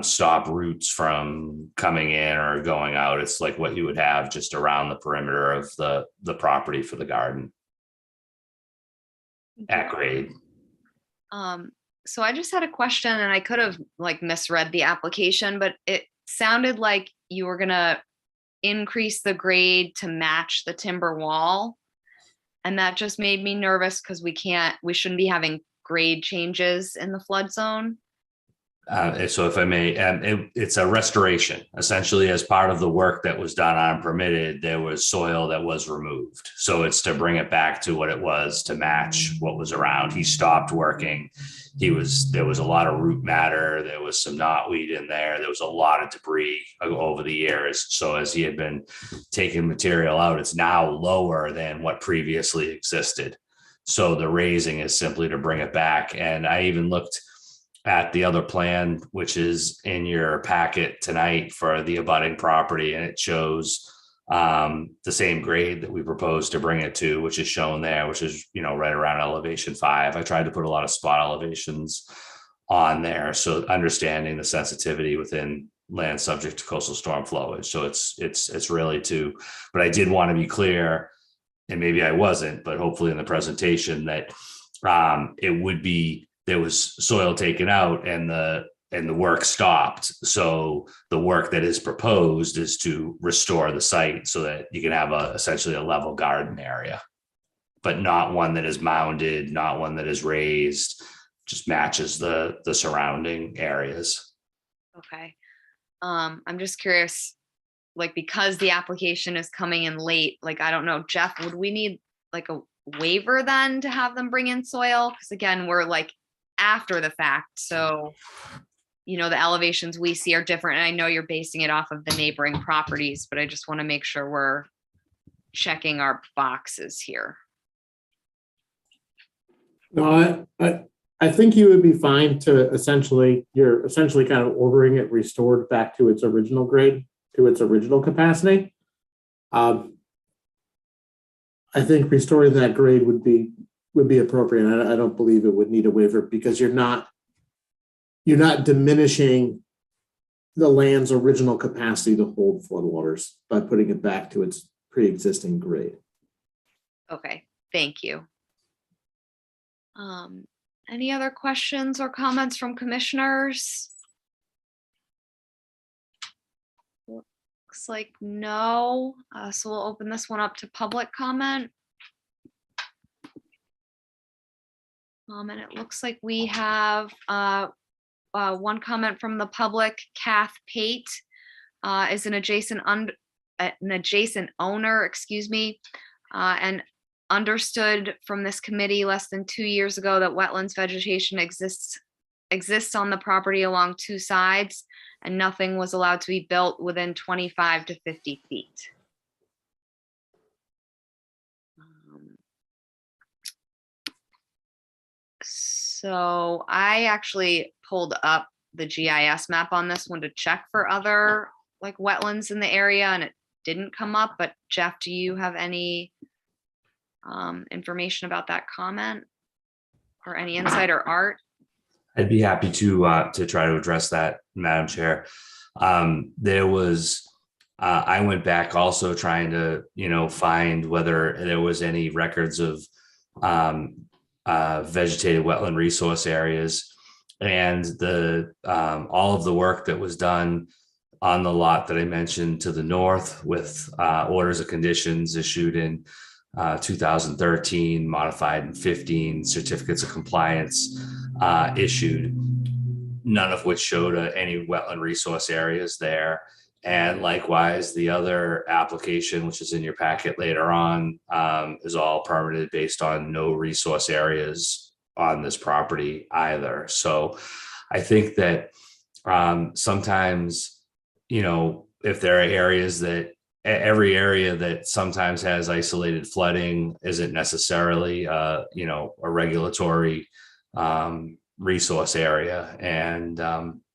stop roots from coming in or going out. It's like what you would have just around the perimeter of the property for the garden at grade. So I just had a question, and I could have misread the application, but it sounded like you were gonna increase the grade to match the timber wall. And that just made me nervous because we shouldn't be having grade changes in the flood zone. So if I may, it's a restoration. Essentially, as part of the work that was done unpermitted, there was soil that was removed. So it's to bring it back to what it was, to match what was around. He stopped working. There was a lot of root matter. There was some knotweed in there. There was a lot of debris over the years. So as he had been taking material out, it's now lower than what previously existed. So the raising is simply to bring it back. And I even looked at the other plan, which is in your packet tonight for the abutting property, and it shows the same grade that we proposed to bring it to, which is shown there, which is right around elevation 5. I tried to put a lot of spot elevations on there, so understanding the sensitivity within land subject to coastal storm flowage. So it's really but I did want to be clear, and maybe I wasn't, but hopefully in the presentation that it would be. There was soil taken out and the work stopped. So the work that is proposed is to restore the site so that you can have essentially a level garden area, but not one that is mounded, not one that is raised, just matches the surrounding areas. Okay. I'm just curious, because the application is coming in late, I don't know, Jeff, would we need a waiver then to have them bring in soil? Because again, we're after the fact. So, the elevations we see are different. And I know you're basing it off of the neighboring properties, but I just want to make sure we're checking our boxes here. No, I think you would be fine to you're essentially kind of ordering it restored back to its original grade, to its original capacity. I I think restoring that grade would be appropriate. I don't believe it would need a waiver because you're not diminishing the land's original capacity to hold floodwaters by putting it back to its pre-existing grade. Okay, thank you. Any other questions or comments from commissioners? Looks like no. So we'll open this one up to public comment. And it looks like we have one comment from the public. Kath Pate is an adjacent owner, excuse me, and understood from this committee less than 2 years ago that wetlands vegetation exists on the property along two sides, and nothing was allowed to be built within 25 to 50 feet. So I actually pulled up the GIS map on this one to check for other like wetlands in the area, and it didn't come up. But Jeff, do you have any information about that comment or any insight, or Art? I'd be happy to try to address that, Madam Chair. There was, I went back also trying to, find whether there was any records of vegetated wetland resource areas, and all of the work that was done on the lot that I mentioned to the north with orders of conditions issued in 2013, modified in 15, certificates of compliance issued, none of which showed any wetland resource areas there. And likewise, the other application, which is in your packet later on, is all permitted based on no resource areas on this property either. So I think that sometimes, if there are areas that every area that sometimes has isolated flooding isn't necessarily, a regulatory resource area. And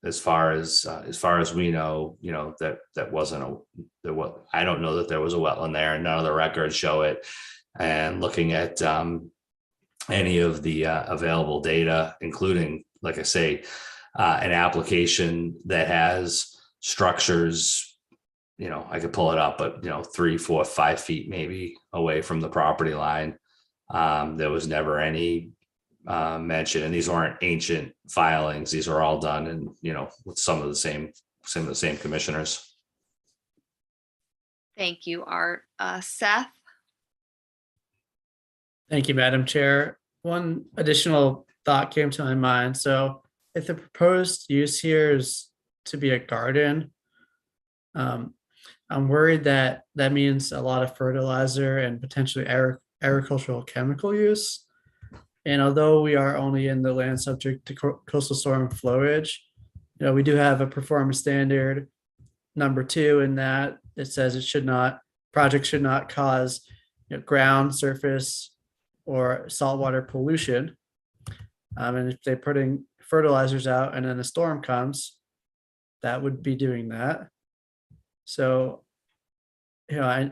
as far as we know, that wasn't I don't know that there was a wetland there, and none of the records show it. And looking at any of the available data, including, like I say, an application that has structures, I could pull it up, but 3, 4, 5 feet maybe away from the property line. There was never any mention, and these aren't ancient filings. These are all done, and with some of the same commissioners. Thank you, Art. Seth? Thank you, Madam Chair. One additional thought came to my mind. So if the proposed use here is to be a garden, I'm worried that means a lot of fertilizer and potentially agricultural chemical use. And although we are only in the land subject to coastal storm flowage, we do have a performance standard number 2 in that it says projects should not cause ground, surface, or saltwater pollution. And if they're putting fertilizers out and then a storm comes, that would be doing that. So, I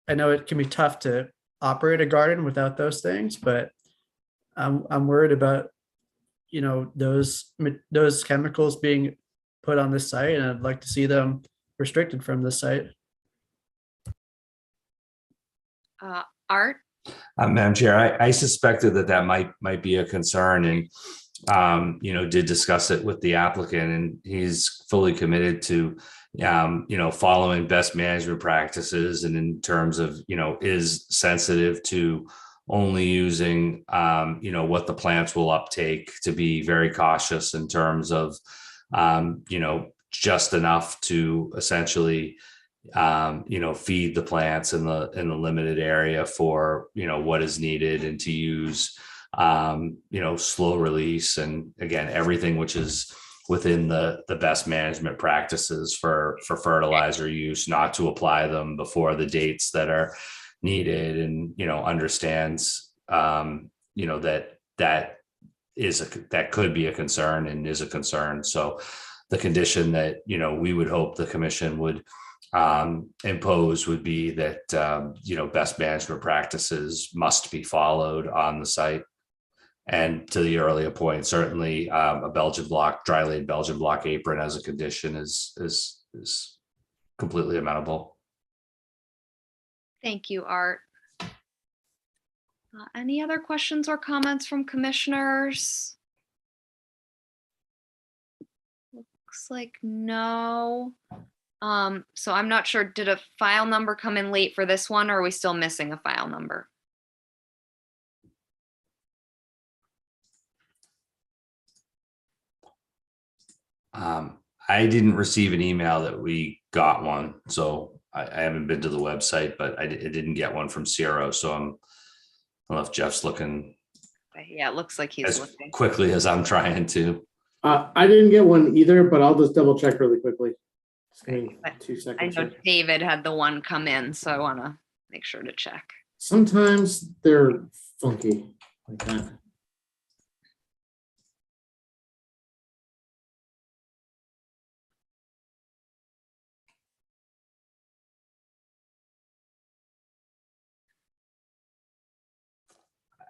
know it can be tough to operate a garden without those things, but I'm worried about, those chemicals being put on this site, and I'd like to see them restricted from this site. Art? Madam Chair, I suspected that might be a concern, and did discuss it with the applicant, and he's fully committed to following best management practices, and in terms of is sensitive to only using what the plants will uptake, to be very cautious in terms of just enough to essentially feed the plants in the limited area for what is needed, and to use slow release, and again, everything which is within the best management practices for fertilizer use, not to apply them before the dates that are needed, and understands that could be a concern, and is a concern. So the condition that we would hope the commission would impose would be that, best management practices must be followed on the site. And to the earlier point, certainly a Belgian block, dry laid Belgian block apron as a condition is completely amenable. Thank you, Art. Any other questions or comments from commissioners? Looks like no. So I'm not sure, did a file number come in late for this one, or are we still missing a file number? I didn't receive an email that we got one, so I haven't been to the website, but I didn't get one from Ciro, so I don't know if Jeff's looking Yeah, it looks like he's as looking. quickly as I'm trying to. I didn't get one either, but I'll just double check really quickly. Just give me 2 I seconds. know here. David had the one come in, so I want to make sure to check. Sometimes they're funky like that.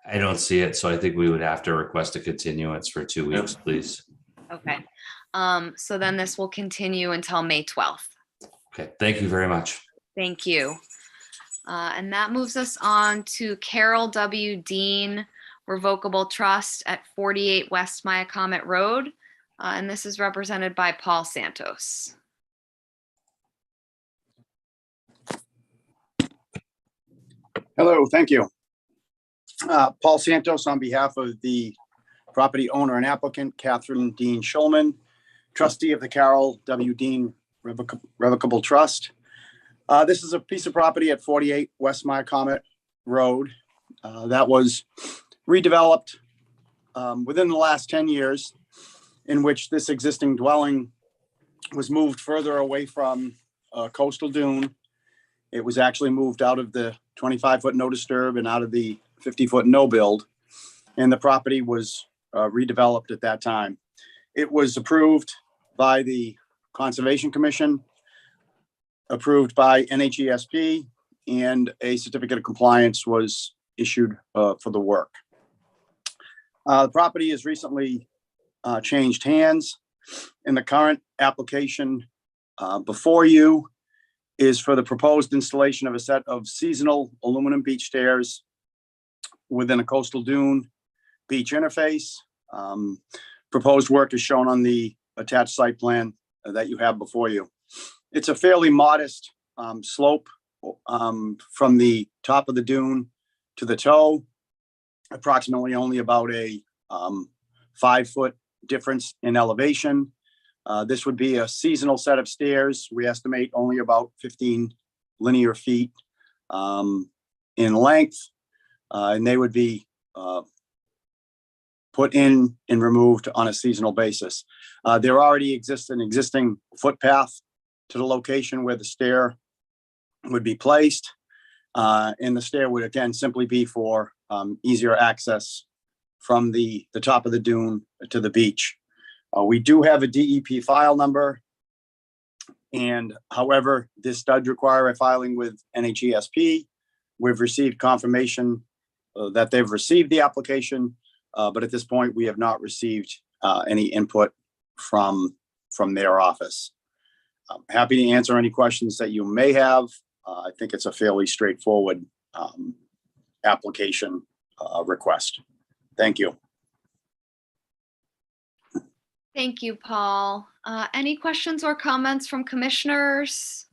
I don't see it, so I think we would have to request a continuance for 2 weeks, please. Okay. So then this will continue until May 12th. Okay, thank you very much. Thank you. And that moves us on to Carol W. Dean Revocable Trust at 48 West Myacomet Road. And this is represented by Paul Santos. Hello, thank you. Paul Santos on behalf of the property owner and applicant, Catherine Dean Schulman, trustee of the Carol W. Dean Revocable Trust. This is a piece of property at 48 West Myacomet Road that was redeveloped within the last 10 years, in which this existing dwelling was moved further away from coastal dune. It was actually moved out of the 25-foot no disturb and out of the 50-foot no build, and the property was redeveloped at that time. It was approved by the Conservation Commission, approved by NHESP, and a certificate of compliance was issued for the work. The property has recently changed hands, and the current application before you is for the proposed installation of a set of seasonal aluminum beach stairs within a coastal dune beach interface. Proposed work is shown on the attached site plan that you have before you. It's a fairly modest slope from the top of the dune to the toe, approximately only about a 5-foot difference in elevation. This would be a seasonal set of stairs. We estimate only about 15 linear feet in length, and they would be put in and removed on a seasonal basis. There already exists an existing footpath to the location where the stair would be placed, and the stair would again simply be for easier access from the top of the dune to the beach. We do have a DEP file number, and however, this does require a filing with NHESP. We've received confirmation that they've received the application, but at this point, we have not received any input from their office. I'm happy to answer any questions that you may have. I think it's a fairly straightforward application request. Thank you. Thank you, Paul. Any questions or comments from commissioners?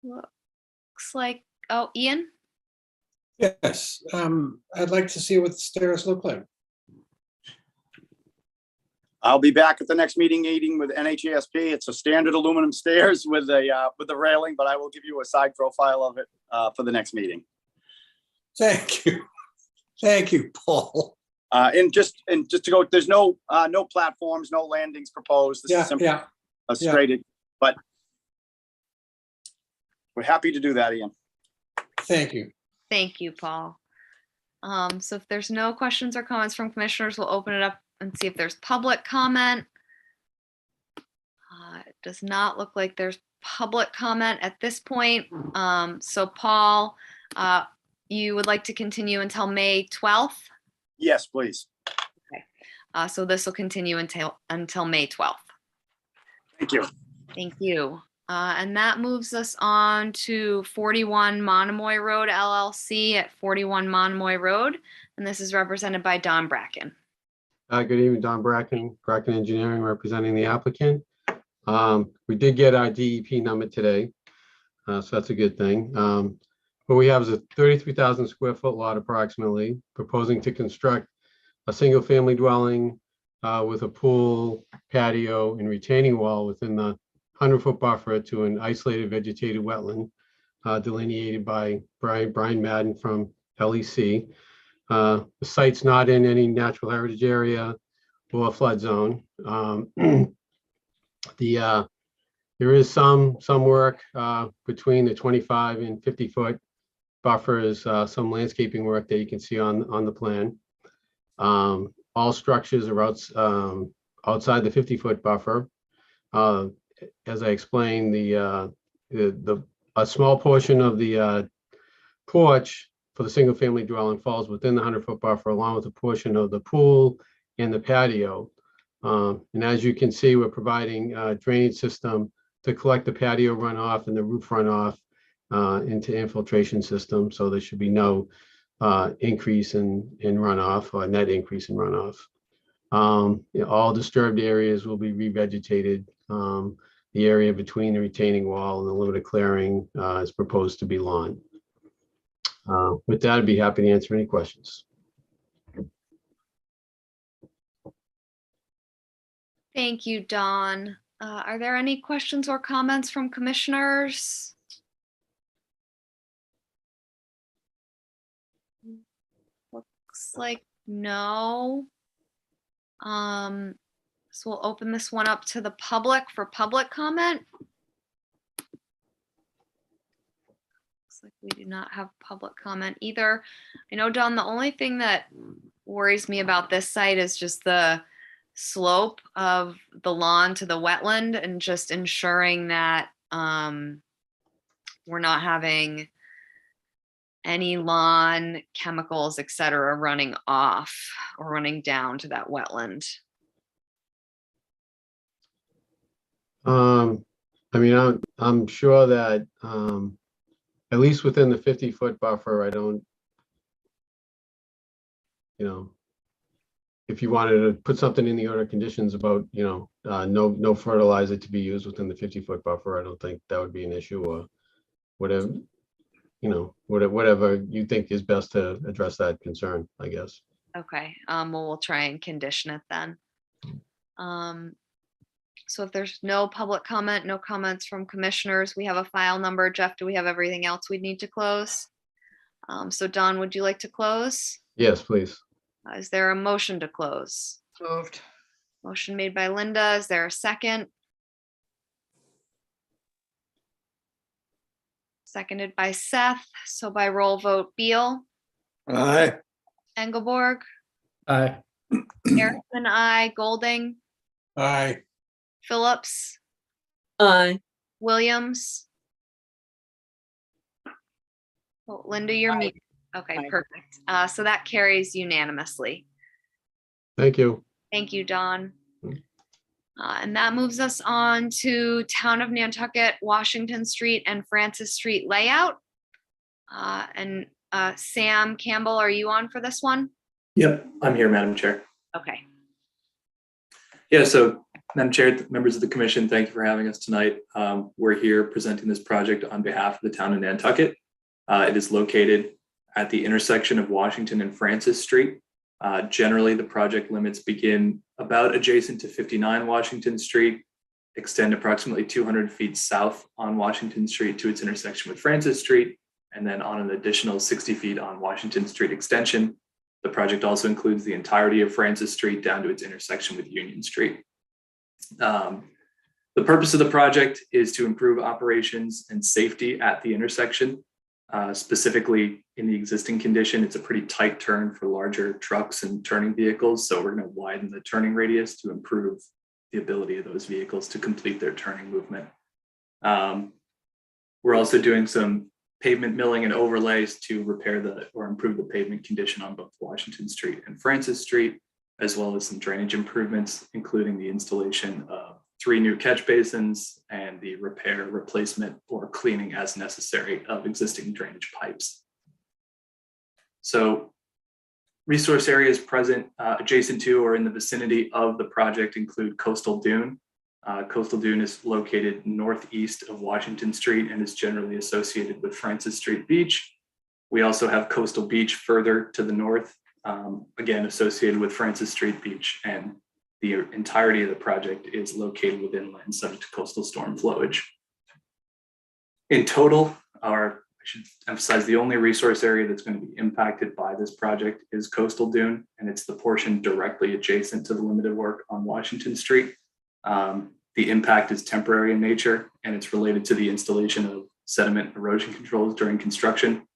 Looks like, oh, Ian? Yes, I'd like to see what the stairs look like. I'll be back at the next meeting with NHESP. It's a standard aluminum stairs with a railing, but I will give you a side profile of it for the next meeting. Thank you, Paul. And just to go, there's no platforms, no landings proposed. This is simply a straight, but we're happy to do that, Ian. Thank you. Thank you, Paul. So if there's no questions or comments from commissioners, we'll open it up and see if there's public comment. Does not look like there's public comment at this point. So Paul, you would like to continue until May 12th? Yes, please. So this will continue until May 12th. Thank you. Thank you. And that moves us on to 41 Monomoy Road LLC at 41 Monomoy Road. And this is represented by Don Bracken. Good evening, Don Bracken, Bracken Engineering, representing the applicant. We did get our DEP number today, so that's a good thing. What we have is a 33,000 square foot lot approximately, proposing to construct a single family dwelling with a pool, patio, and retaining wall within the 100-foot buffer to an isolated vegetated wetland delineated by Brian Madden from LEC. The site's not in any natural heritage area or flood zone. There is some work between the 25 and 50-foot buffers, some landscaping work that you can see on the plan. All structures are outside the 50-foot buffer. As I explained, a small portion of the porch for the single family dwelling falls within the 100-foot buffer, along with a portion of the pool and the patio. And as you can see, we're providing a drainage system to collect the patio runoff and the roof runoff into infiltration system. So there should be no increase in runoff or net increase in runoff. All disturbed areas will be revegetated. The area between the retaining wall and the limited clearing is proposed to be lawn. With that, I'd be happy to answer any questions. Thank you, Don. Are there any questions or comments from commissioners? Looks like no. So we'll open this one up to the public for public comment. Looks like we do not have public comment either. I know, Don, the only thing that worries me about this site is just the slope of the lawn to the wetland and just ensuring that we're not having any lawn chemicals, et cetera, running off or running down to that wetland. I mean, I'm sure that at least within the 50-foot buffer, I don't, if you wanted to put something in the order of conditions about, no fertilizer to be used within the 50-foot buffer, I don't think that would be an issue, or whatever, whatever you think is best to address that concern, I guess. Okay, well, we'll try and condition it then. So if there's no public comment, no comments from commissioners, we have a file number. Jeff, do we have everything else we'd need to close? So Don, would you like to close? Yes, please. Is there a motion to close? Moved. Motion made by Linda. Is there a second? Seconded by Seth. So by roll vote, Beal, Aye. Engelborg, Aye. Erickson, aye, Golding, Aye. Phillips, Aye. Williams. Oh, Linda, you're Aye. muted. Okay, Aye. perfect. So that carries unanimously. Thank you. Thank you, Don. And that moves us on to Town of Nantucket, Washington Street and Francis Street layout. And Sam Campbell, are you on for this one? Yep, I'm here, Madam Chair. Okay. Yeah, so Madam Chair, members of the commission, thank you for having us tonight. We're here presenting this project on behalf of the town of Nantucket. It is located at the intersection of Washington and Francis Street. Generally, the project limits begin about adjacent to 59 Washington Street, extend approximately 200 feet south on Washington Street to its intersection with Francis Street, and then on an additional 60 feet on Washington Street extension. The project also includes the entirety of Francis Street down to its intersection with Union Street. The purpose of the project is to improve operations and safety at the intersection. Specifically in the existing condition, it's a pretty tight turn for larger trucks and turning vehicles. So we're going to widen the turning radius to improve the ability of those vehicles to complete their turning movement. We're also doing some pavement milling and overlays to repair or improve the pavement condition on both Washington Street and Francis Street, as well as some drainage improvements, including the installation of 3 new catch basins and the repair, replacement, or cleaning as necessary of existing drainage pipes. So resource areas present adjacent to or in the vicinity of the project include Coastal Dune. Coastal Dune is located northeast of Washington Street and is generally associated with Francis Street Beach. We also have Coastal Beach further to the north, again associated with Francis Street Beach, and the entirety of the project is located within land subject to coastal storm flowage. In total, I should emphasize, the only resource area that's going to be impacted by this project is Coastal Dune, and it's the portion directly adjacent to the limited work on Washington Street. The impact is temporary in nature, and it's related to the installation of sediment erosion controls during construction.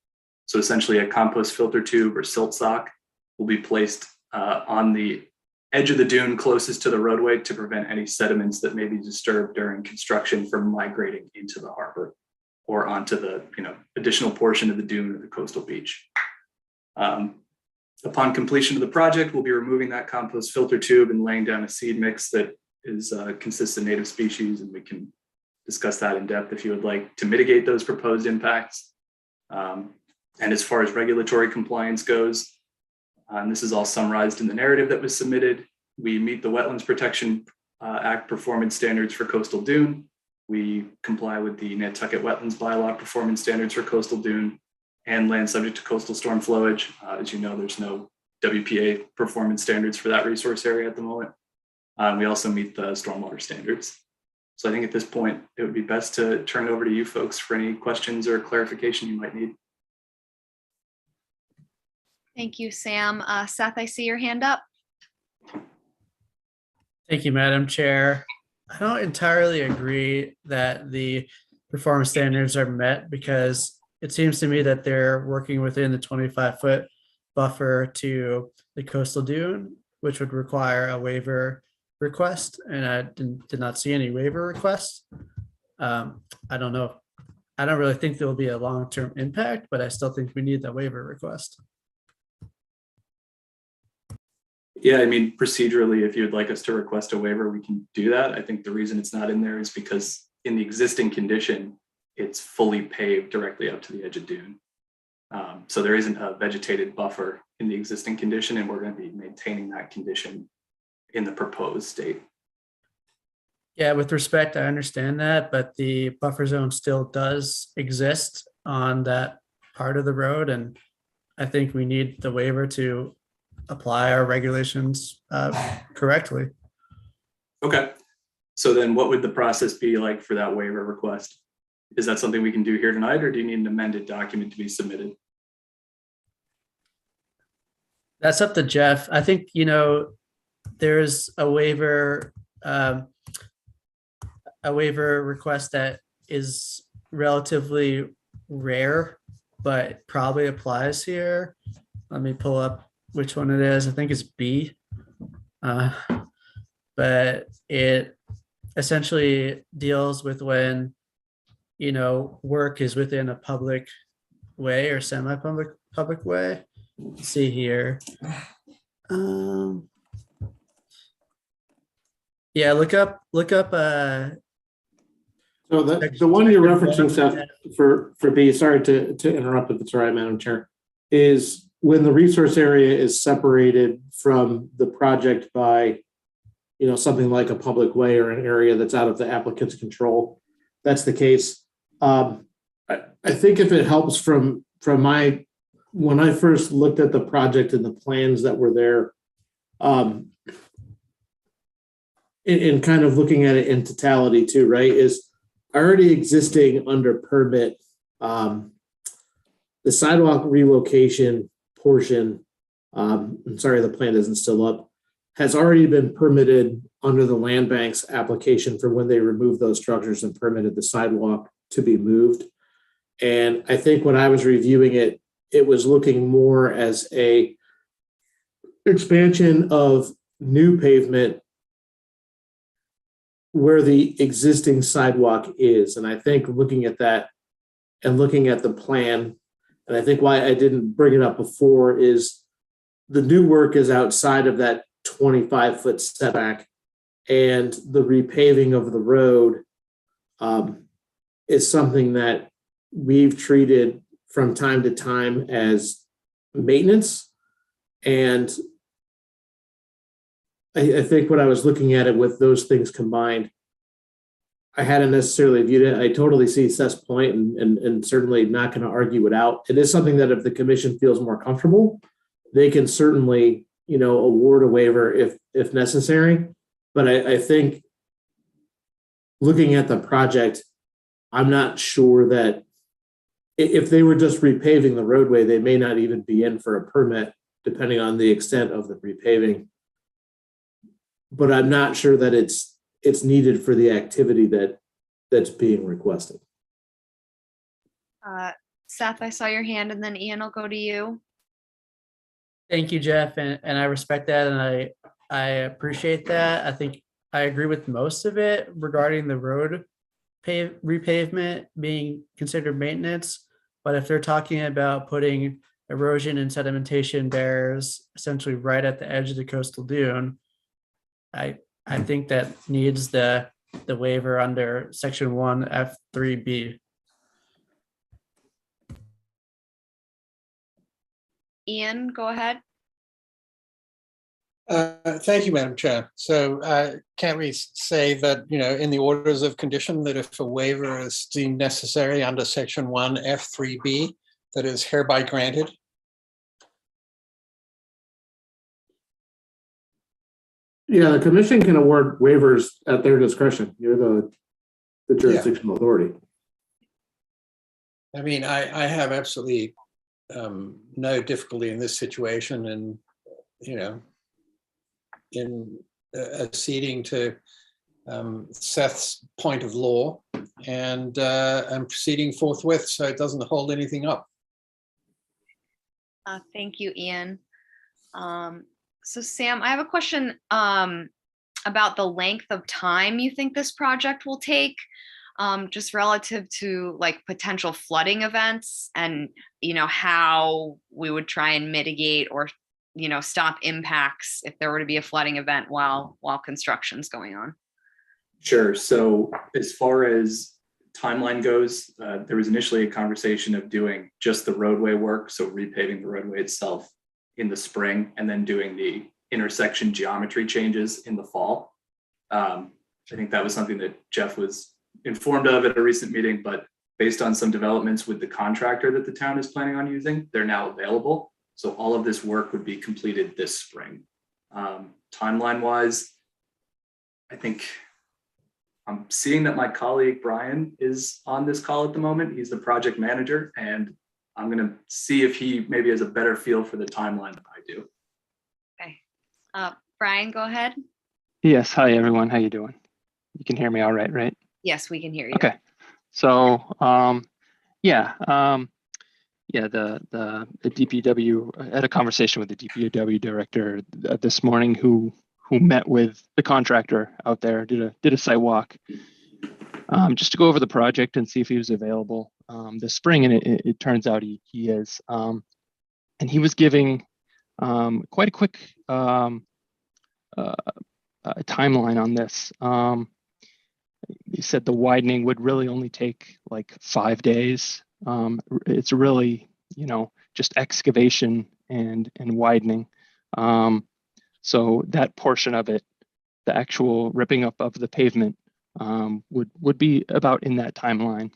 So essentially a compost filter tube or silt sock will be placed on the edge of the dune closest to the roadway to prevent any sediments that may be disturbed during construction from migrating into the harbor or onto the additional portion of the dune or the coastal beach. Upon completion of the project, we'll be removing that compost filter tube and laying down a seed mix that consists of native species, and we can discuss that in depth if you would like, to mitigate those proposed impacts. And as far as regulatory compliance goes, and this is all summarized in the narrative that was submitted, we meet the Wetlands Protection Act performance standards for Coastal Dune. We comply with the Nantucket Wetlands Bylaw performance standards for Coastal Dune and land subject to coastal storm flowage. As you know, there's no WPA performance standards for that resource area at the moment. We also meet the stormwater standards. So I think at this point, it would be best to turn it over to you folks for any questions or clarification you might need. Thank you, Sam. Seth, I see your hand up. Thank you, Madam Chair. I don't entirely agree that the performance standards are met, because it seems to me that they're working within the 25-foot buffer to the coastal dune, which would require a waiver request, and I did not see any waiver requests. I don't know. I don't really think there will be a long-term impact, but I still think we need the waiver request. Yeah, I mean, procedurally, if you'd like us to request a waiver, we can do that. I think the reason it's not in there is because in the existing condition, it's fully paved directly up to the edge of dune. So there isn't a vegetated buffer in the existing condition, and we're going to be maintaining that condition in the proposed state. Yeah, with respect, I understand that, but the buffer zone still does exist on that part of the road, and I think we need the waiver to apply our regulations correctly. Okay, so then what would the process be like for that waiver request? Is that something we can do here tonight, or do you need an amended document to be submitted? That's up to Jeff. I think, there's a waiver request that is relatively rare, but probably applies here. Let me pull up which one it is. I think it's B. But it essentially deals with when, work is within a public way or semi-public way. Let's see here. Yeah, look up. So the one you're referencing, Seth, for B, sorry to interrupt if it's all right, Madam Chair, is when the resource area is separated from the project by, something like a public way or an area that's out of the applicant's control. That's the case. I think if it helps from when I first looked at the project and the plans that were there, in kind of looking at it in totality too, right, is already existing under permit, the sidewalk relocation portion, I'm sorry, the plan isn't still up, has already been permitted under the Landbank's application for when they removed those structures and permitted the sidewalk to be moved. And I think when I was reviewing it, it was looking more as a expansion of new pavement where the existing sidewalk is. And I think looking at that and looking at the plan, and I think why I didn't bring it up before is the new work is outside of that 25-foot setback, and the repaving of the road is something that we've treated from time to time as maintenance. And I think when I was looking at it with those things combined, I hadn't necessarily viewed it. I totally see Seth's point and certainly not going to argue it out. It is something that if the commission feels more comfortable, they can certainly, award a waiver if necessary. But I think looking at the project, I'm not sure that if they were just repaving the roadway, they may not even be in for a permit, depending on the extent of the repaving. But I'm not sure that it's needed for the activity that's being requested. Seth, I saw your hand, and then Ian, I'll go to you. Thank you, Jeff, and I respect that, and I appreciate that. I think I agree with most of it regarding the road repavement being considered maintenance. But if they're talking about putting erosion and sedimentation barriers essentially right at the edge of the coastal dune, I think that needs the waiver under section 1F3B. Ian, go ahead. Thank you, Madam Chair. So can't we say that, in the orders of condition, that if a waiver is deemed necessary under section 1F3B, that is hereby granted? Yeah, the commission can award waivers at their discretion. You're the jurisdictional authority. I mean, I have absolutely no difficulty in this situation, and in acceding to Seth's point of law, and I'm proceeding forthwith, so it doesn't hold anything up. Thank you, Ian. So Sam, I have a question about the length of time you think this project will take, just relative to like potential flooding events, and how we would try and mitigate or stop impacts if there were to be a flooding event while construction's going on. Sure. So as far as timeline goes, there was initially a conversation of doing just the roadway work, so repaving the roadway itself in the spring, and then doing the intersection geometry changes in the fall. I think that was something that Jeff was informed of at a recent meeting, but based on some developments with the contractor that the town is planning on using, they're now available. So all of this work would be completed this spring. Timeline wise, I think I'm seeing that my colleague Brian is on this call at the moment. He's the project manager, and I'm going to see if he maybe has a better feel for the timeline than I do. Okay. Brian, go ahead. Yes. Hi, everyone. How you doing? You can hear me all right, right? Yes, we can hear you. Okay. So, the DPW, I had a conversation with the DPW director this morning who met with the contractor out there, did a site walk, just to go over the project and see if he was available this spring, and it turns out he is. And he was giving quite a quick timeline on this. He said the widening would really only take like 5 days. It's really, just excavation and widening. So that portion of it, the actual ripping up of the pavement, would be about in that timeline.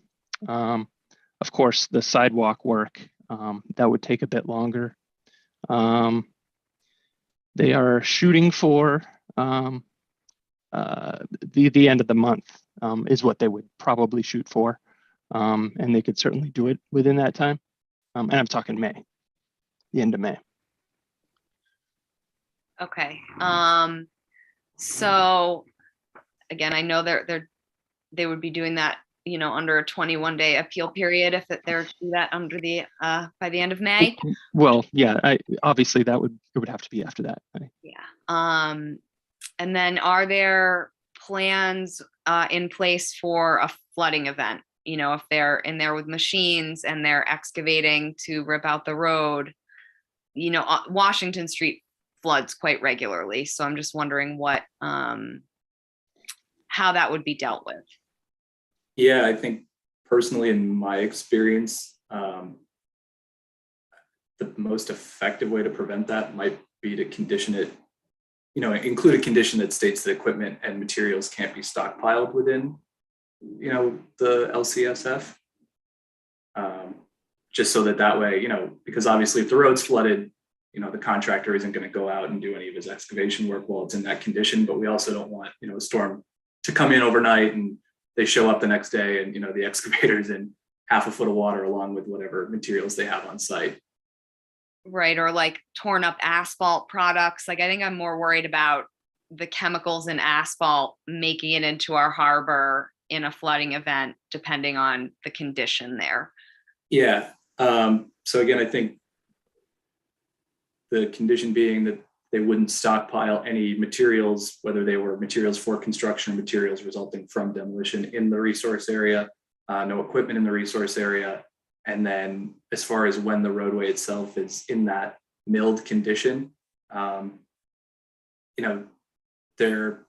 Of course, the sidewalk work, that would take a bit longer. They are shooting for the end of the month, is what they would probably shoot for. And they could certainly do it within that time. And I'm talking May, the end of May. Okay. So again, I know they would be doing that, under a 21-day appeal period if they're to do that under the by the end of May. Well, yeah, obviously it would have to be after that. Yeah. And then are there plans in place for a flooding event. You know, if they're in there with machines and they're excavating to rip out the road, you know, Washington Street floods quite regularly. So I'm just wondering what, how that would be dealt with. Yeah, I think personally, in my experience, the most effective way to prevent that might be to condition it, you know, include a condition that states that equipment and materials can't be stockpiled within, you know, the LCSF. Just so that way, you know, because obviously if the road's flooded, you know, the contractor isn't going to go out and do any of his excavation work while it's in that condition, but we also don't want, you know, a storm to come in overnight and they show up the next day and, you know, the excavator's in half a foot of water along with whatever materials they have on site. Right. Or like torn up asphalt products. Like, I think I'm more worried about the chemicals in asphalt making it into our harbor in a flooding event, depending on the condition there. Yeah. So again, I think the condition being that they wouldn't stockpile any materials, whether they were materials for construction or materials resulting from demolition in the resource area, no equipment in the resource area. And then as far as when the roadway itself is in that milled condition, you know, the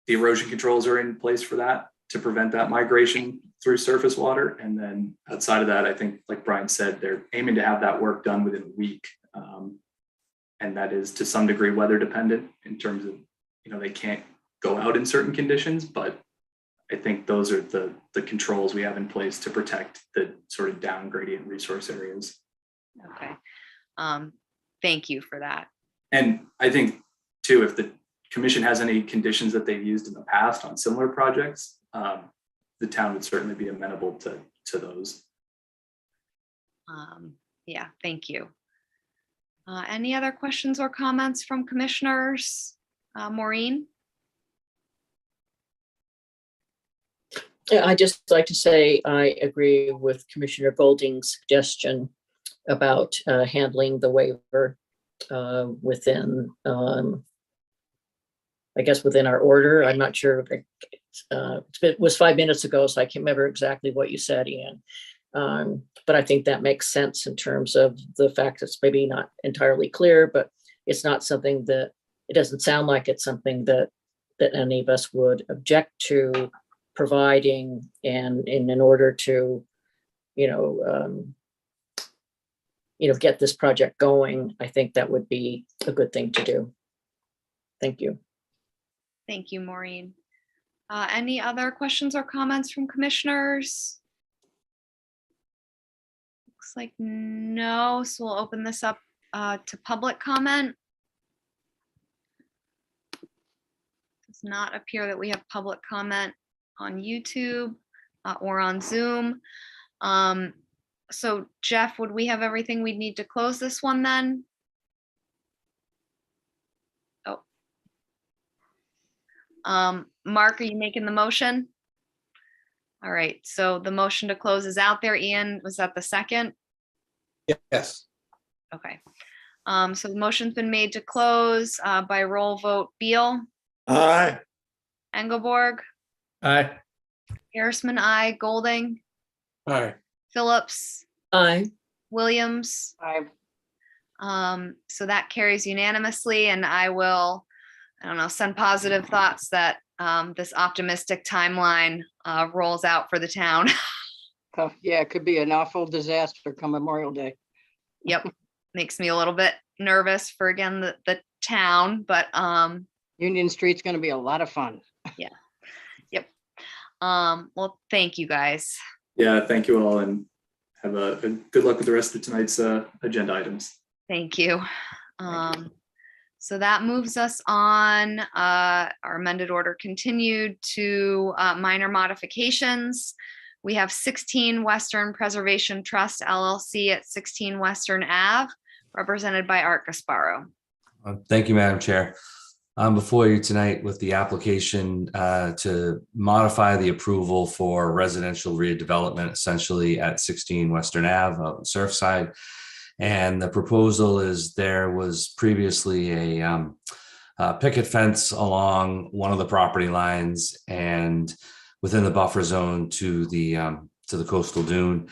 erosion controls are in place for that to prevent that migration through surface water. And then outside of that, I think, like Brian said, they're aiming to have that work done within a week. And that is to some degree weather dependent in terms of, you know, they can't go out in certain conditions, but I think those are the controls we have in place to protect the sort of down gradient resource areas. Okay. Thank you for that. And I think too, if the commission has any conditions that they've used in the past on similar projects, the town would certainly be amenable to those. Yeah, thank you. Any other questions or comments from commissioners? Maureen? Yeah, I just like to say I agree with Commissioner Golding's suggestion about handling the waiver within, I guess, within our order. I'm not sure. It was 5 minutes ago, so I can't remember exactly what you said, Ian. But I think that makes sense in terms of the fact that it's maybe not entirely clear, but it's not something that, it doesn't sound like it's something that any of us would object to providing, and in order to, get this project going, I think that would be a good thing to do. Thank you. Thank you, Maureen. Any other questions or comments from commissioners? Looks like no, so we'll open this up to public comment. Does not appear that we have public comment on YouTube or on Zoom. So Jeff, would we have everything we'd need to close this one then? Oh. Mark, are you making the motion? All right, so the motion to close is out there. Ian, was that the second? Yes. Okay. So the motion's been made to close by roll vote. Beal? Aye. Engelborg? Aye. Harrisman, aye. Golding? Aye. Phillips? Aye. Williams? Aye. So that carries unanimously, and I will, send positive thoughts that this optimistic timeline rolls out for the town. Yeah, it could be an awful disaster come Memorial Day. Yep. Makes me a little bit nervous for, again, the town, but Union Street's going to be a lot of fun. Yeah. Yep. Well, thank you guys. Yeah, thank you all, and have a good luck with the rest of tonight's agenda items. Thank you. So that moves us on. Our amended order continued to minor modifications. We have 16 Western Preservation Trust LLC at 16 Western Ave, represented by Art Gasparo. Thank you, Madam Chair. I'm before you tonight with the application to modify the approval for residential redevelopment, essentially at 16 Western Ave out in Surfside. And the proposal is there was previously a picket fence along one of the property lines and within the buffer zone to the coastal dune.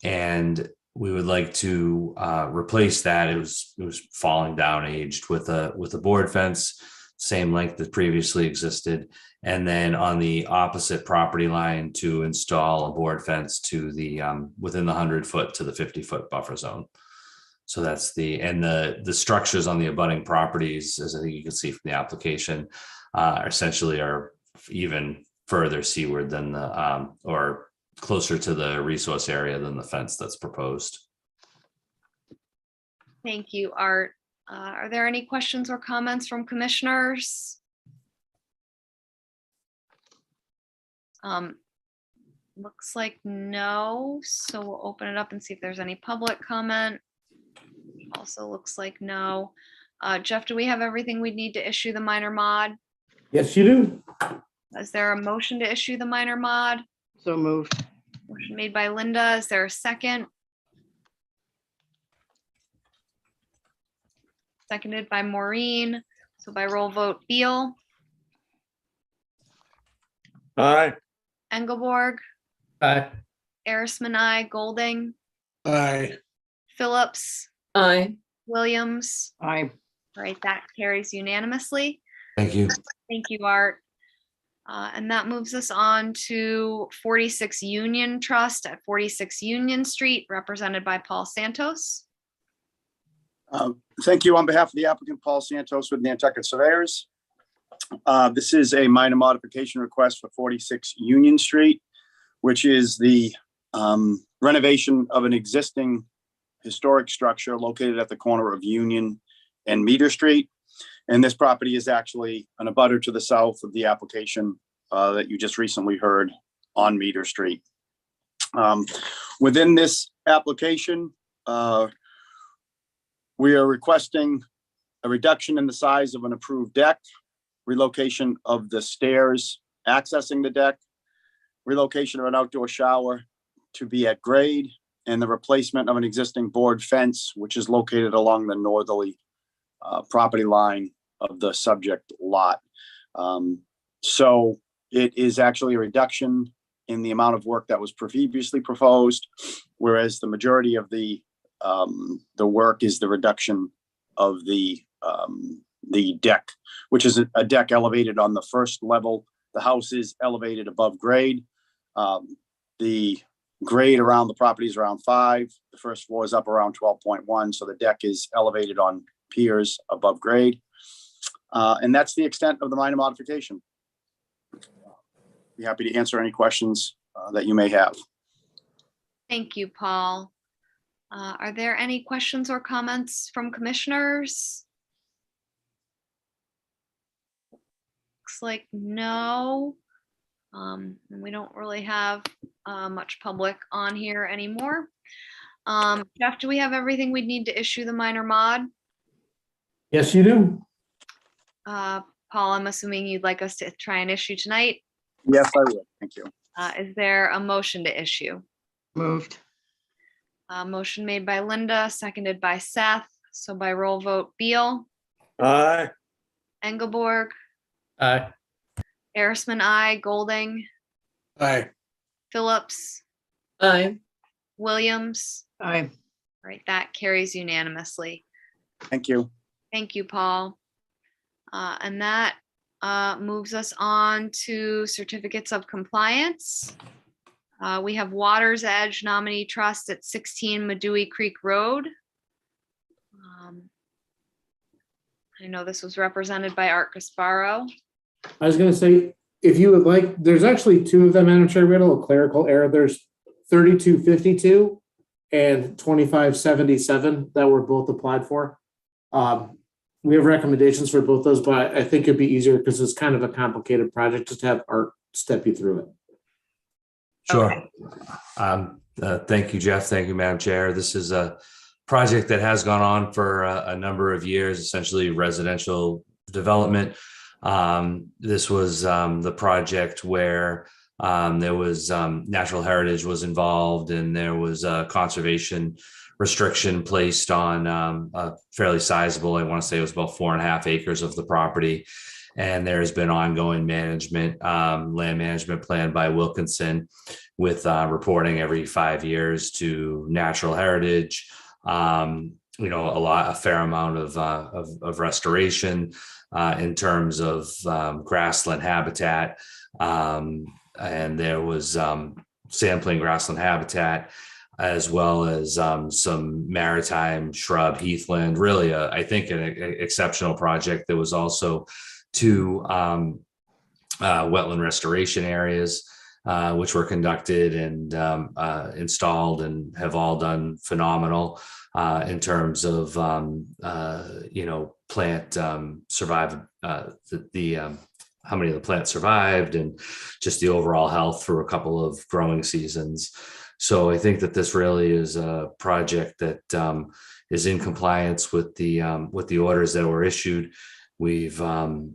And we would like to replace that. It was falling down, aged, with a board fence, same length that previously existed. And then on the opposite property line to install a board fence to the within the 100-foot to the 50-foot buffer zone. So that's the structures on the abutting properties, as I think you can see from the application, essentially are even further seaward than the or closer to the resource area than the fence that's proposed. Thank you, Art. Are there any questions or comments from commissioners? Looks like no, so we'll open it up and see if there's any public comment. Also looks like no. Jeff, do we have everything we need to issue the minor mod? Yes, you do. Is there a motion to issue the minor mod? So moved. Motion made by Linda. Is there a second? Seconded by Maureen. So by roll vote, Beal, Aye. Engelborg, Aye. Arisman, I, Golding, Aye. Phillips, Aye. Williams. Aye. All right, that carries unanimously. Thank you. Thank you, Art. And that moves us on to 46 Union Trust at 46 Union Street, represented by Paul Santos. Thank you. On behalf of the applicant, Paul Santos with Nantucket Surveyors. This is a minor modification request for 46 Union Street, which is the renovation of an existing historic structure located at the corner of Union and Meter Street. And this property is actually an abutter to the south of the application that you just recently heard on Meter Street. Within this application, we are requesting a reduction in the size of an approved deck, relocation of the stairs accessing the deck, relocation of an outdoor shower to be at grade, and the replacement of an existing board fence, which is located along the northerly property line of the subject lot. So it is actually a reduction in the amount of work that was previously proposed, whereas the majority of the work is the reduction of the deck, which is a deck elevated on the first level. The house is elevated above grade. The grade around the property is around 5. The first floor is up around 12.1. So the deck is elevated on piers above grade. And that's the extent of the minor modification. Be happy to answer any questions that you may have. Thank you, Paul. Are there any questions or comments from commissioners? Looks like no. And we don't really have much public on here anymore. Jeff, do we have everything we'd need to issue the minor mod? Yes, you do. Paul, I'm assuming you'd like us to try and issue tonight. Yes, I will. Thank you. Is there a motion to issue? Moved. Motion made by Linda, seconded by Seth. So by roll vote, Beal, Aye. Engelborg, Aye. Arisman, I, Golding, Aye. Phillips, Aye. Williams. Aye. All right, that carries unanimously. Thank you. Thank you, Paul. And that moves us on to certificates of compliance. We have Water's Edge Nominee Trust at 16 Medui Creek Road. I know this was represented by Art Gasparo. I was going to say, if you would like, there's actually 2 of them, Madam Chair, we had a little clerical error. There's 3252 and 2577 that were both applied for. We have recommendations for both those, but I think it'd be easier because it's kind of a complicated project, just to have Art step you through it. Sure. Thank you, Jeff. Thank you, Madam Chair. This is a project that has gone on for a number of years, essentially residential development. This was the project where there was natural heritage was involved, and there was conservation restriction placed on a fairly sizable, I want to say it was about 4.5 acres of the property. And there's been ongoing management, land management plan by Wilkinson with reporting every 5 years to natural heritage. A fair amount of restoration in terms of grassland habitat. And there was sampling grassland habitat, as well as some maritime shrub heathland, really, I think an exceptional project. There was also 2 wetland restoration areas, which were conducted and installed and have all done phenomenal in terms of, plant survive, how many of the plants survived and just the overall health through a couple of growing seasons. So I think that this really is a project that is in compliance with the orders that were issued. We've done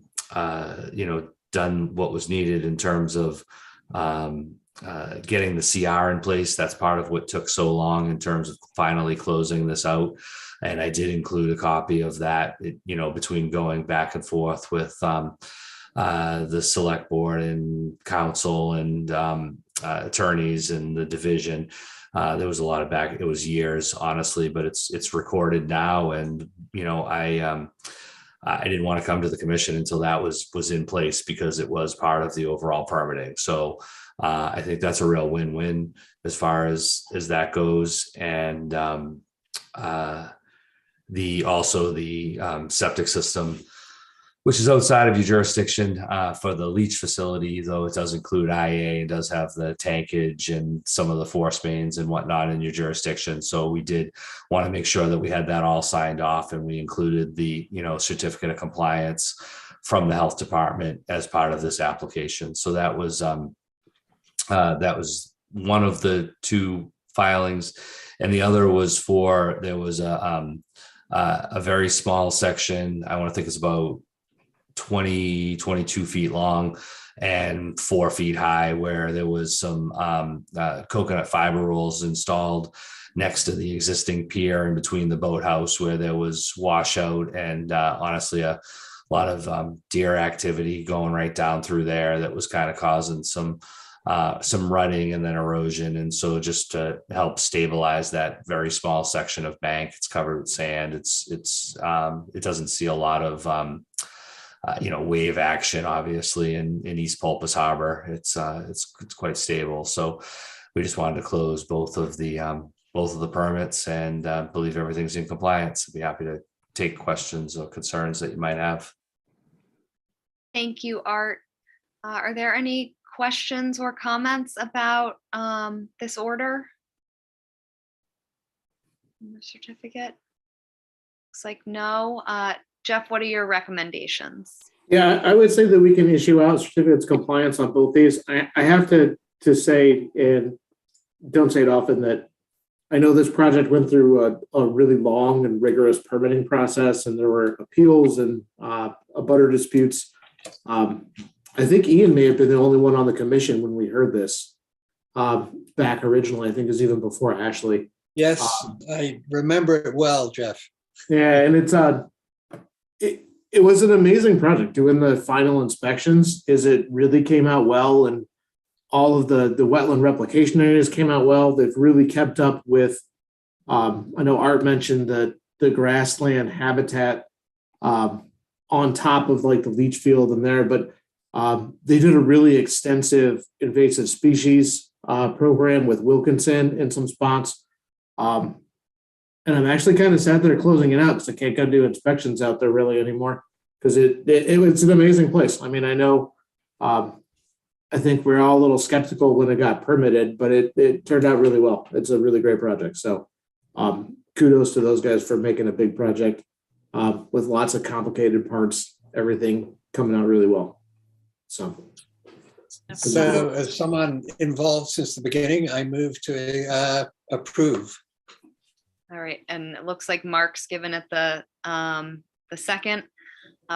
what was needed in terms of getting the CR in place. That's part of what took so long in terms of finally closing this out. And I did include a copy of that, between going back and forth with the select board and council and attorneys and the division. There was a lot of back, it was years, honestly, but it's recorded now. And, I didn't want to come to the commission until that was in place, because it was part of the overall permitting. So I think that's a real win-win as far as that goes. And the septic system, which is outside of your jurisdiction for the leach facility, though it does include IA and does have the tankage and some of the force mains and whatnot in your jurisdiction. So we did want to make sure that we had that all signed off, and we included the, certificate of compliance from the health department as part of this application. So that was one of the 2 filings, and the other was there was a very small section. I want to think it's about 22 feet long and 4 feet high, where there was some coconut fiber rolls installed next to the existing pier in between the boathouse, where there was washout and honestly a lot of deer activity going right down through there that was kind of causing some rutting and then erosion. And so just to help stabilize that very small section of bank, it's covered with sand. It doesn't see a lot of wave action, obviously, in East Pulpus Harbor. It's quite stable. So we just wanted to close both of the permits and believe everything's in compliance. I'd be happy to take questions or concerns that you might have. Thank you, Art. Are there any questions or comments about this order? The certificate? Looks like no. Jeff, what are your recommendations? Yeah, I would say that we can issue out certificates of compliance on both these. I have to say, and don't say it often, that I know this project went through a really long and rigorous permitting process, and there were appeals and abutter disputes. I think Ian may have been the only one on the commission when we heard this back originally. I think it was even before Ashley. Yes, I remember it well, Jeff. Yeah, and it was an amazing project. Doing the final inspections, it really came out well, and all of the wetland replication areas came out well. They've really kept up with. I know Art mentioned the grassland habitat on top of like the leach field in there, but they did a really extensive invasive species program with Wilkinson in some spots. And I'm actually kind of sad they're closing it out, because I can't go do inspections out there really anymore, because it's an amazing place. I mean, I know, I think we're all a little skeptical when it got permitted, but it turned out really well. It's a really great project. So kudos to those guys for making a big project with lots of complicated parts, everything coming out really well. So as someone involved since the beginning, I move to approve. All right, and it looks like Mark's given it the second.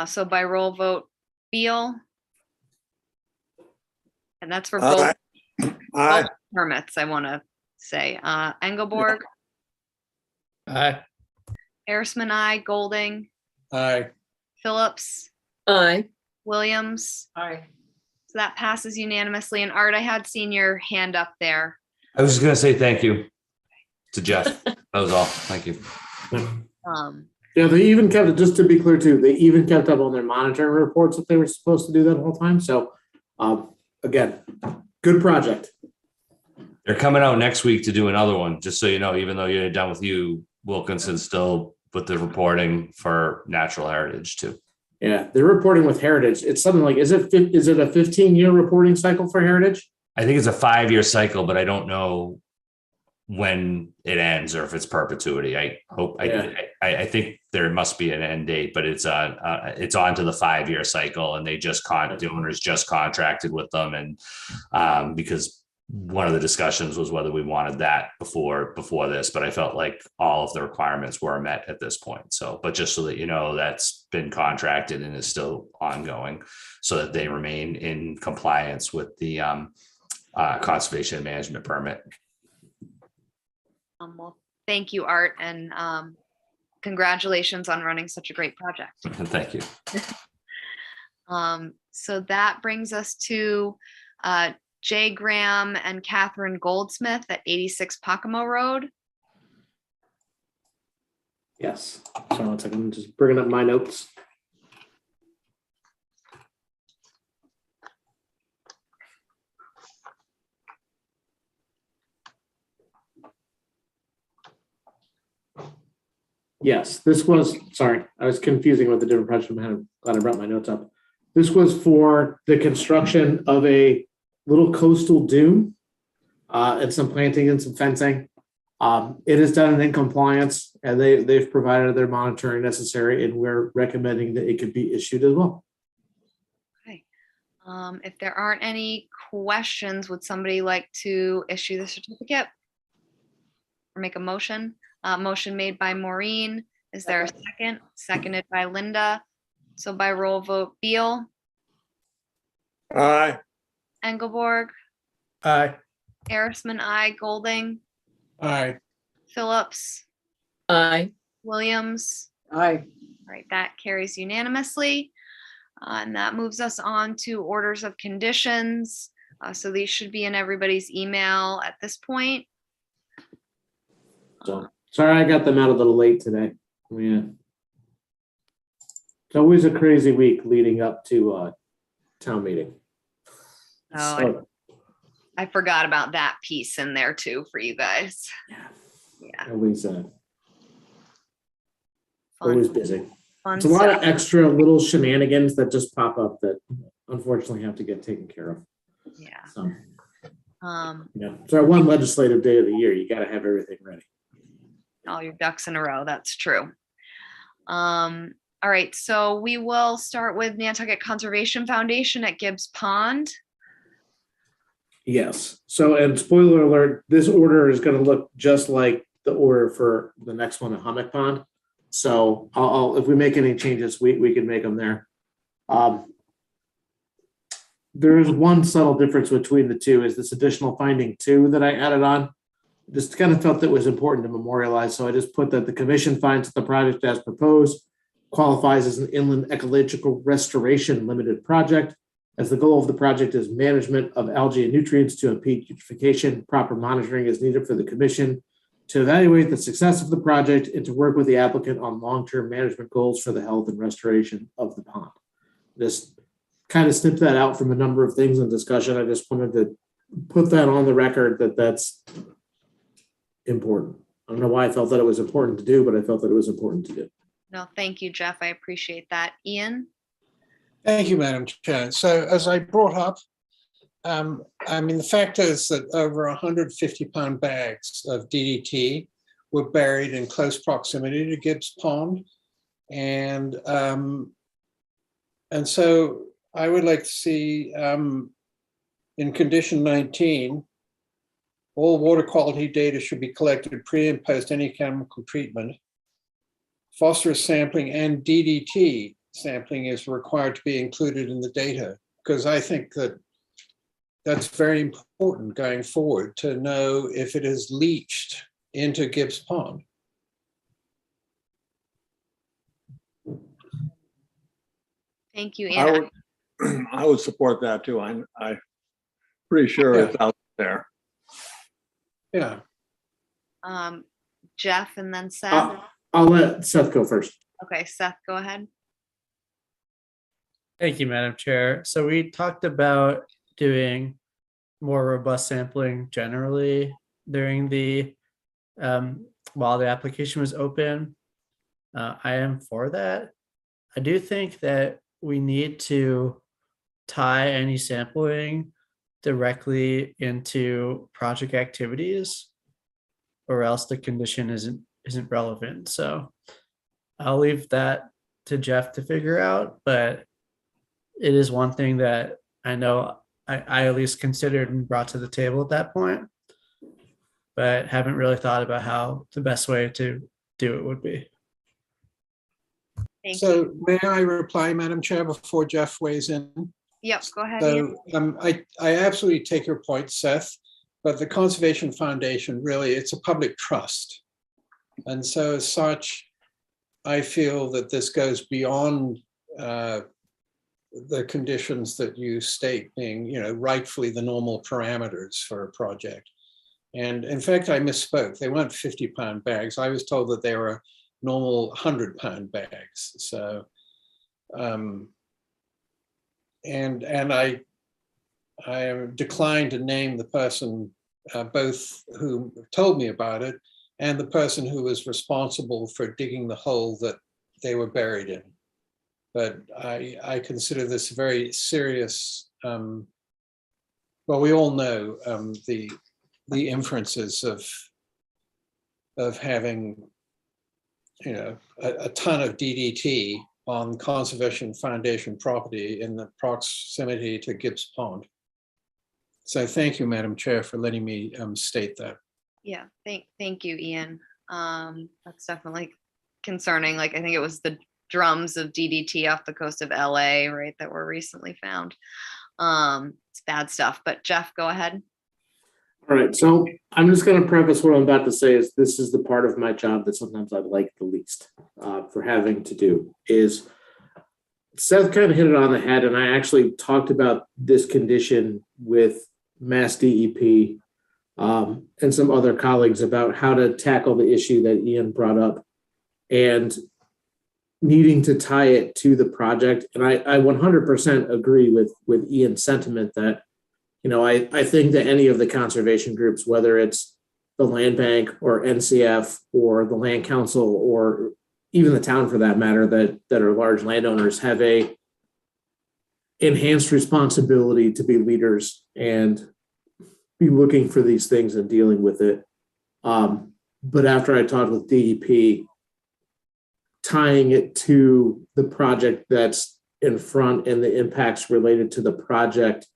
So by roll vote, Beal. And that's for both permits, I want to say. Engelborg. Aye. Harrisman, aye. Golding, Aye. Phillips, Aye. Williams. Aye. So that passes unanimously. And Art, I had seen your hand up there. I was just gonna say thank you to Jeff. That was all. Thank you. Yeah, they even kept it, just to be clear too, they even kept up on their monitoring reports that they were supposed to do that whole time. So again, good project. They're coming out next week to do another one, just so you know, even though you're done with you, Wilkinson's still with the reporting for natural heritage too. Yeah, they're reporting with Heritage. It's something like, is it a 15-year reporting cycle for Heritage? I think it's a 5-year cycle, but I don't know when it ends or if it's perpetuity. I hope, I think there must be an end date, but it's on to the 5-year cycle, and the owners just contracted with them. And because one of the discussions was whether we wanted that before this, but I felt like all of the requirements were met at this point. So, but just so that you know, that's been contracted and is still ongoing, so that they remain in compliance with the conservation and management permit. Well, thank you, Art, and congratulations on running such a great project. Thank you. So that brings us to Jay Graham and Catherine Goldsmith at 86 Pocomo Road. Yes. Sorry, 1 second. I'm just bringing up my notes. Yes, this was, sorry, I was confusing with the different projects. I'm glad I brought my notes up. This was for the construction of a little coastal dune and some planting and some fencing. It is done in compliance, and they've provided their monitoring necessary, and we're recommending that it could be issued as well. Okay. If there aren't any questions, would somebody like to issue the certificate or make a motion? Motion made by Maureen. Is there a second? Seconded by Linda. So by roll vote, Beal, Aye. Engelborg, Aye. Harrisman, aye. Golding, Aye. Phillips, Aye. Williams. Aye. All right, that carries unanimously. And that moves us on to orders of conditions. So these should be in everybody's email at this point. So sorry, I got them out a little late today. Yeah. It's always a crazy week leading up to town meeting. Oh, So, I forgot about that piece in there too for you guys. Yeah. always Fun. busy. Fun It's a lot of stuff. extra little shenanigans that just pop up that unfortunately have to get taken care of. Yeah. So, Um, it's our one legislative day of the year. You got to have everything ready. all your ducks in a row. That's true. All right, so we will start with Nantucket Conservation Foundation at Gibbs Pond. Yes. So, and spoiler alert, this order is going to look just like the order for the next one at Hummock Pond. So I'll if we make any changes, we can make them there. There is one subtle difference between the two, is this additional finding 2 that I added on. Just kind of felt that it was important to memorialize. So I just put that the commission finds that the project as proposed qualifies as an inland ecological restoration limited project, as the goal of the project is management of algae and nutrients to impede eutrophication. Proper monitoring is needed for the commission to evaluate the success of the project and to work with the applicant on long-term management goals for the health and restoration of the pond. Just kind of snipped that out from a number of things in discussion. I just wanted to put that on the record that that's important. I don't know why I felt that it was important to do, but I felt that it was important to do. No, thank you, Jeff. I appreciate that. Ian? Thank you, Madam Chair. So as I brought up, I mean, the fact is that over 150-pound bags of DDT were buried in close proximity to Gibbs Pond. And so I would like to see in condition 19, all water quality data should be collected pre and post any chemical treatment. Phosphorus sampling and DDT sampling is required to be included in the data, because I think that that's very important going forward to know if it is leached into Gibbs Pond. Thank you, I Ian. would, I would support that too. I'm pretty sure it's out there. Yeah. Jeff and then Seth. I'll let Seth go first. Okay, Seth, go ahead. Thank you, Madam Chair. So we talked about doing more robust sampling generally during the while the application was open. I am for that. I do think that we need to tie any sampling directly into project activities, or else the condition isn't relevant. So I'll leave that to Jeff to figure out, but it is one thing that I know I at least considered and brought to the table at that point, but haven't really thought about how the best way to do it would be. Thank So you. may I reply, Madam Chair, before Jeff weighs in? Yep, go ahead, Ian. So I absolutely take your point, Seth, but the Conservation Foundation, really, it's a public trust. And so as such, I feel that this goes beyond the conditions that you state being, rightfully the normal parameters for a project. And in fact, I misspoke. They weren't 50-pound bags. I was told that they were normal 100-pound bags. So, and I am declined to name the person, both who told me about it and the person who was responsible for digging the hole that they were buried in. But I consider this very serious. Well, we all know the inferences of having, a ton of DDT on Conservation Foundation property in the proximity to Gibbs Pond. So thank you, Madam Chair, for letting me state that. Yeah, thank you, Ian. That's definitely concerning. Like, I think it was the drums of DDT off the coast of LA, right, that were recently found. It's bad stuff, but Jeff, go ahead. All right, so I'm just going to preface what I'm about to say is this is the part of my job that sometimes I like the least for having to do is Seth kind of hit it on the head, and I actually talked about this condition with Mass DEP and some other colleagues about how to tackle the issue that Ian brought up and needing to tie it to the project. And I 100% agree with Ian's sentiment that I think that any of the conservation groups, whether it's the Land Bank or NCF or the Land Council or even the town for that matter, that are large landowners, have a enhanced responsibility to be leaders and be looking for these things and dealing with it. But after I talked with DEP, tying it to the project that's in front and the impacts related to the project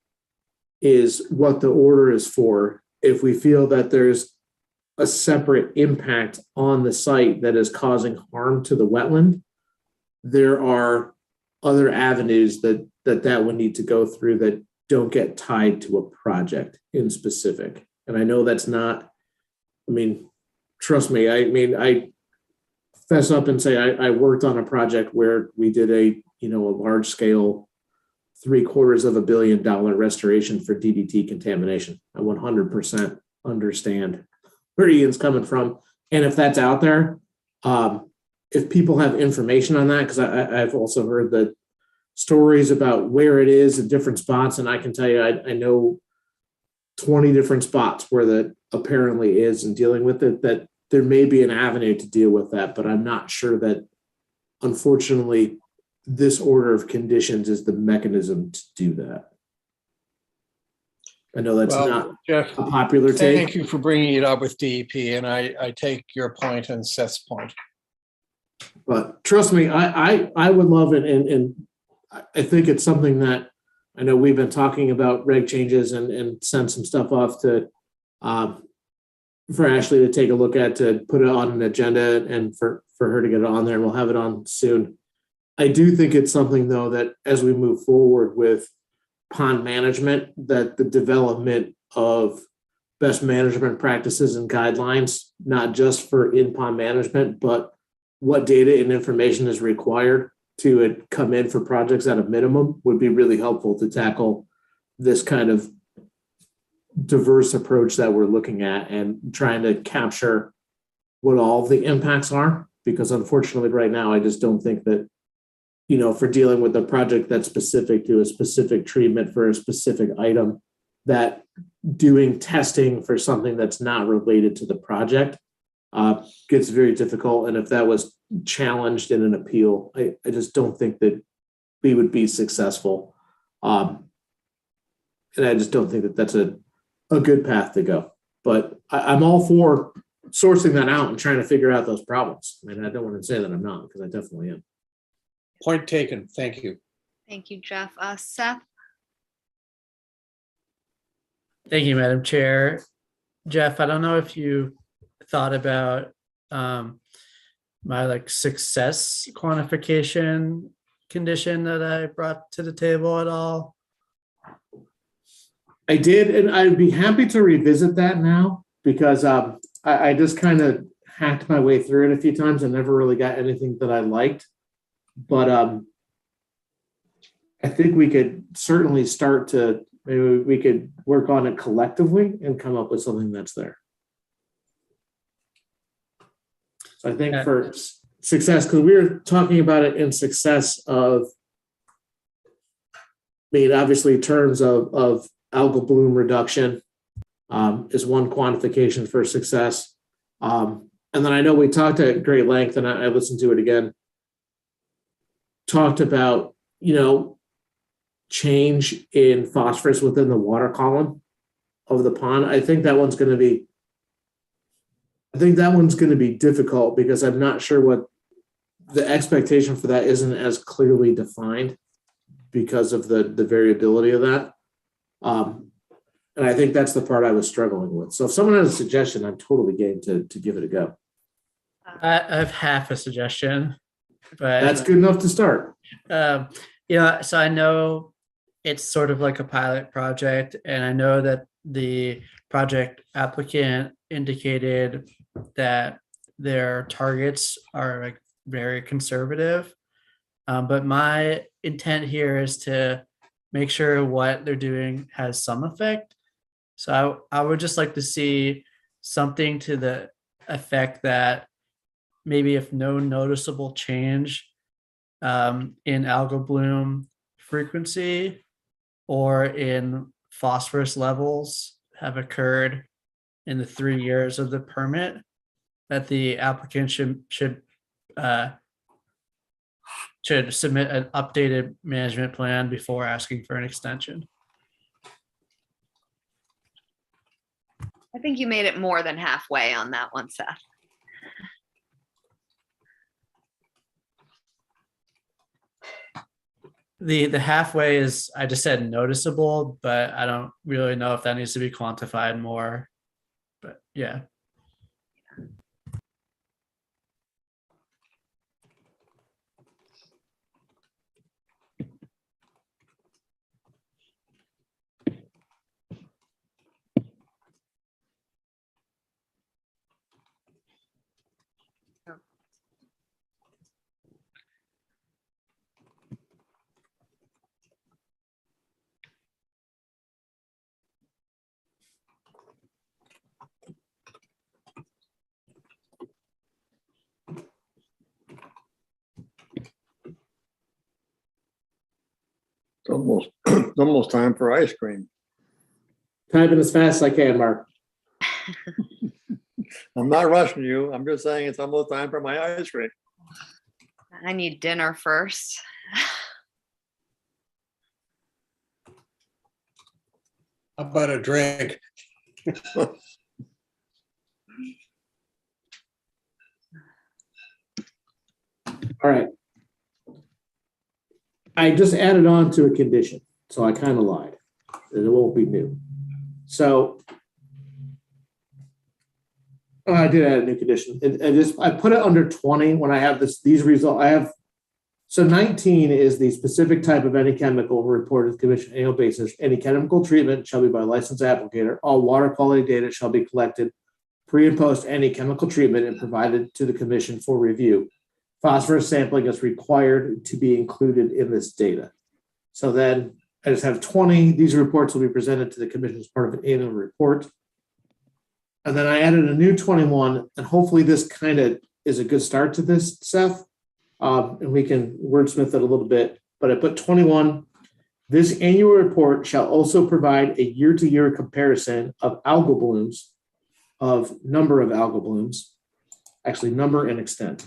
is what the order is for. If we feel that there's a separate impact on the site that is causing harm to the wetland, there are other avenues that would need to go through that don't get tied to a project in specific. And I know that's not, trust me, I fess up and say I worked on a project where we did a large scale $750 million restoration for DDT contamination. I 100% understand where Ian's coming from. And if that's out there, if people have information on that, because I've also heard the stories about where it is in different spots. And I can tell you, I know 20 different spots where that apparently is and dealing with it, that there may be an avenue to deal with that, but I'm not sure that, unfortunately, this order of conditions is the mechanism to do that. I know that's not Jeff, a popular take. Thank you for bringing it up with DEP, and I take your point and Seth's point. But trust me, I would love it, and I think it's something that I know we've been talking about reg changes and send some stuff off to for Ashley to take a look at, to put it on an agenda and for her to get it on there, and we'll have it on soon. I do think it's something, though, that as we move forward with pond management, that the development of best management practices and guidelines, not just for in-pond management, but what data and information is required to come in for projects at a minimum would be really helpful to tackle this kind of diverse approach that we're looking at and trying to capture what all the impacts are. Because unfortunately, right now, I just don't think that, for dealing with a project that's specific to a specific treatment for a specific item, that doing testing for something that's not related to the project gets very difficult. And if that was challenged in an appeal, I just don't think that we would be successful. And I just don't think that that's a good path to go. But I'm all for sourcing that out and trying to figure out those problems. I mean, I don't want to say that I'm not, because I definitely am. Point taken. Thank you. Thank you, Jeff. Seth? Thank you, Madam Chair. Jeff, I don't know if you thought about my success quantification condition that I brought to the table at all. I did, and I'd be happy to revisit that now, because I just kind of hacked my way through it a few times and never really got anything that I liked. But I think we could certainly start to, maybe we could work on it collectively and come up with something that's there. So I think for success, because we were talking about it in success of, obviously terms of algal bloom reduction is one quantification for success. And then I know we talked at great length, and I listened to it again, talked about, change in phosphorus within the water column of the pond. I think that one's going to be difficult, because I'm not sure what the expectation for that isn't as clearly defined because of the variability of that. And I think that's the part I was struggling with. So if someone has a suggestion, I'm totally game to give it a go. I have half a suggestion, but that's good enough to start. So I know it's sort of like a pilot project, and I know that the project applicant indicated that their targets are very conservative. But my intent here is to make sure what they're doing has some effect. So I would just like to see something to the effect that maybe if no noticeable change in algal bloom frequency or in phosphorus levels have occurred in the 3 years of the permit, that the applicant should submit an updated management plan before asking for an extension. I think you made it more than halfway on that one, Seth. The halfway is, I just said noticeable, but I don't really know if that needs to be quantified more. But yeah. It's almost time for ice cream. Type it as fast as I can, Mark. I'm not rushing you. I'm just saying it's almost time for my ice cream. I need dinner first. How about a drink? All right. I just added on to a condition, so I kind of lied. It won't be new. So I did add a new condition. I put it under 20 when I have these results. So 19 is the specific type of any chemical reported to the commission annual basis. Any chemical treatment shall be by licensed applicator. All water quality data shall be collected pre and post any chemical treatment and provided to the commission for review. phosphorus sampling is required to be included in this data. So then I just have 20. These reports will be presented to the commission as part of an annual report. And then I added a new 21, and hopefully this kind of is a good start to this, Seth. And we can wordsmith it a little bit, but I put 21. This annual report shall also provide a year-to-year comparison of algal blooms, of number of algal blooms, actually number and extent.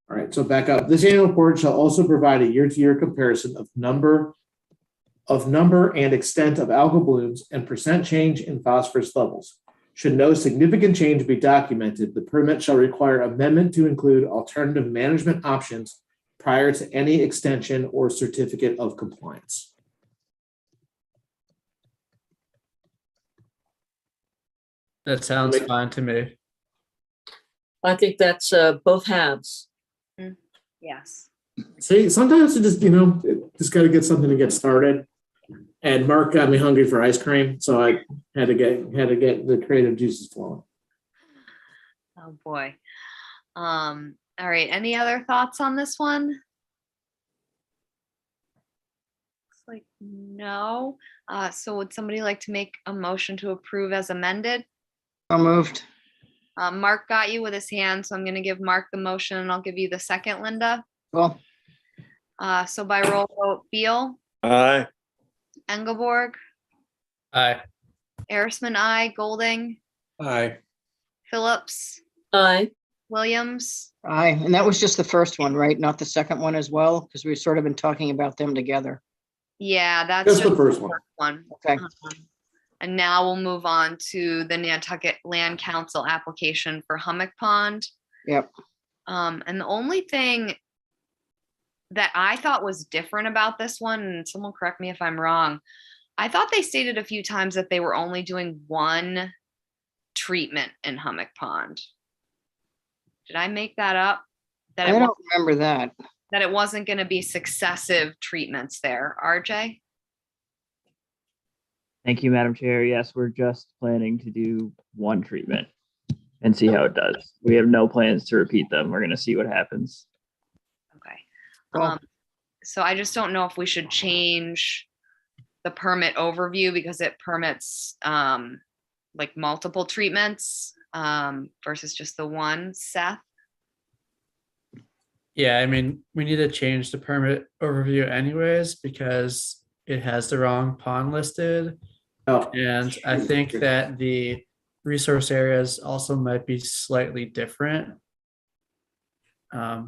All right, so back up. This annual report shall also provide a year-to-year comparison of number and extent of algal blooms and percent change in phosphorus levels. Should no significant change be documented, the permit shall require amendment to include alternative management options prior to any extension or certificate of compliance. That sounds fine to me. I think that's both halves. Yes. See, sometimes it just, just got to get something to get started. And Mark got me hungry for ice cream, so I had to get the creative juices flowing. Oh boy. All right. Any other thoughts on this one? Looks like no. So would somebody like to make a motion to approve as amended? So moved. Mark got you with his hand, so I'm going to give Mark the motion, and I'll give you the second, Linda. Well, So by roll vote, Beal, Aye. Engelborg, Aye. Arisman, aye. Golding, Aye. Phillips, Aye. Williams. aye. And that was just the first one, right? Not the second one as well? Because we've sort of been talking about them together. Yeah, that's Just the just first one. Okay. And now we'll move on to the Nantucket Land Council application for Hummock Pond. Yep. And the only thing that I thought was different about this one, and someone correct me if I'm wrong, I thought they stated a few times that they were only doing one treatment in Hummock Pond. Did I make that up? That I don't remember that. That it wasn't going to be successive treatments there, RJ? Thank you, Madam Chair. Yes, we're just planning to do one treatment and see how it does. We have no plans to repeat them. We're going to see what happens. Okay. So I just don't know if we should change the permit overview because it permits like multiple treatments versus just the one, Seth. Yeah, I mean, we need to change the permit overview anyways because it has the wrong pond listed. Oh. And I think that the resource areas also might be slightly different.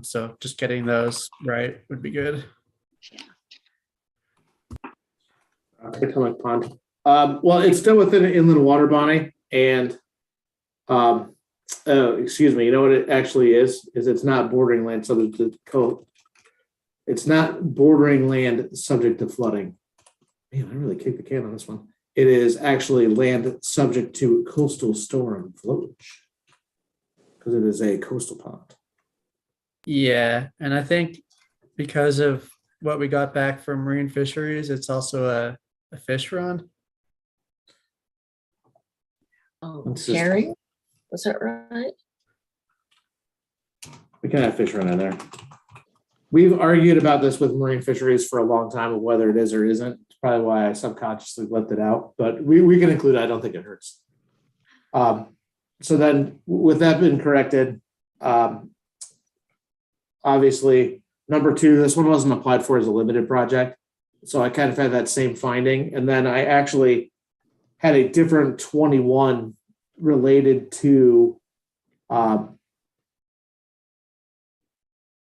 So just getting those right would be good. Hummock Pond. Well, it's still within an inland water body, and excuse me. You know what it actually is it's not bordering land subject to code. It's not bordering land subject to flooding. Man, I really kicked the can on this one. It is actually land subject to coastal storm flowage because it is a coastal pond. Yeah, and I think because of what we got back from marine fisheries, it's also a fish run. Oh, Carrie, was that right? We can have fish run in there. We've argued about this with marine fisheries for a long time of whether it is or isn't. It's probably why I subconsciously left it out, but we can include it. I don't think it hurts. So then with that being corrected, obviously, number 2, this one wasn't applied for as a limited project. So I kind of had that same finding. And then I actually had a different 21 related to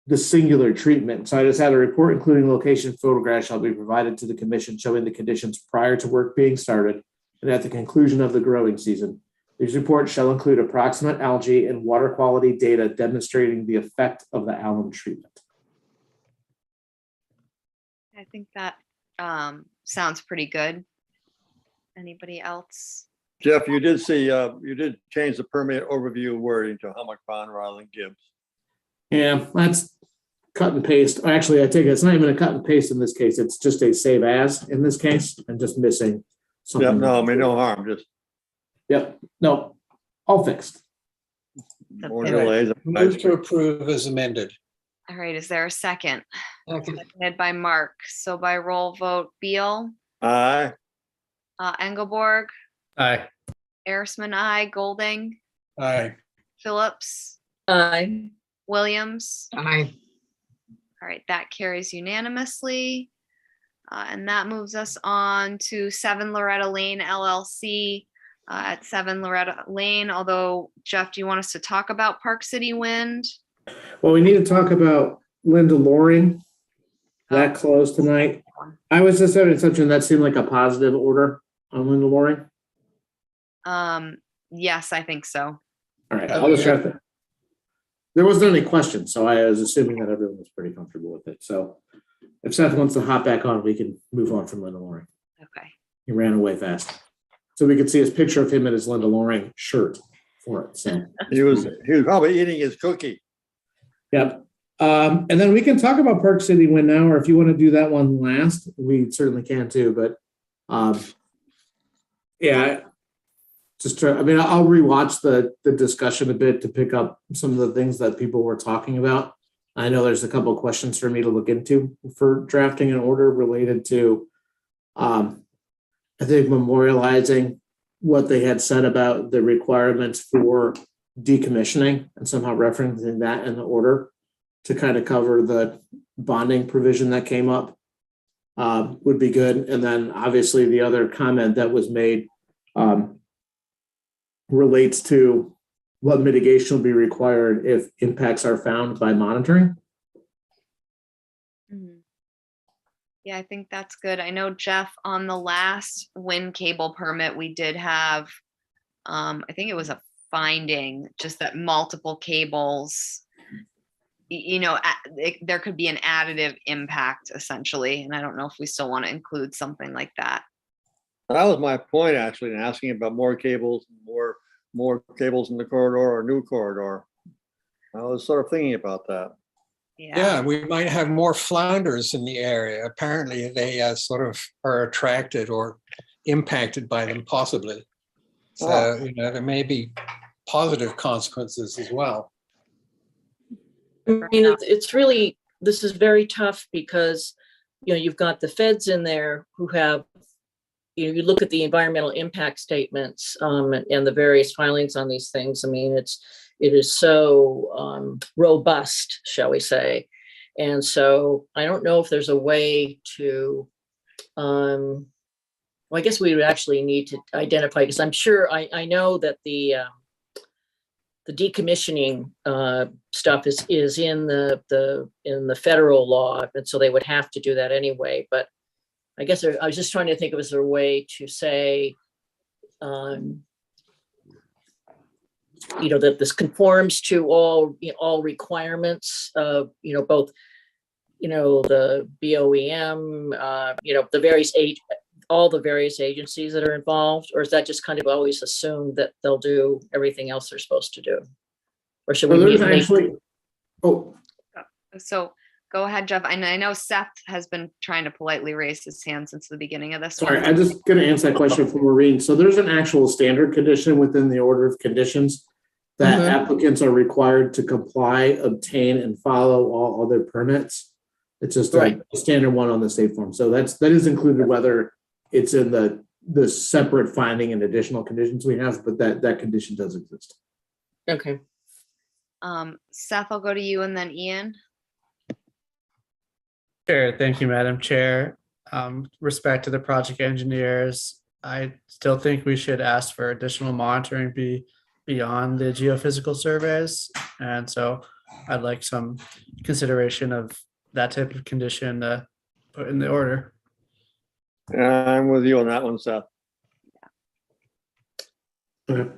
the singular treatment. So I just had a report including location photographs shall be provided to the commission showing the conditions prior to work being started and at the conclusion of the growing season. These reports shall include approximate algae and water quality data demonstrating the effect of the alum treatment. I think that sounds pretty good. Anybody else? Jeff, you did see, you did change the permit overview wording to Hummock Pond rather than Gibbs. Yeah, that's cut and paste. Actually, I take it, it's not even a cut and paste in this case. It's just a save as in this case. I'm just missing something. Yeah, no, I mean, no harm, just. Yep, no, all fixed. More delays. Move to approve as amended. All right, is there a second? Second. Seconded by Mark. So by roll vote, Beal, Aye. Engelborg, Aye. Arisman, aye, Golding, Aye. Phillips, Aye. Williams. Aye. All right, that carries unanimously. And that moves us on to 7 Loretta Lane LLC at 7 Loretta Lane. Although, Jeff, do you want us to talk about Park City Wind? Well, we need to talk about Linda Loring. That closed tonight. I was just having assumption that seemed like a positive order on Linda Loring. Yes, I think so. All right, I'll just check that. There wasn't any questions, so I was assuming that everyone was pretty comfortable with it. So if Seth wants to hop back on, we can move on from Linda Loring. Okay. He ran away fast. So we could see his picture of him in his Linda Loring shirt for it. So He was probably eating his cookie. yep. And then we can talk about Park City Wind now, or if you want to do that one last, we certainly can too. But yeah, just try, I mean, I'll rewatch the discussion a bit to pick up some of the things that people were talking about. I know there's a couple of questions for me to look into for drafting an order related to, I think, memorializing what they had said about the requirements for decommissioning and somehow referencing that in the order to kind of cover the bonding provision that came up would be good. And then obviously the other comment that was made relates to what mitigation will be required if impacts are found by monitoring. Yeah, I think that's good. I know, Jeff, on the last wind cable permit, we did have, I think it was a finding, just that multiple cables, there could be an additive impact essentially. And I don't know if we still want to include something like that. That was my point, actually, in asking about more cables, more cables in the corridor or new corridor. I was sort of thinking about that. Yeah, we might have more flounders in the area. Apparently, they sort of are attracted or impacted by them, possibly. So, there may be positive consequences as well. I mean, it's really, this is very tough because, you've got the feds in there who have, you look at the environmental impact statements and the various filings on these things. I mean, it is so robust, shall we say. And so I don't know if there's a way to, well, I guess we would actually need to identify, because I'm sure, I know that the decommissioning stuff is in the federal law, and so they would have to do that anyway. But I guess I was just trying to think of as a way to say, that this conforms to all requirements of, both, the BOEM, the various all the various agencies that are involved, or is that just kind of always assumed that they'll do everything else they're supposed to do? Or should we So go ahead, Jeff. I know Seth has been trying to politely raise his hand since the beginning of this. Sorry, I'm just going to answer that question for Maureen. So there's an actual standard condition within the order of conditions that applicants are required to comply, obtain, and follow all other permits. It's just a standard one on the state form. So that is included whether it's in the separate finding and additional conditions we have, but that condition does exist. Okay. Seth, I'll go to you and then Ian. Sure. Thank you, Madam Chair. Respect to the project engineers, I still think we should ask for additional monitoring beyond the geophysical surveys. And so I'd like some consideration of that type of condition to put in the order. I'm with you on that one, Seth. Okay,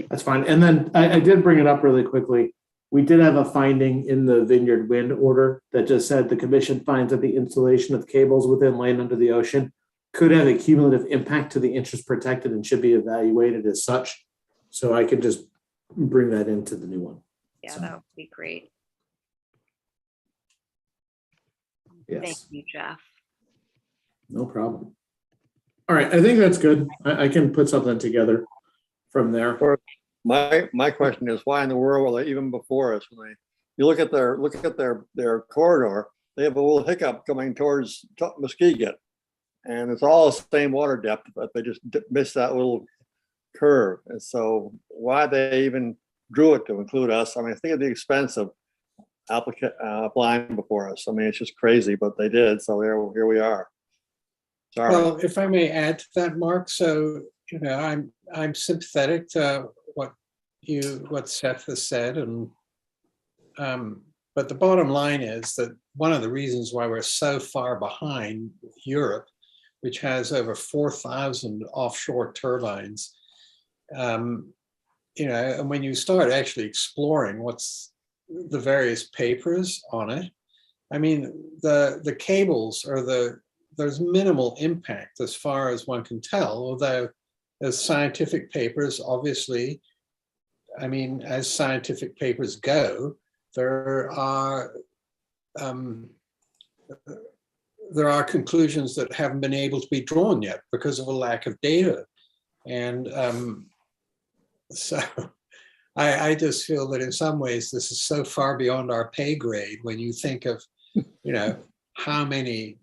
that's fine. And then I did bring it up really quickly. We did have a finding in the Vineyard Wind order that just said the commission finds that the installation of cables within land under the ocean could have a cumulative impact to the interest protected and should be evaluated as such. So I could just bring that into the new one. Yeah, that would be great. Yes. Thank you, Jeff. No problem. All right, I think that's good. I can put something together from there. my question is, why in the world were they even before us? When you look at their corridor, they have a little hiccup coming towards Muskegon, and it's all the same water depth, but they just missed that little curve. And so why they even drew it to include us? I mean, think of the expense of applying before us. I mean, it's just crazy, but they did. So here we are. Sorry. Well, if I may add to that, Mark, so I'm sympathetic to what Seth has said, and but the bottom line is that one of the reasons why we're so far behind Europe, which has over 4,000 offshore turbines, and when you start actually exploring what's the various papers on it, I mean, the cables there's minimal impact as far as one can tell, although as scientific papers, obviously, I mean, as scientific papers go, there are conclusions that haven't been able to be drawn yet because of a lack of data. And so I just feel that in some ways this is so far beyond our pay grade when you think of, how many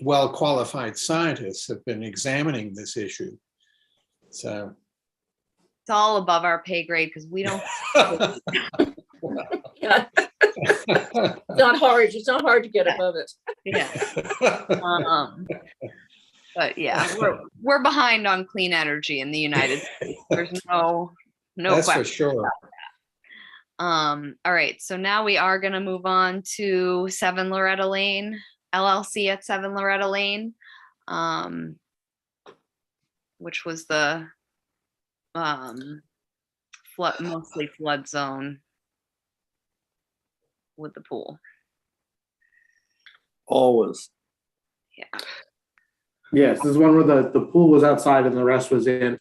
well-qualified scientists have been examining this issue. So it's all above our pay grade because we don't. Yeah. It's not hard to get above it. Yeah. But yeah, we're behind on clean energy in the United States. There's no That's question for sure. about that. All right, so now we are going to move on to 7 Loretta Lane, LLC at 7 Loretta Lane, which was the mostly flood zone with the pool. Always. Yeah. Yes, this is one where the pool was outside and the rest was in.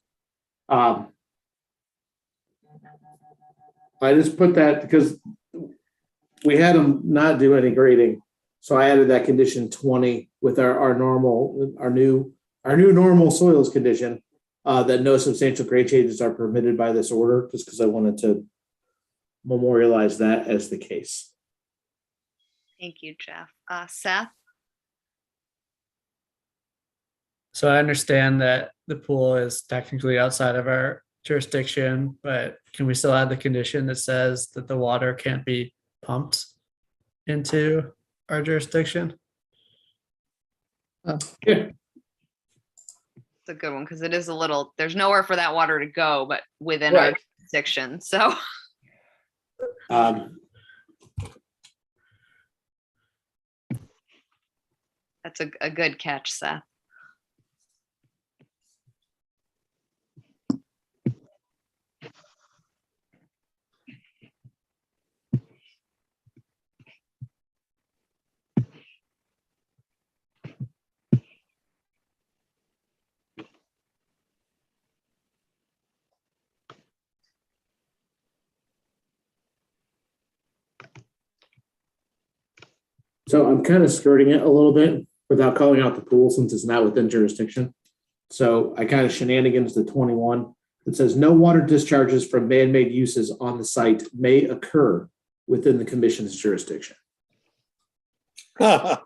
I just put that because we had them not do any grading. So I added that condition 20 with our new normal soils condition, that no substantial grade changes are permitted by this order, just because I wanted to memorialize that as the case. Thank you, Jeff. Seth? So I understand that the pool is technically outside of our jurisdiction, but can we still add the condition that says that the water can't be pumped into our jurisdiction? Yeah. It's a good one because it is there's nowhere for that water to go but within our jurisdiction. So that's a good catch, Seth. So I'm kind of skirting it a little bit without calling out the pool since it's not within jurisdiction. So I kind of shenanigans the 21. It says no water discharges from man-made uses on the site may occur within the commission's jurisdiction. That's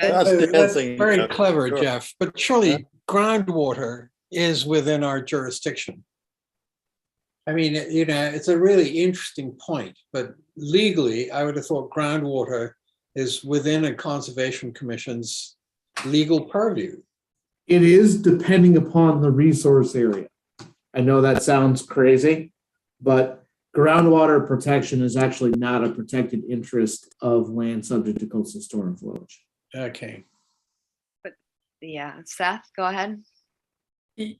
very clever, Sure. Jeff. But surely groundwater is within our jurisdiction. I mean, it's a really interesting point, but legally, I would have thought groundwater is within a conservation commission's legal purview. It is depending upon the resource area. I know that sounds crazy, but groundwater protection is actually not a protected interest of land subject to coastal storm flowage. Okay. But yeah, Seth, go ahead.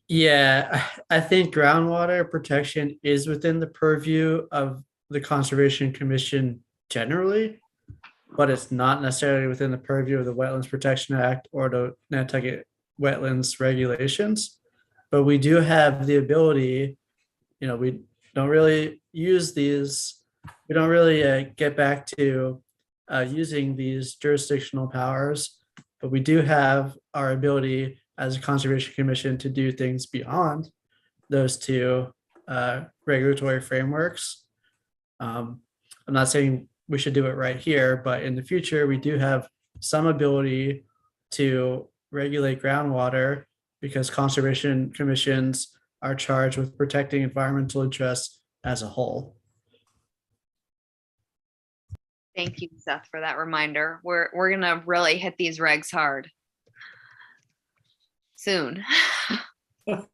Yeah, I think groundwater protection is within the purview of the Conservation Commission generally, but it's not necessarily within the purview of the Wetlands Protection Act or the Nantucket Wetlands Regulations. But we do have the ability, we don't really use these, we don't really get back to using these jurisdictional powers, but we do have our ability as a Conservation Commission to do things beyond those two regulatory frameworks. I'm not saying we should do it right here, but in the future, we do have some ability to regulate groundwater because conservation commissions are charged with protecting environmental interests as a whole. Thank you, Seth, for that reminder. We're gonna really hit these regs hard soon. All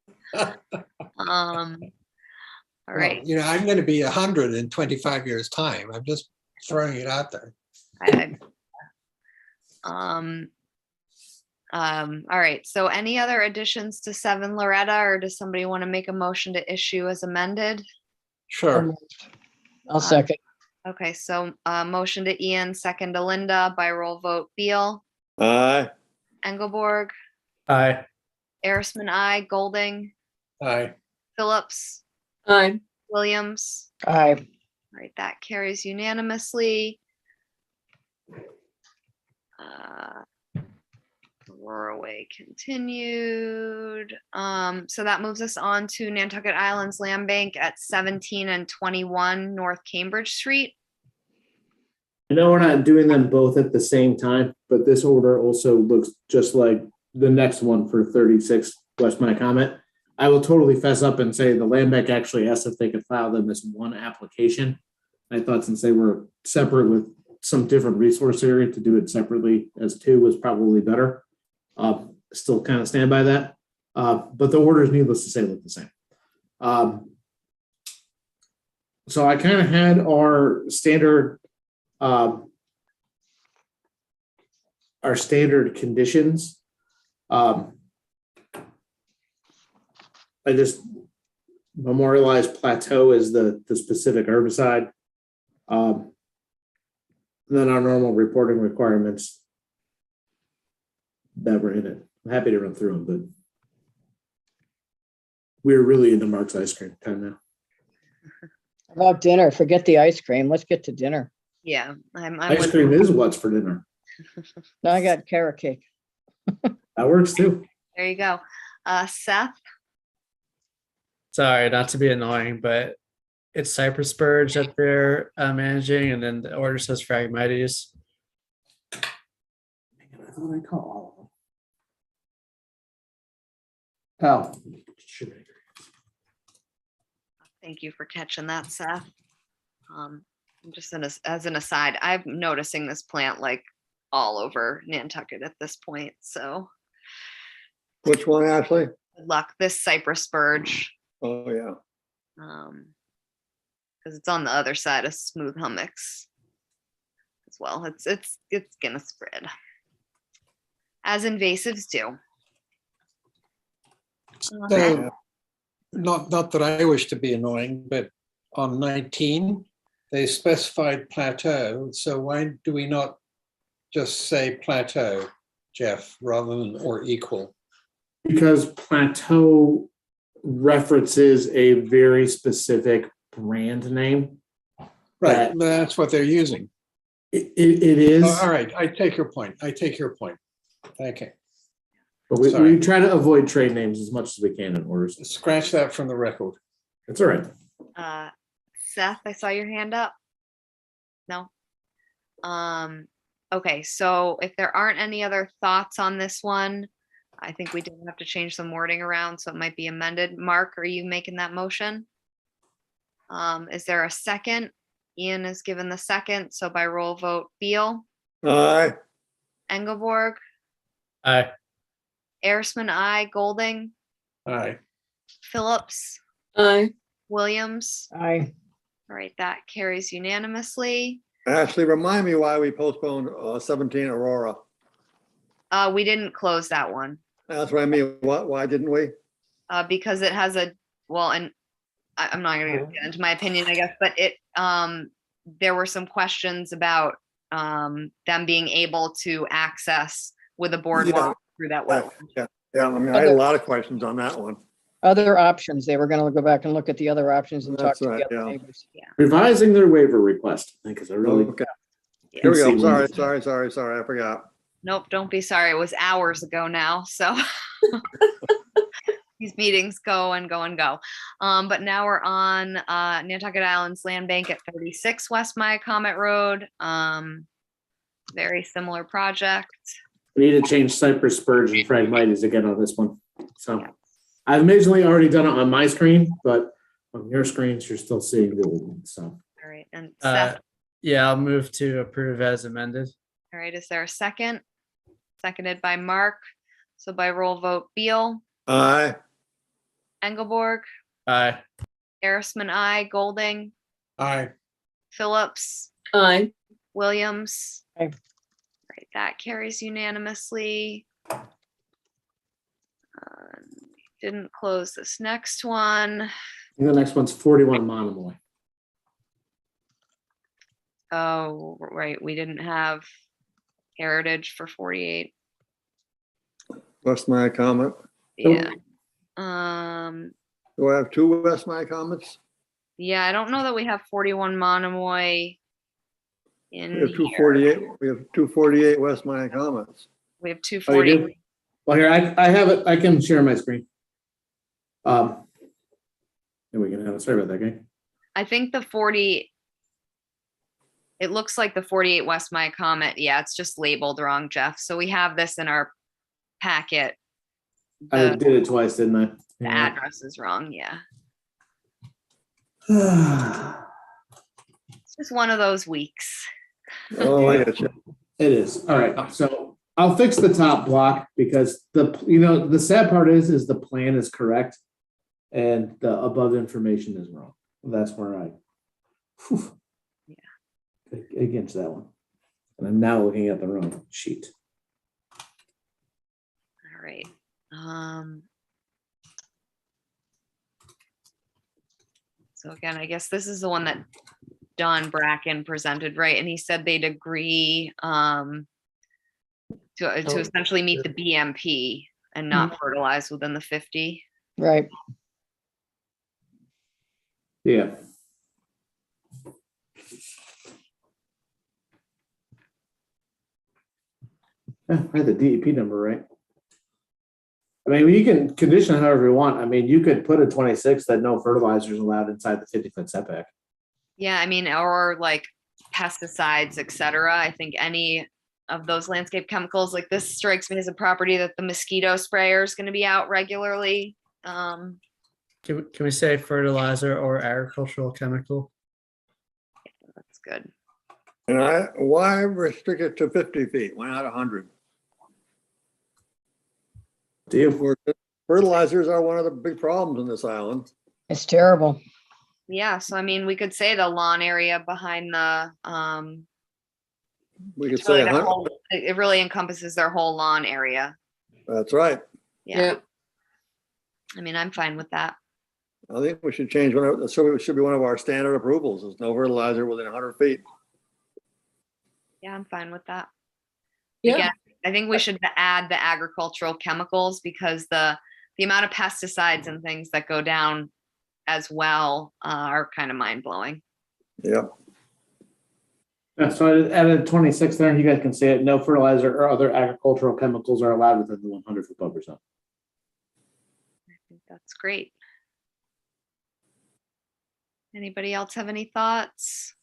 right. Well, you know, I'm going to be 100 in 25 years' time. I'm just throwing it out there. All right. So any other additions to 7, Loretta, or does somebody want to make a motion to issue as amended? Sure. I'll second. Okay, so motion to Ian, second to Linda, by roll vote. Beal, Aye. Engelborg, Aye. Arisman, aye. Golding, Aye. Phillips, Aye. Williams. Aye. All right, that carries unanimously. Aurora Way continued. So that moves us on to Nantucket Islands Land Bank at 17 and 21 North Cambridge Street. I know we're not doing them both at the same time, but this order also looks just like the next one for 36 West Comment. I will totally fess up and say the Land Bank actually asked if they could file them as one application. I thought since they were separate with some different resource area, to do it separately as two was probably better. Still kind of stand by that. But the orders, needless to say, look the same. So I kind of had our standard conditions. I just memorialized plateau as the specific herbicide. Then our normal reporting requirements that were in it. I'm happy to run through them, but we're really into Mark's ice cream time now. About dinner, forget the ice cream. Let's get to dinner. Yeah, I'm Ice cream is what's for dinner. No, I got carrot cake. That works too. There you go. Seth, Sorry, not to be annoying, but it's cypress spurge that they're managing, and then the order says Phragmites. I thought I caught all of them. Oh, should thank you for catching that, Seth. Just as an aside, I'm noticing this plant like all over Nantucket at this point. So Which one, Ashley? good luck. This cypress spurge. Oh, yeah. Because it's on the other side of smooth hummocks as well. It's gonna spread, as invasives do. So, not that I wish to be annoying, but on 19, they specified plateau. So why do we not just say plateau, Jeff, rather than or equal? Because plateau references a very specific brand name. Right, that's what they're using. It is. All right, I take your point. Okay. But we try to avoid trade names as much as we can in orders. Scratch that from the record. That's all right. Seth, I saw your hand up. No. Okay, so if there aren't any other thoughts on this one, I think we do have to change some wording around, so it might be amended. Mark, are you making that motion? Is there a second? Ian is given the second, so by roll vote, Beal, Aye. Engelborg, Aye. Arisman, aye. Golding, Aye. Phillips, Aye. Williams. Aye. All right, that carries unanimously. Ashley, remind me why we postponed 17 Aurora. We didn't close that one. That's what I mean. Why didn't we? Because it has a, well, and I'm not gonna get into my opinion, I guess, but it, there were some questions about them being able to access with a boardwalk through that wetland. Yeah. I mean, I had a lot of questions on that one. Other options, they were gonna go back and look at the other options and talk That's to right, the other yeah. neighbors. Revising their waiver request, I think, is a really. Okay. Here we go. Sorry. I forgot. Nope, don't be sorry. It was hours ago now, so. He's these meetings go and go and go. But now we're on Nantucket Island's Landbank at 36 West Myacomet Road. Very similar project. We need to change cypress, spurge, and phragmites again on this one. So I've amazingly already done it on my screen, but on your screens, you're still seeing the old one. So. All right. And Seth, yeah, I'll move to approve as amended. all right. Is there a second? Seconded by Mark. So by roll vote, Beal, Aye. Engelborg, Aye. Erisman, I, Golding, Aye. Phillips, Aye. Williams. Aye. Right, that carries unanimously. Didn't close this next one. And the next one's 41 Monomoy. Oh, right, we didn't have Heritage for 48. West Myacomet. Yeah. Do I have two West Myacomet? Yeah, I don't know that we have 41 Monomoy in We have here. 248. We have 248 West Myacomet. We have Oh, you 240. do? Well, here, I have it. I can share my screen. There we go. Sorry about that, gang. I think the 40, it looks like the 48 West Myacomet. Yeah, it's just labeled wrong, Jeff. So we have this in our packet. I did it twice, didn't I? The address is wrong. Yeah. It's just one of those weeks. Oh, I get you. It is. All right. So I'll fix the top block because the sad part is the plan is correct and the above information is wrong. That's where I against that one. And I'm now looking at the wrong sheet. All right. So again, I guess this is the one that Don Bracken presented, right? And he said they'd agree to essentially meet the BMP and not fertilize within the 50. Right. Yeah. I had the DEP number right. I mean, you can condition however you want. I mean, you could put a 26 that no fertilizers allowed inside the 50-foot setback. Yeah, I mean, or like pesticides, et cetera. I think any of those landscape chemicals, like this strikes me as a property that the mosquito sprayer is going to be out regularly. Can we say fertilizer or agricultural chemical? That's good. And why restrict it to 50 feet? Why not 100? Fertilizers are one of the big problems in this island. It's terrible. Yeah, so I mean, we could say the lawn area behind the We could it's really say their 100. whole- it really encompasses their whole lawn area. That's right. Yeah. I mean, I'm fine with that. I think we should change one. So it should be one of our standard approvals. Is no fertilizer within 100 feet. Yeah, I'm fine with that. Yeah. Again, I think we should add the agricultural chemicals because the amount of pesticides and things that go down as well are kind of mind blowing. Yep. Yeah, so I added 26 there, and you guys can see it. No fertilizer or other agricultural chemicals are allowed within the 100-foot buffer zone. I think that's great. Anybody else have any thoughts?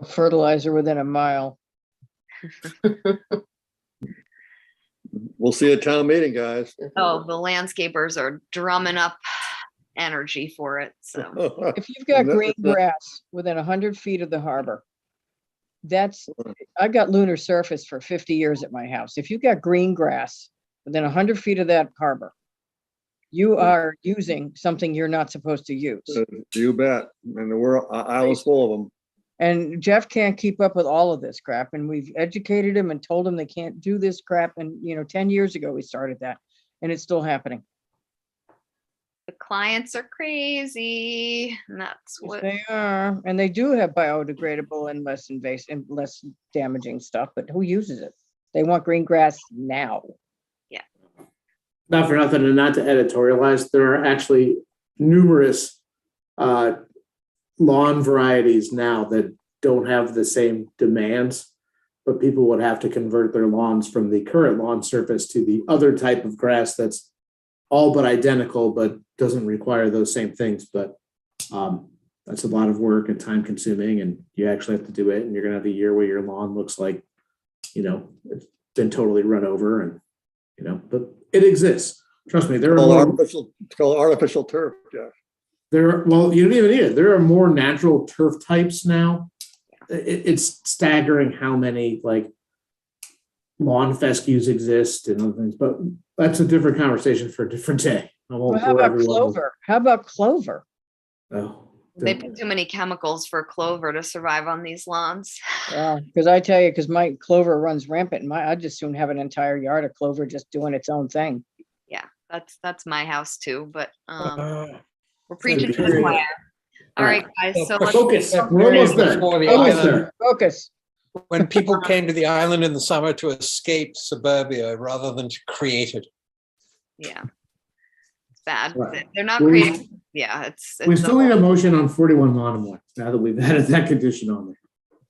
Fertilizer within a mile. We'll see at town meeting, guys. Oh, the landscapers are drumming up energy for it. So If you've got green grass within 100 feet of the harbor, I got lunar surface for 50 years at my house. If you've got green grass within 100 feet of that harbor, you are using something you're not supposed to use. You bet. And the world island's full of them. And Jeff can't keep up with all of this crap. And we've educated him and told him they can't do this crap. And 10 years ago, we started that and it's still happening. the clients are crazy, and that's Yes, what they are. And they do have biodegradable and less invasive and less damaging stuff, but who uses it? They want green grass now. Not for nothing and not to editorialize, there are actually numerous lawn varieties now that don't have the same demands, but people would have to convert their lawns from the current lawn surface to the other type of grass that's all but identical, but doesn't require those same things. But that's a lot of work and time consuming, and you actually have to do it. And you're gonna have a year where your lawn looks like, it's been totally run over, and but it exists. Trust me, there are more, It's called artificial turf, yeah. well, you don't even need it. There are more natural turf types now. It's staggering how many like lawn fescues exist and other things, but that's a different conversation for a different day. I won't Well, how bore about everyone with- clover? How about clover? Oh, They put too many chemicals for clover to survive on these lawns. Because I tell you, because my clover runs rampant, I'd just soon have an entire yard of clover just doing its own thing. Yeah, that's my house too, but Uh, we're preaching to the choir. All right, guys, so let's focus. We're almost there. Before the Almost island. there. Focus. When people came to the island in the summer to escape suburbia rather than to create it. Yeah. It's bad. Right. They're not We- creating. Yeah, it's We a still need a motion on 41 lawn and one, now that we've added that condition on there.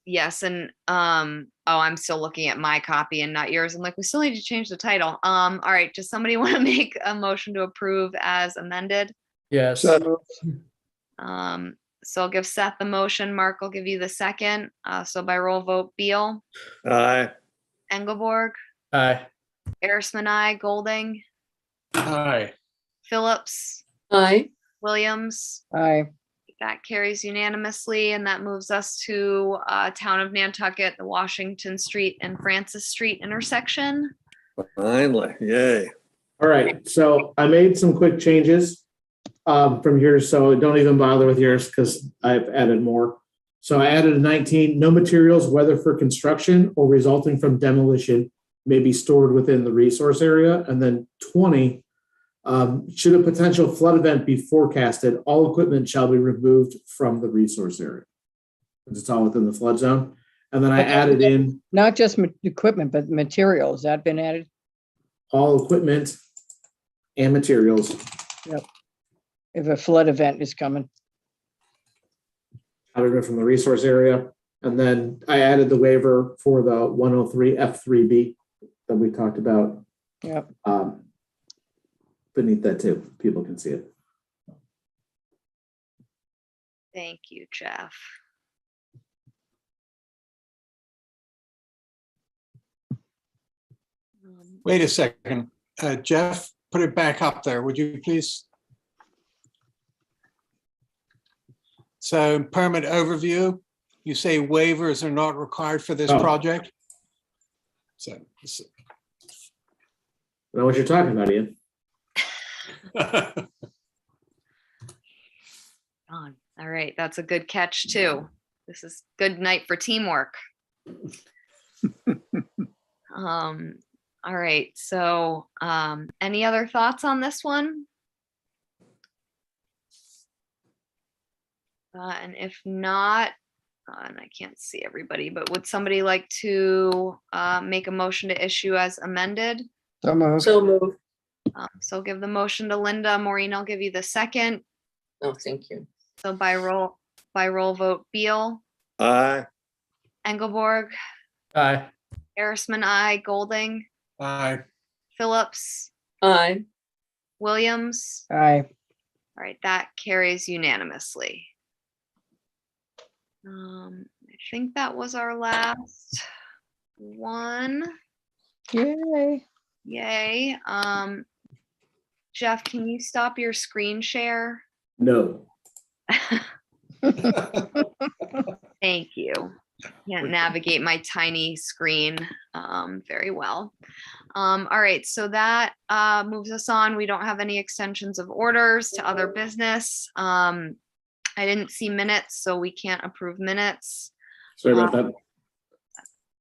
yes, and I'm still looking at my copy and not yours. I'm like, we still need to change the title. All right, does somebody want to make a motion to approve as amended? Yes. So I'll give Seth the motion. Mark will give you the second. So by roll vote, Beal, Aye. Engelborg, Aye. Erisman, I, Golding, Aye. Phillips, Aye. Williams. Aye. That carries unanimously, and that moves us to Town of Nantucket, the Washington Street and Francis Street intersection. Finally, yay. All right, so I made some quick changes from here, so don't even bother with yours because I've added more. So I added a 19, no materials, whether for construction or resulting from demolition, may be stored within the resource area. And then 20, should a potential flood event be forecasted, all equipment shall be removed from the resource area. It's all within the flood zone. And then I added in Not just equipment, but materials. That been added? all equipment and materials Yep. If a flood event is coming. out of it from the resource area. And then I added the waiver for the 103 F3B that we talked about. Yep. Beneath that too, people can see it. Thank you, Jeff. Wait a second. Jeff, put it back up there, would you please? So permit overview, you say waivers are not required for this Oh. project? So, I know what you're talking about, Ian. On. All right, that's a good catch too. This is good night for teamwork. All right, so any other thoughts on this one? And if not, and I can't see everybody, but would somebody like to make a motion to issue as amended? So moved. So move. So give the motion to Linda. Maureen, I'll give you the second. Oh, thank you. So by roll vote, Beal, Aye. Engelborg, Aye. Erisman, I, Golding, aye. Phillips, Aye. Williams. Aye. All right, that carries unanimously. I think that was our last one. Yay. Yay. Jeff, can you stop your screen share? No. Thank you. Can't navigate my tiny screen very well. All right, so that moves us on. We don't have any extensions of orders to other business. I didn't see minutes, so we can't approve minutes. Sorry about that.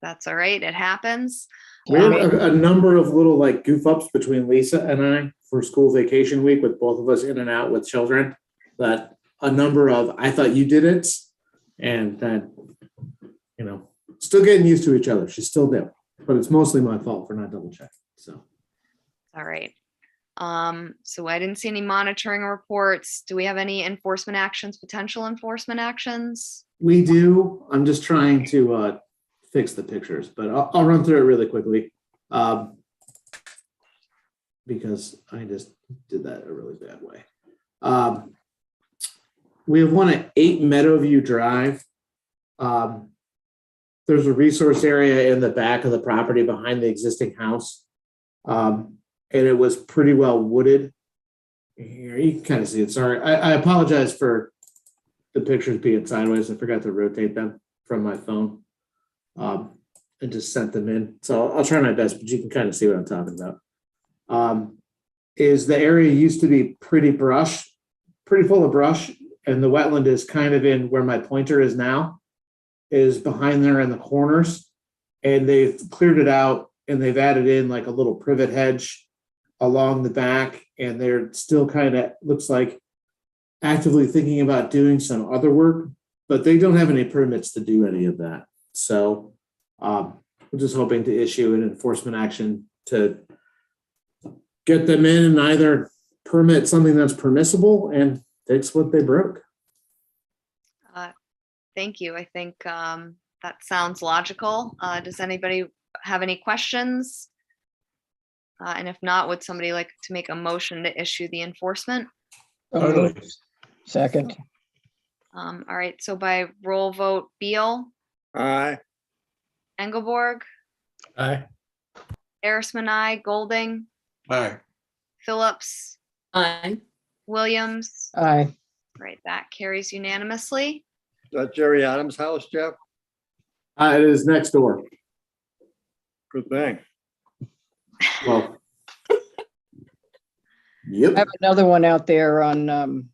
That's all right, it happens. We had a number of little like goof ups between Lisa and I for school vacation week with both of us in and out with children. That a number of, I thought you did it, and that, still getting used to each other. She's still there, but it's mostly my fault for not double checking. So, All right. So I didn't see any monitoring reports. Do we have any enforcement actions, potential enforcement actions? we do. I'm just trying to fix the pictures, but I'll run through it really quickly. because I just did that a really bad way. We have one at 8 Meadowview Drive. There's a resource area in the back of the property behind the existing house. And it was pretty well wooded. Here, you can kind of see it. Sorry, I apologize for the pictures being sideways. I forgot to rotate them from my phone. And just sent them in. So I'll try my best, but you can kind of see what I'm talking about. Is the area used to be pretty full of brush, and the wetland is kind of in where my pointer is now, is behind there in the corners. And they've cleared it out and they've added in like a little privet hedge along the back. And they're still kind of, looks like, actively thinking about doing some other work, but they don't have any permits to do any of that. So we're just hoping to issue an enforcement action to get them in and either permit something that's permissible and fix what they broke. Thank you. I think that sounds logical. Does anybody have any questions? And if not, would somebody like to make a motion to issue the enforcement? Second. All right, so by roll vote, Beal, Aye. Engelborg, Aye. Arisman, aye, Golding, Aye. Phillips, Aye. Williams. Aye. Right, that carries unanimously. That Jerry Adams' house, Jeff? It is next door. Good thing. Well, I yep. have another one out there on,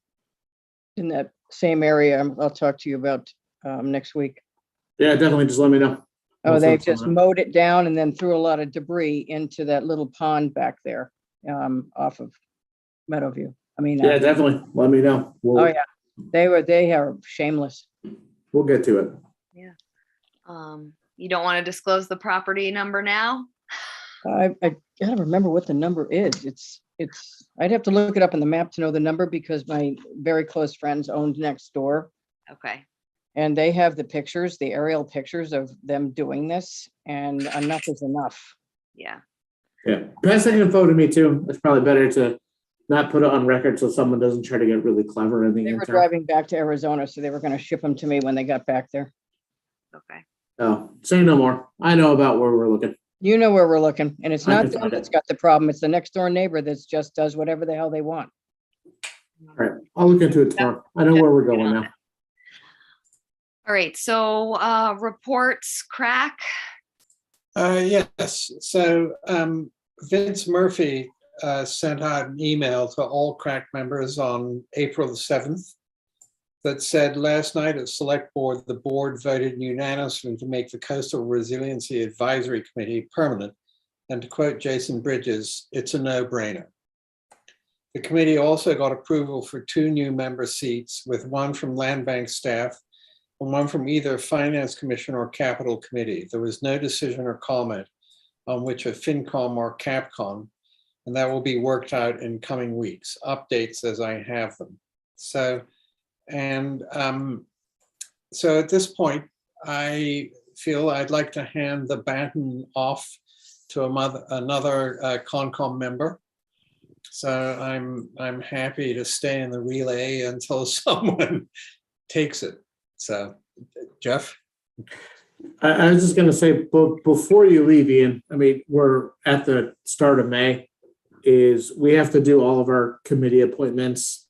in that same area. I'll talk to you about next week. Yeah, definitely. Just let me know. Oh, they I'll just mowed it down and then threw a lot of debris into that little pond back there, off of Meadowview. I mean, Yeah, definitely. Let me know. oh yeah, they are shameless. We'll get to it. Yeah. You don't want to disclose the property number now? I gotta remember what the number is. It's, I'd have to look it up in the map to know the number because my very close friends owned next door. Okay. And they have the pictures, the aerial pictures of them doing this, and enough is enough. Yeah. Yeah. Pass that info to me too. It's probably better to not put it on record so someone doesn't try to get really clever in the They were interim. driving back to Arizona, so they were gonna ship them to me when they got back there. Okay. Oh, say no more. I know about where we're looking. You know where we're looking, and it's I not can them find that's it. got the problem, it's the next door neighbor that's just does whatever the hell they want. All right. I'll look into it tomorrow. I know where we're going now. All right, so reports, Crack. Yes, so Vince Murphy sent out an email to all CRAC members on April the 7th that said, last night at Select Board, the board voted unanimously to make the Coastal Resiliency Advisory Committee permanent. And to quote Jason Bridges, it's a no-brainer. The committee also got approval for 2 new member seats, with one from Landbank staff and one from either Finance Commission or Capital Committee. There was no decision or comment on which of FinCom or CapCom, and that will be worked out in coming weeks. Updates as I have them. So at this point, I feel I'd like to hand the baton off to another CONCOM member. So I'm happy to stay in the relay until someone takes it. So, Jeff? I was just going to say, before you leave, Ian, I mean, we're at the start of May, we have to do all of our committee appointments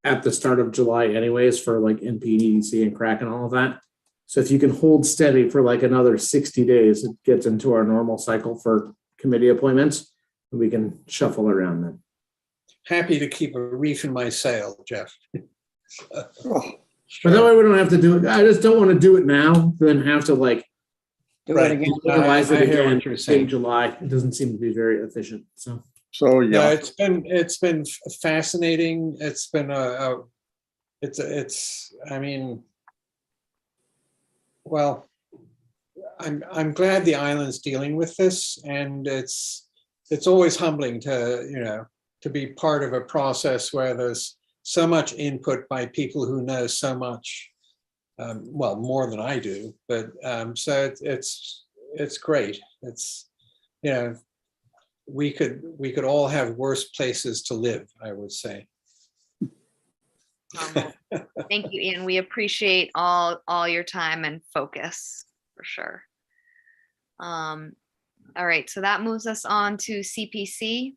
at the start of July anyways for like NPDC and CRAC and all of that. So if you can hold steady for like another 60 days, it gets into our normal cycle for committee appointments, and we can shuffle around then. Happy to keep a reef in my sail, Jeff. But that way we don't have to do it. I just don't want to do it now, then have to like Do it again. revise it I hear again what you're saying. in July. It doesn't seem to be very efficient. So yeah, it's been fascinating. It's been I mean, well, I'm glad the island's dealing with this, and it's always humbling to to be part of a process where there's so much input by people who know so much, well, more than I do. But so it's great. It's we could all have worse places to live, I would say. Thank you, Ian. We appreciate all your time and focus for sure. All right, so that moves us on to CPC.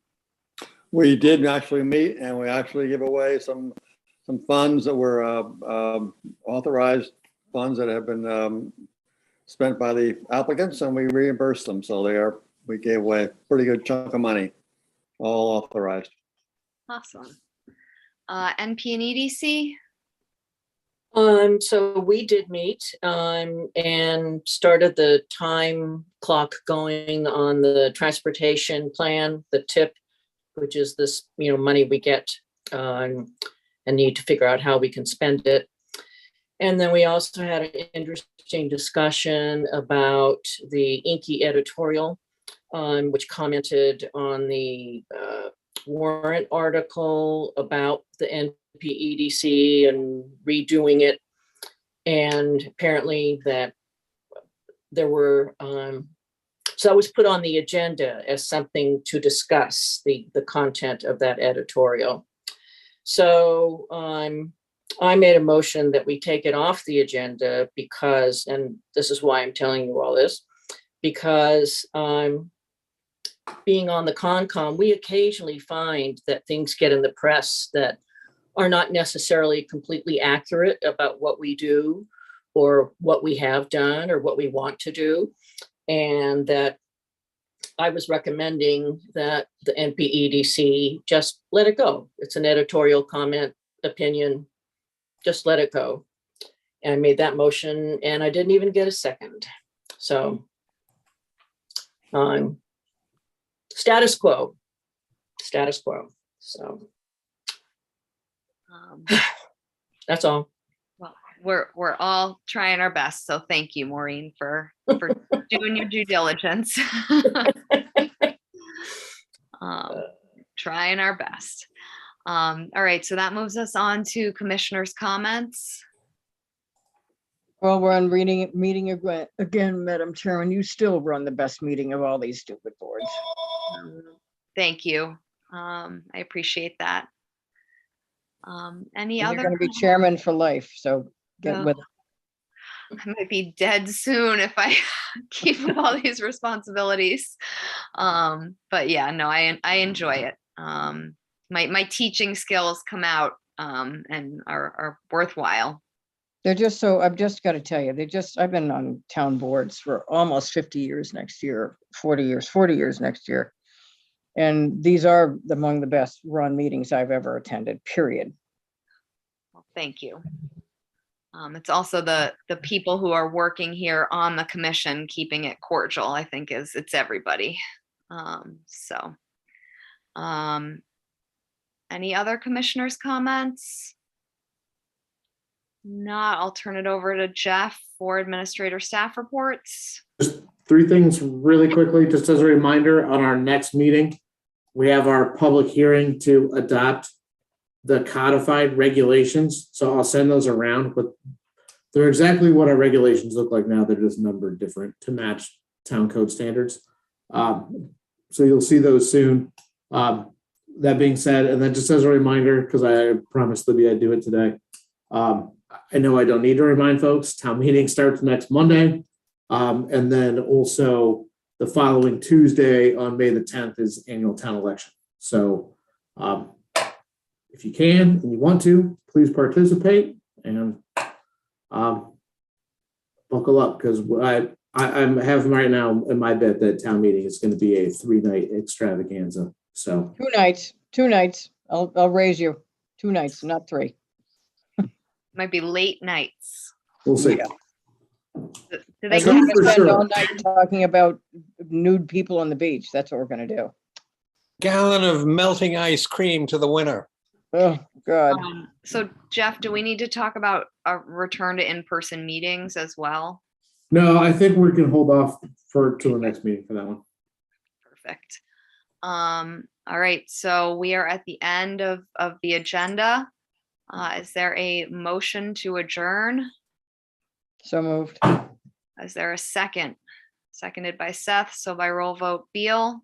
We did actually meet and we actually give away some funds that were authorized funds that have been spent by the applicants, and we reimbursed them. So we gave away a pretty good chunk of money, all authorized. Awesome. NP and EDC. So we did meet and started the time clock going on the transportation plan, the TIP, which is this, money we get and need to figure out how we can spend it. And then we also had an interesting discussion about the Inky editorial, which commented on the warrant article about the NPEDC and redoing it. And apparently that there were, so that was put on the agenda as something to discuss, the content of that editorial. So I made a motion that we take it off the agenda because, and this is why I'm telling you all this, because being on the Concom, we occasionally find that things get in the press that are not necessarily completely accurate about what we do or what we have done or what we want to do. And that I was recommending that the NPEDC just let it go. It's an editorial comment, opinion, just let it go. And I made that motion and I didn't even get a second. So status quo. So that's all. Well, we're all trying our best. So thank you, Maureen, for doing your due diligence. Trying our best. All right, so that moves us on to commissioners' comments. Well, we're on meeting again, Madam Chairman. You still run the best meeting of all these stupid boards. Thank you. I appreciate that. Any And other? you're going to be chairman for life, so get with it. I might be dead soon if I keep with all these responsibilities. But yeah, no, I enjoy it. My teaching skills come out and are worthwhile. They're just so, I've just got to tell you, I've been on town boards for almost 50 years next year, 40 years next year. And these are among the best run meetings I've ever attended, period. Well, thank you. It's also the people who are working here on the commission, keeping it cordial, I think it's everybody. Any other commissioners' comments? Not, I'll turn it over to Jeff for administrator staff reports. Just three things really quickly, just as a reminder, on our next meeting, we have our public hearing to adopt the codified regulations. So I'll send those around, but they're exactly what our regulations look like now. They're just numbered different to match town code standards. So you'll see those soon. That being said, and then just as a reminder, because I promised Libby I'd do it today. I know I don't need to remind folks, town meeting starts next Monday. And then also the following Tuesday on May the 10th is annual town election. So if you can and you want to, please participate and buckle up, because I'm having right now in my bet that town meeting is going to be a 3-night extravaganza. So 2 nights. I'll raise you 2 nights, not 3. Might be late nights. We'll see. Yeah. Do they We're gonna spend sure. all night talking about nude people on the beach. That's what we're gonna do. Gallon of melting ice cream to the winner. Oh, God. So Jeff, do we need to talk about a return to in-person meetings as well? No, I think we can hold off till the next meeting for that one. Perfect. All right, so we are at the end of the agenda. Is there a motion to adjourn? So moved. Is there a second? Seconded by Seth, so by roll vote, Beal,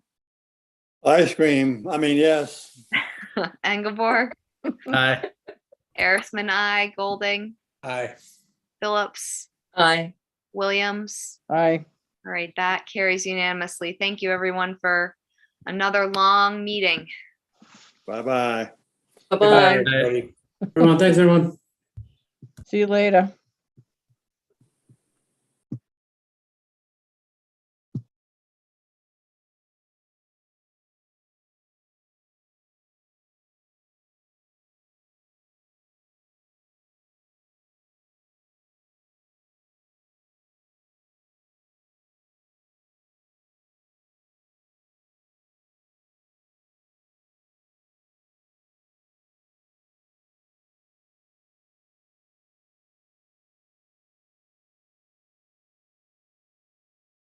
Ice cream, yes. Engelborg, Aye. Arisman, I, Golding, Aye. Phillips, Aye. Williams. Aye. All right, that carries unanimously. Thank you, everyone, for another long meeting. Bye-bye. Bye-bye. Everyone, thanks, everyone. See you later.